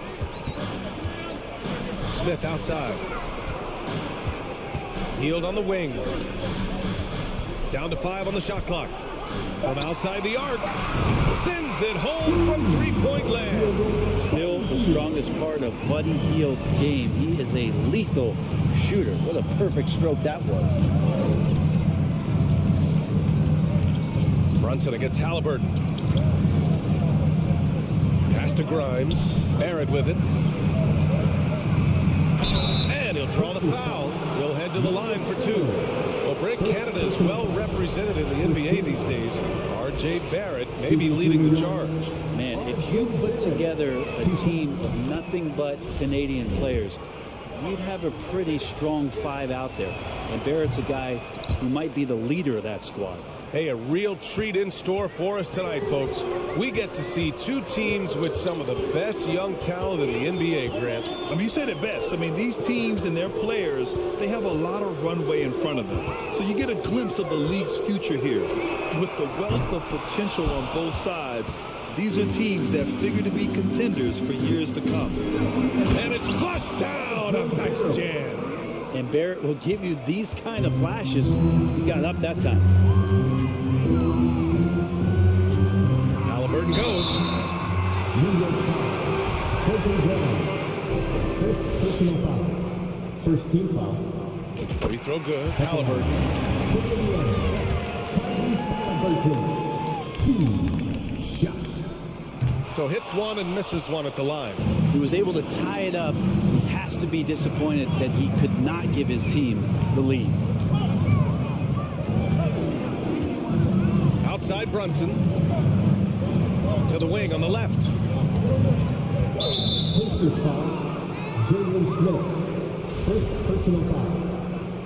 Smith outside. Hield on the wing. Down to 5 on the shot clock. From outside the arc. Sends it home from three-point land. Still the strongest part of Buddy Hield's game. He is a lethal shooter. What a perfect stroke that was. Brunson against Halliburton. Pass to Grimes. Barrett with it. And he'll draw the foul. He'll head to the line for 2. Well, Brick, Canada is well represented in the NBA these days. R.J. Barrett may be leading the charge. Man, if you put together a team of nothing but Canadian players, you'd have a pretty strong 5 out there. And Barrett's a guy who might be the leader of that squad. Hey, a real treat in store for us tonight, folks. We get to see 2 teams with some of the best young talent in the NBA, Grant. I mean, you said it best. I mean, these teams and their players, they have a lot of runway in front of them. So you get a glimpse of the league's future here. With the wealth of potential on both sides, these are teams that figure to be contenders for years to come. And it's flushed down. A nice jam. And Barrett will give you these kind of flashes. He got up that time. Halliburton goes. First personal foul. First team foul. Free throw good. Halliburton. 2 shots. So hits 1 and misses 1 at the line. He was able to tie it up. He has to be disappointed that he could not give his team the lead. Outside Brunson. To the wing on the left. Pacers foul. Jalen Smith. First personal foul.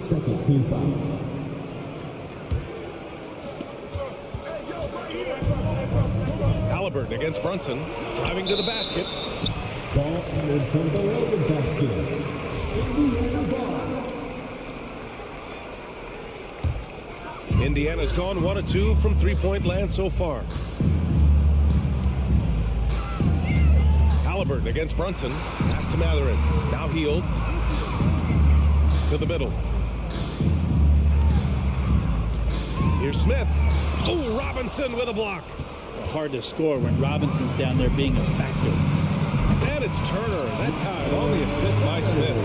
Second team foul. Halliburton against Brunson. Driving to the basket. Ball in front of the Logan basket. Indiana's gone 1 of 2 from three-point land so far. Halliburton against Brunson. Pass to Matherin. Now Hield. To the middle. Here's Smith. Oh, Robinson with a block. Hard to score when Robinson's down there being a factor. And it's Turner. That time on the assist by Smith.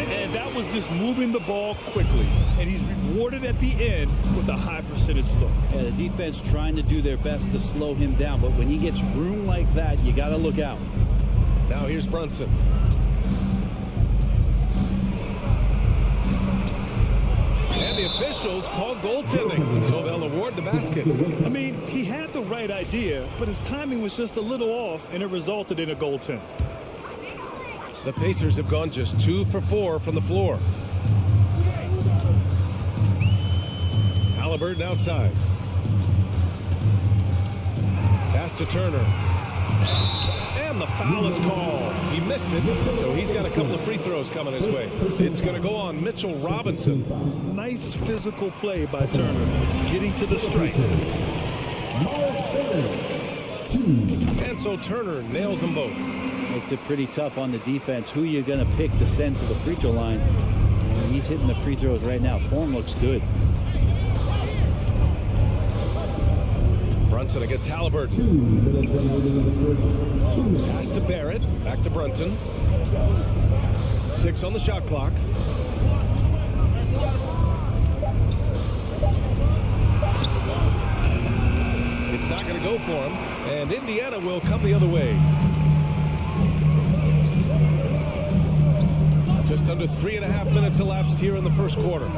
And that was just moving the ball quickly. And he's rewarded at the end with a high percentage look. Yeah, the defense trying to do their best to slow him down. But when he gets room like that, you got to look out. Now here's Brunson. And the officials call goaltending, so they'll award the basket. I mean, he had the right idea, but his timing was just a little off, and it resulted in a goaltend. The Pacers have gone just 2 for 4 from the floor. Halliburton outside. Pass to Turner. And the foul is called. He missed it, so he's got a couple of free throws coming his way. It's going to go on Mitchell Robinson. Nice physical play by Turner, getting to the stripe. And so Turner nails them both. Makes it pretty tough on the defense. Who you going to pick to send to the free throw line? And he's hitting the free throws right now. Form looks good. Brunson against Halliburton. Pass to Barrett. Back to Brunson. 6 on the shot clock. It's not going to go for him. And Indiana will come the other way. Just under 3.5 minutes elapsed here in the first quarter.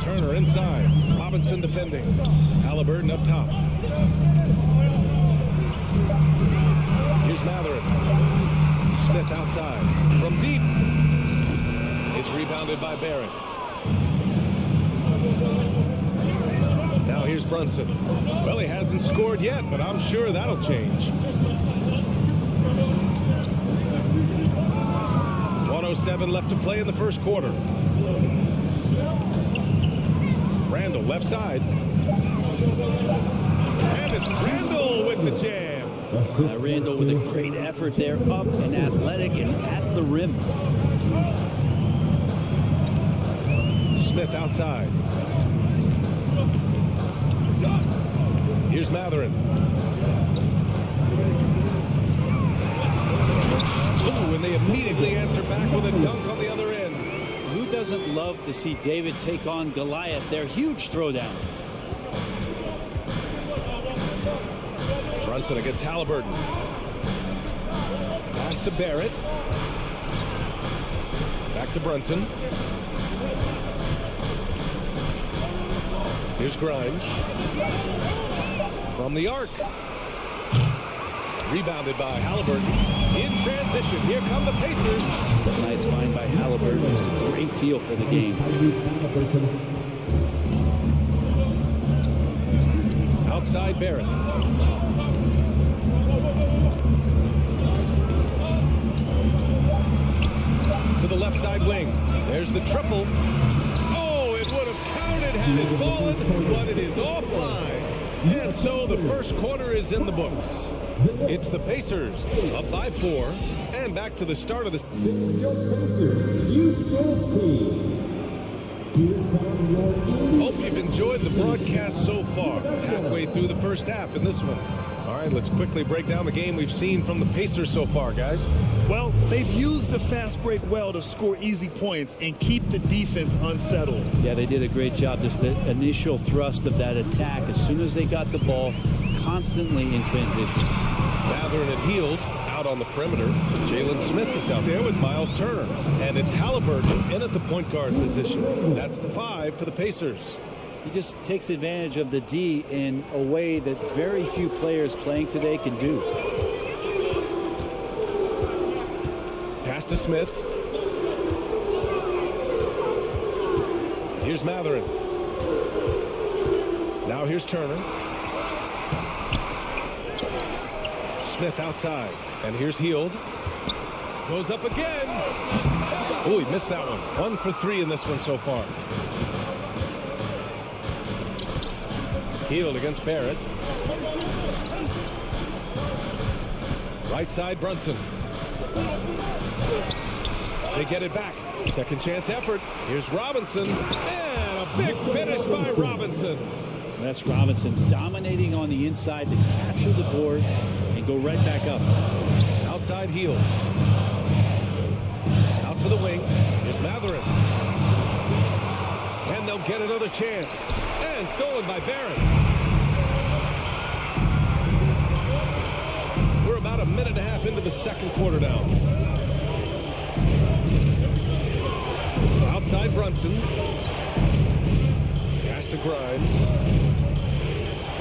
Turner inside. Robinson defending. Halliburton up top. Here's Matherin. Smith outside. From deep. It's rebounded by Barrett. Now here's Brunson. Well, he hasn't scored yet, but I'm sure that'll change. 1:07 left to play in the first quarter. Randall left side. And it's Randall with the jam. Randall with a great effort there, up and athletic and at the rim. Smith outside. Here's Matherin. Ooh, and they immediately answer back with a dunk on the other end. Who doesn't love to see David take on Goliath? Their huge throwdown. Brunson against Halliburton. Pass to Barrett. Back to Brunson. Here's Grimes. From the arc. Rebounded by Halliburton. In transition. Here come the Pacers. Nice find by Halliburton. Just a great feel for the game. Outside Barrett. To the left side wing. There's the triple. Oh, it would have counted had it fallen, but it is offline. And so the first quarter is in the books. It's the Pacers up by 4, and back to the start of the. Hope you've enjoyed the broadcast so far. Halfway through the first half in this one. All right, let's quickly break down the game we've seen from the Pacers so far, guys. Well, they've used the fast break well to score easy points and keep the defense unsettled. Yeah, they did a great job. Just the initial thrust of that attack, as soon as they got the ball, constantly in transition. Matherin and Hield out on the perimeter. Jalen Smith is out there with Miles Turner. And it's Halliburton in at the point guard position. That's the 5 for the Pacers. He just takes advantage of the D in a way that very few players playing today can do. Pass to Smith. Here's Matherin. Now here's Turner. Smith outside. And here's Hield. Goes up again. Oh, he missed that one. 1 for 3 in this one so far. Hield against Barrett. Right side, Brunson. They get it back. Second chance effort. Here's Robinson. And a big finish by Robinson. That's Robinson dominating on the inside to capture the board and go right back up. Outside Hield. Out to the wing. Here's Matherin. And they'll get another chance. And stolen by Barrett. We're about a minute and a half into the second quarter now. Outside Brunson. Pass to Grimes.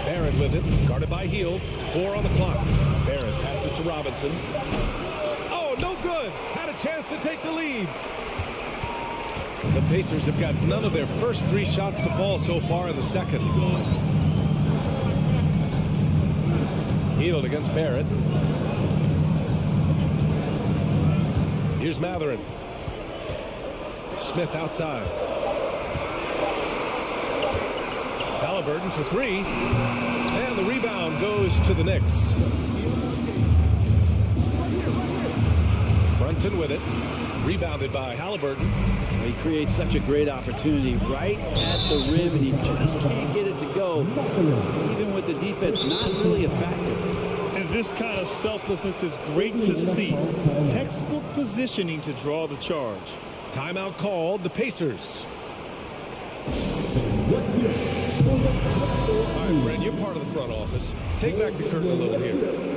Barrett with it. Guarded by Hield. 4 on the clock. Barrett passes to Robinson. Oh, no good. Had a chance to take the lead. The Pacers have got none of their first 3 shots to fall so far in the second. Hield against Barrett. Here's Matherin. Smith outside. Halliburton for 3. And the rebound goes to the Knicks. Brunson with it. Rebounded by Halliburton. He creates such a great opportunity right at the rim, and he just can't get it to go. Even with the defense not really a factor. And this kind of selflessness is great to see. Textbook positioning to draw the charge. Timeout called. The Pacers. All right, Brent, you're part of the front office. Take back the curtain a little here.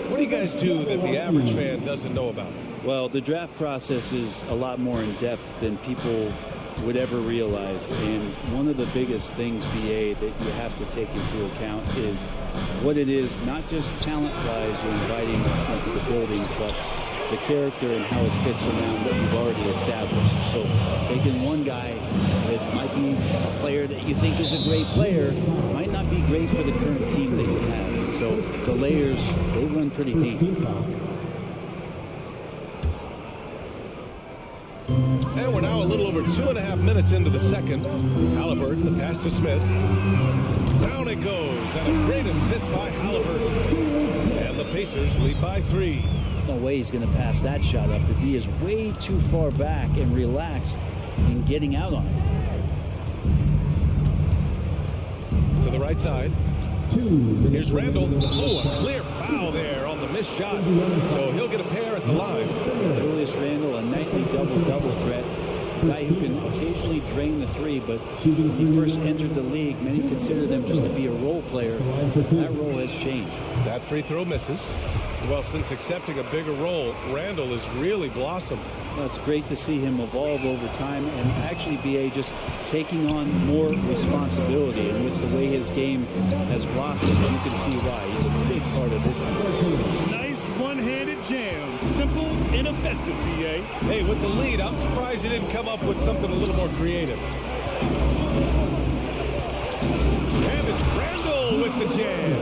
What do you guys do that the average fan doesn't know about? Well, the draft process is a lot more in depth than people would ever realize. And one of the biggest things, BA, that you have to take into account is what it is, not just talent-wise you're inviting into the buildings, but the character and how it fits around what you've already established. So taking one guy that might be a player that you think is a great player might not be great for the current team that you have. And so the layers, they run pretty deep. And we're now a little over 2.5 minutes into the second. Halliburton, the pass to Smith. Down it goes, and a great assist by Halliburton. And the Pacers lead by 3. No way he's going to pass that shot up. The D is way too far back and relaxed in getting out on it. To the right side. Here's Randall. Oh, a clear foul there on the missed shot. So he'll get a pair at the line. Julius Randle, a nightly double-double threat. A guy who can occasionally drain the three, but when he first entered the league, many considered him just to be a role player. That role has changed. That free throw misses. Well, since accepting a bigger role, Randall has really blossomed. Well, it's great to see him evolve over time and actually be just taking on more responsibility. And with the way his game has blossomed, you can see why. He's a big part of this team. Nice one-handed jam. Simple and effective, BA. Hey, with the lead, I'm surprised he didn't come up with something a little more creative. And it's Randall with the jam.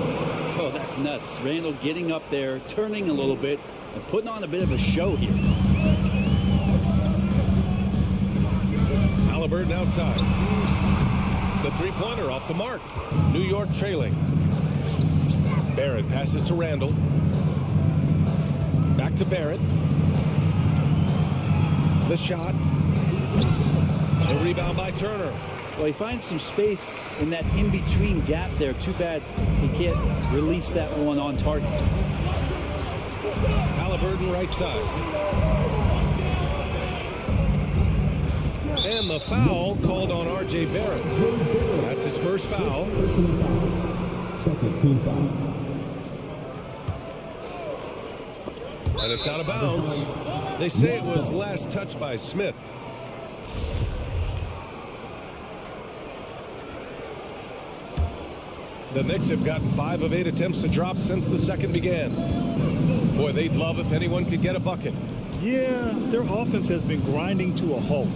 Oh, that's nuts. Randall getting up there, turning a little bit, and putting on a bit of a show here. Halliburton outside. The three-pointer off the mark. New York trailing. Barrett passes to Randall. Back to Barrett. The shot. The rebound by Turner. Well, he finds some space in that in-between gap there. Too bad he can't release that one on target. Halliburton right side. And the foul called on R.J. Barrett. That's his first foul. Second team foul. And it's out of bounds. They say it was last touched by Smith. The Knicks have gotten 5 of 8 attempts to drop since the second began. Boy, they'd love if anyone could get a bucket. Yeah, their offense has been grinding to a halt.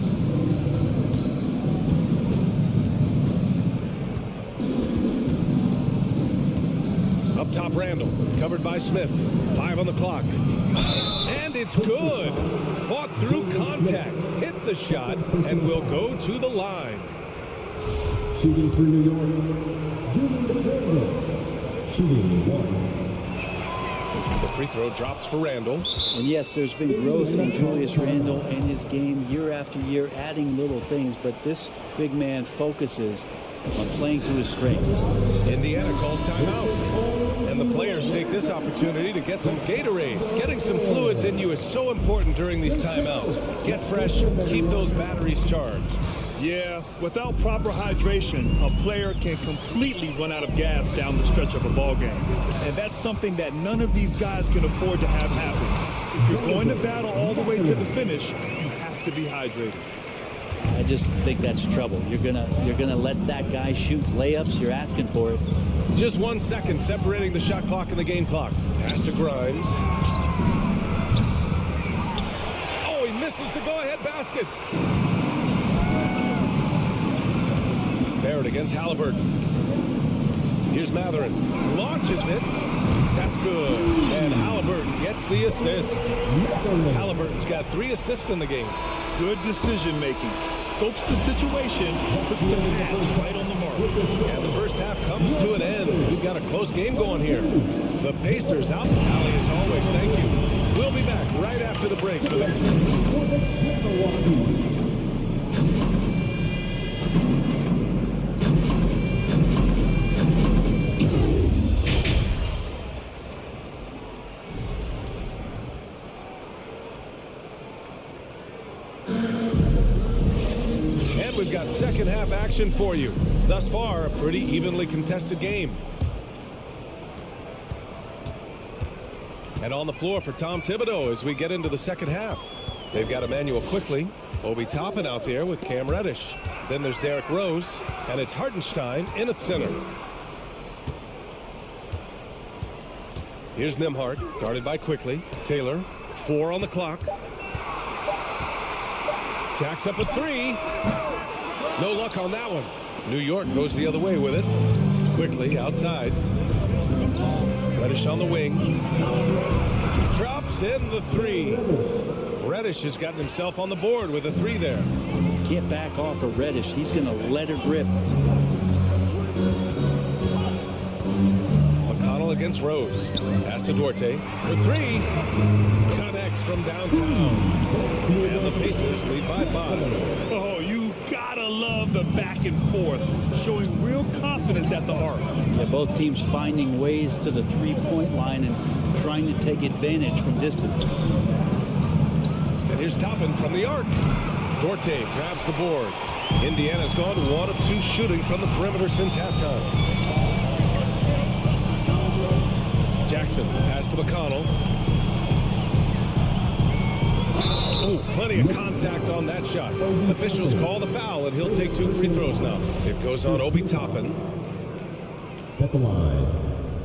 Up top, Randall, covered by Smith. 5 on the clock. And it's good. Fought through contact, hit the shot, and will go to the line. Shooting for New York, Julius Randle. Shooting 1. The free throw drops for Randall. And yes, there's been growth in Julius Randle and his game year after year, adding little things, but this big man focuses on playing to his strengths. Indiana calls timeout. And the players take this opportunity to get some Gatorade. Getting some fluids in you is so important during these timeouts. Get fresh, keep those batteries charged. Yeah, without proper hydration, a player can completely run out of gas down the stretch of a ball game. And that's something that none of these guys can afford to have happen. If you're going to battle all the way to the finish, you have to be hydrated. I just think that's trouble. You're gonna let that guy shoot layups. You're asking for it. Just 1 second separating the shot clock and the game clock. Pass to Grimes. Oh, he misses the go-ahead basket. Barrett against Halliburton. Here's Matherin. Launches it. That's good. And Halliburton gets the assist. Halliburton's got 3 assists in the game. Good decision making. Scopes the situation, puts the pass right on the mark. And the first half comes to an end. We've got a close game going here. The Pacers out the alley as always. Thank you. We'll be back right after the break for that. We've got second half action for you. Thus far, a pretty evenly contested game. And on the floor for Tom Thibodeau as we get into the second half. They've got Emmanuel Quickly, Obi Toppin out there with Cam Reddish. Then there's Derrick Rose, and it's Hartenstein in at center. Here's Nembhard, guarded by Quickly. Taylor, 4 on the clock. Jacks up a 3. No luck on that one. New York goes the other way with it. Quickly outside. Reddish on the wing. Drops in the 3. Reddish has gotten himself on the board with a 3 there. Can't back off of Reddish. He's going to let her grip. McConnell against Rose. Pass to Duarte for three. Connects from downtown. And the Pacers lead by 5. Oh, you gotta love the back and forth, showing real confidence at the arc. Yeah, both teams finding ways to the three-point line and trying to take advantage from distance. And here's Toppin from the arc. Duarte grabs the board. Indiana's gone 1 of 2 shooting from the perimeter since halftime. Jackson pass to McConnell. Oh, plenty of contact on that shot. Officials call the foul, and he'll take 2 free throws now. It goes on Obi Toppin. At the line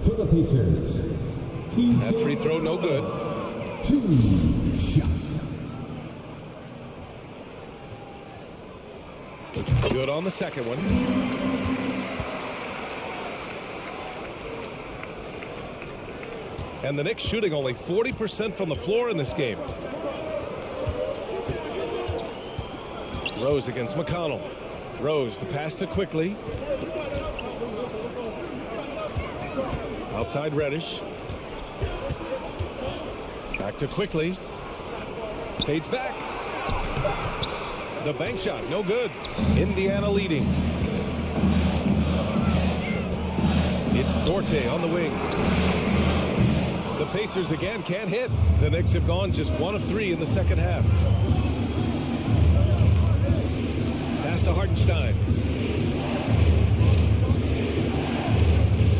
for the Pacers. That free throw no good. 2 shots. Good on the second one. And the Knicks shooting only 40% from the floor in this game. Rose against McConnell. Rose, the pass to Quickly. Outside Reddish. Back to Quickly. Fades back. The bank shot, no good. Indiana leading. It's Duarte on the wing. The Pacers again can't hit. The Knicks have gone just 1 of 3 in the second half. Pass to Hartenstein.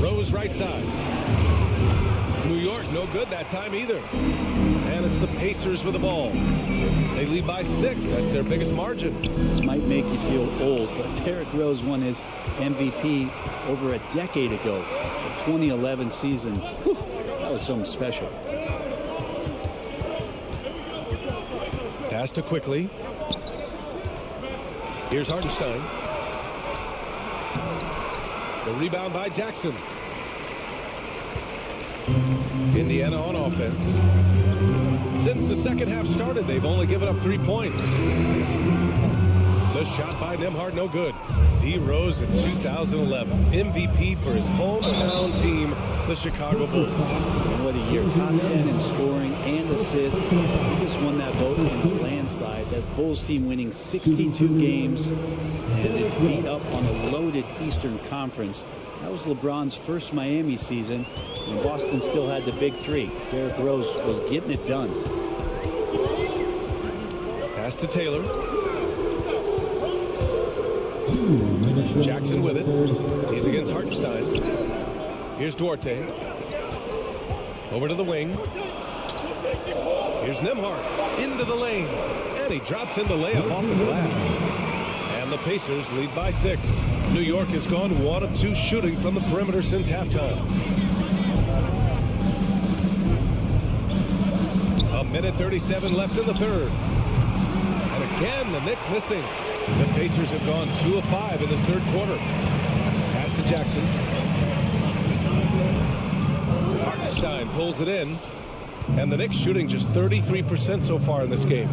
Rose right side. New York no good that time either. And it's the Pacers with the ball. They lead by 6. That's their biggest margin. This might make you feel old, but Derrick Rose won his MVP over a decade ago. The 2011 season. Whew, that was something special. Pass to Quickly. Here's Hartenstein. The rebound by Jackson. Indiana on offense. Since the second half started, they've only given up 3 points. The shot by Nembhard, no good. D. Rose in 2011, MVP for his hometown team, the Chicago Bulls. And what a year, top 10 in scoring and assists. He just won that vote in a landslide. That Bulls team winning 62 games, and it beat up on a loaded Eastern Conference. That was LeBron's first Miami season, and Boston still had the big 3. Derrick Rose was getting it done. Pass to Taylor. Jackson with it. He's against Hartenstein. Here's Duarte. Over to the wing. Here's Nembhard. Into the lane. And he drops in the layup off the glass. And the Pacers lead by 6. New York has gone 1 of 2 shooting from the perimeter since halftime. A minute 37 left in the third. And again, the Knicks missing. The Pacers have gone 2 of 5 in this third quarter. Pass to Jackson. Hartenstein pulls it in. And the Knicks shooting just 33% so far in this game.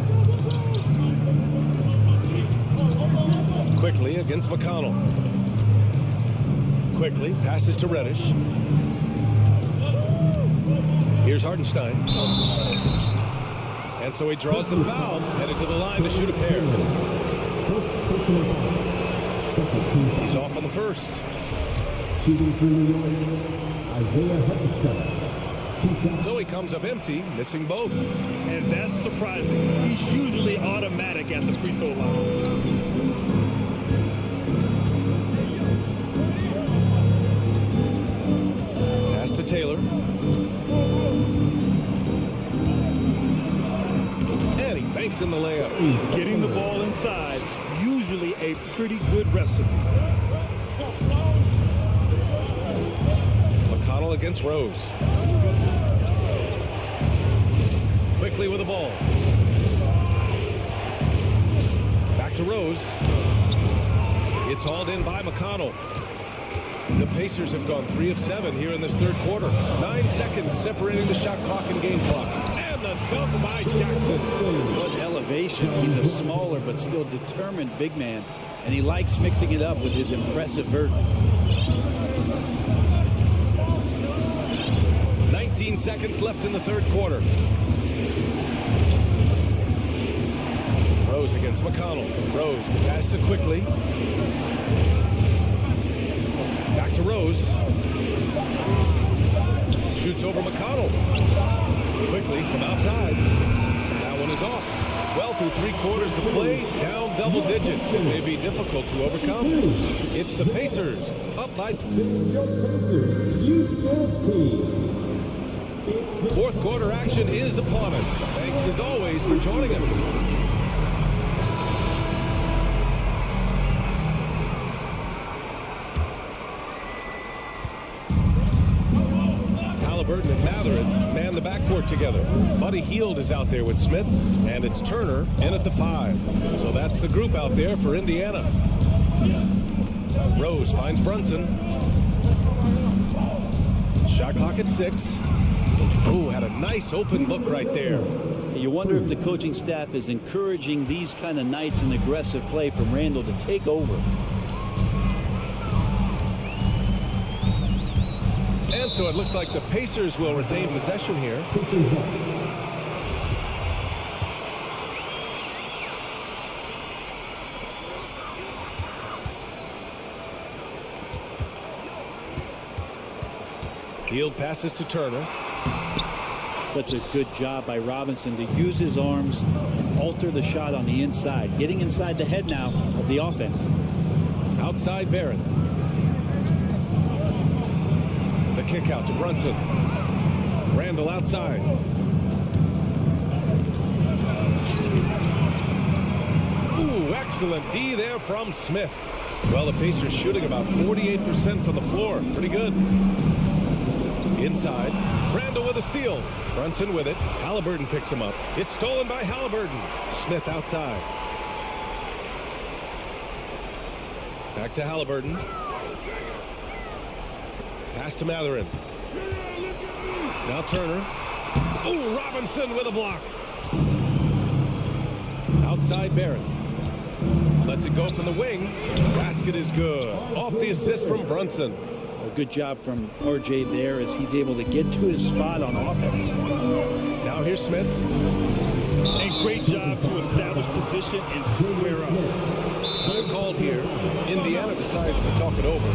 Quickly against McConnell. Quickly passes to Reddish. Here's Hartenstein. And so he draws the foul, headed to the line to shoot a pair. He's off on the first. Shooting for New York, Isaiah Hartenstein. So he comes up empty, missing both. And that's surprising. He's usually automatic at the free throw line. Pass to Taylor. And he banks in the layup. Getting the ball inside, usually a pretty good recipe. McConnell against Rose. Quickly with the ball. Back to Rose. It's hauled in by McConnell. The Pacers have gone 3 of 7 here in this third quarter. 9 seconds separating the shot clock and game clock. And the dunk by Jackson. What elevation. He's a smaller but still determined big man. And he likes mixing it up with his impressive vert. 15 seconds left in the third quarter. Rose against McConnell. Rose, the pass to Quickly. Back to Rose. Shoots over McConnell. Quickly from outside. That one is off. Well, through 3 quarters of play, down double digits. It may be difficult to overcome. It's the Pacers, up by... Fourth quarter action is upon us. Thanks as always for joining us. Halliburton and Matherin man the backcourt together. Buddy Hield is out there with Smith, and it's Turner in at the 5. So that's the group out there for Indiana. Rose finds Brunson. Shot clock at 6. Oh, had a nice open look right there. You wonder if the coaching staff is encouraging these kind of nights and aggressive play from Randall to take over. And so it looks like the Pacers will retain possession here. Hield passes to Turner. Such a good job by Robinson to use his arms and alter the shot on the inside. Getting inside the head now of the offense. Outside Barrett. The kick out to Brunson. Randall outside. Ooh, excellent D there from Smith. Well, the Pacers shooting about 48% from the floor. Pretty good. Inside. Randall with a steal. Brunson with it. Halliburton picks him up. It's stolen by Halliburton. Smith outside. Back to Halliburton. Pass to Matherin. Now Turner. Oh, Robinson with a block. Outside Barrett. Lets it go from the wing. Basket is good. Off the assist from Brunson. A good job from RJ there as he's able to get to his spot on offense. Now here's Smith. And great job to establish position and square up. Time called here. Indiana decides to talk it over.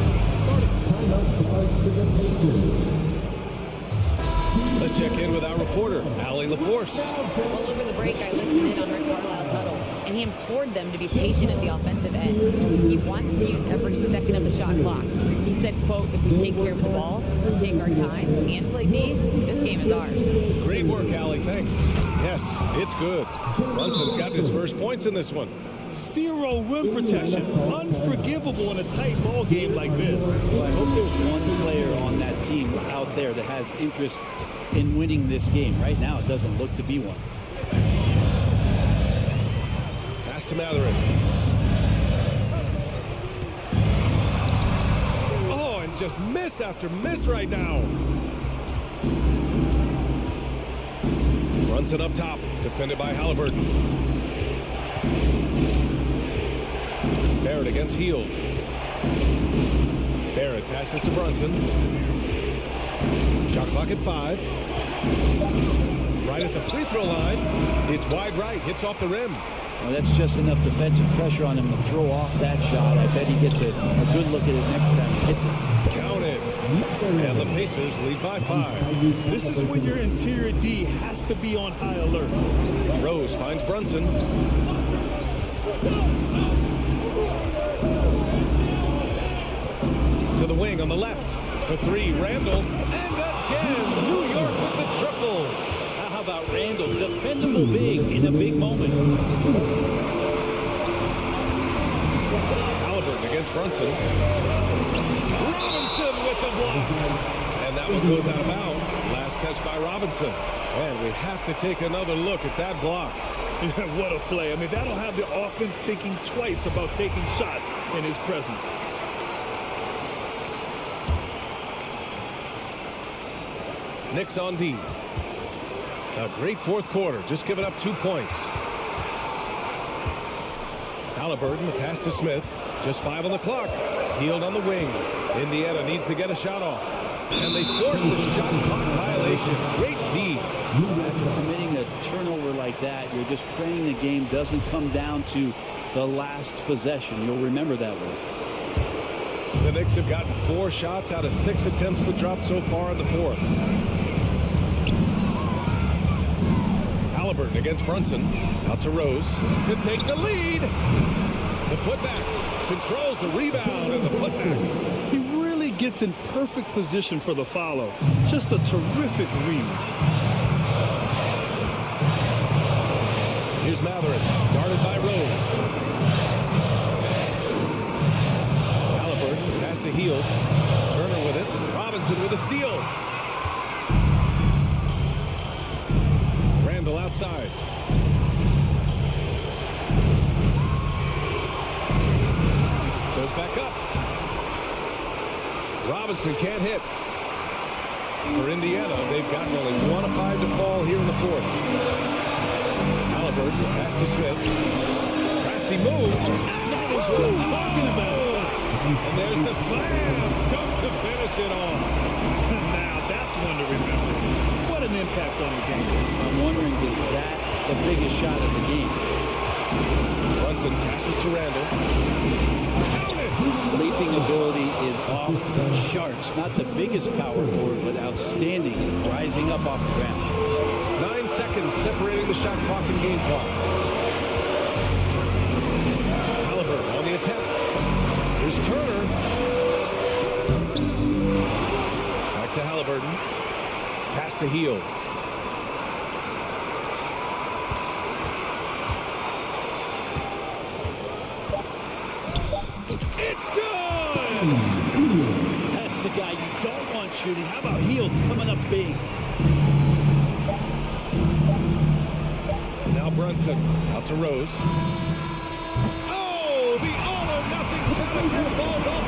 Let's check in with our reporter, Allie LaForce. Well, over the break, I listened in on Rick Carlisle's huddle, and he implored them to be patient at the offensive end. He wants to use every second of the shot clock. He said, quote, if we take care of the ball, take our time, and play D, this game is ours. Great work, Allie. Thanks. Yes, it's good. Brunson's got his first points in this one. 0 rim protection. Unforgivable in a tight ball game like this. Well, I hope there's one player on that team out there that has interest in winning this game. Right now, it doesn't look to be one. Pass to Matherin. Oh, and just miss after miss right now. Brunson up top, defended by Halliburton. Barrett against Hield. Barrett passes to Brunson. Shot clock at 5. Right at the free throw line. It's wide right. Hits off the rim. Well, that's just enough defensive pressure on him to throw off that shot. I bet he gets a good look at it next time he hits it. Count it. And the Pacers lead by 5. This is when your interior D has to be on high alert. Rose finds Brunson. To the wing on the left. For 3, Randall. And again, New York with the triple. How about Randall? Dependable big in a big moment. Halliburton against Brunson. Robinson with the block. And that one goes out of bounds. Last touch by Robinson. And we have to take another look at that block. What a play. I mean, that'll have the offense thinking twice about taking shots in his presence. Knicks on D. A great fourth quarter, just giving up 2 points. Halliburton, the pass to Smith. Just 5 on the clock. Hield on the wing. Indiana needs to get a shot off. And they forced the shot clock violation. Great D. After committing a turnover like that, you're just praying the game doesn't come down to the last possession. You'll remember that one. The Knicks have gotten 4 shots out of 6 attempts to drop so far in the fourth. Halliburton against Brunson. Out to Rose to take the lead. The putback. Controls the rebound and the putback. He really gets in perfect position for the follow. Just a terrific read. Here's Matherin, guarded by Rose. Halliburton, pass to Hield. Turner with it. Robinson with a steal. Randall outside. Goes back up. Robinson can't hit. For Indiana, they've gotten only 1 of 5 to fall here in the fourth. Halliburton, pass to Smith. Crafty move. That is what I'm talking about. And there's the slam. Dunk to finish it off. Now, that's one to remember. What an impact on the game. I'm wondering, is that the biggest shot of the game? Brunson passes to Randall. Leaping ability is off the charts. Not the biggest power forward, but outstanding. Rising up off the ground. 9 seconds separating the shot clock and game clock. Halliburton on the attack. Here's Turner. Back to Halliburton. Pass to Hield. It's good! That's the guy you don't want shooting. How about Hield coming up big? Now Brunson out to Rose. Oh, the all-or-nothing shot attempt falls off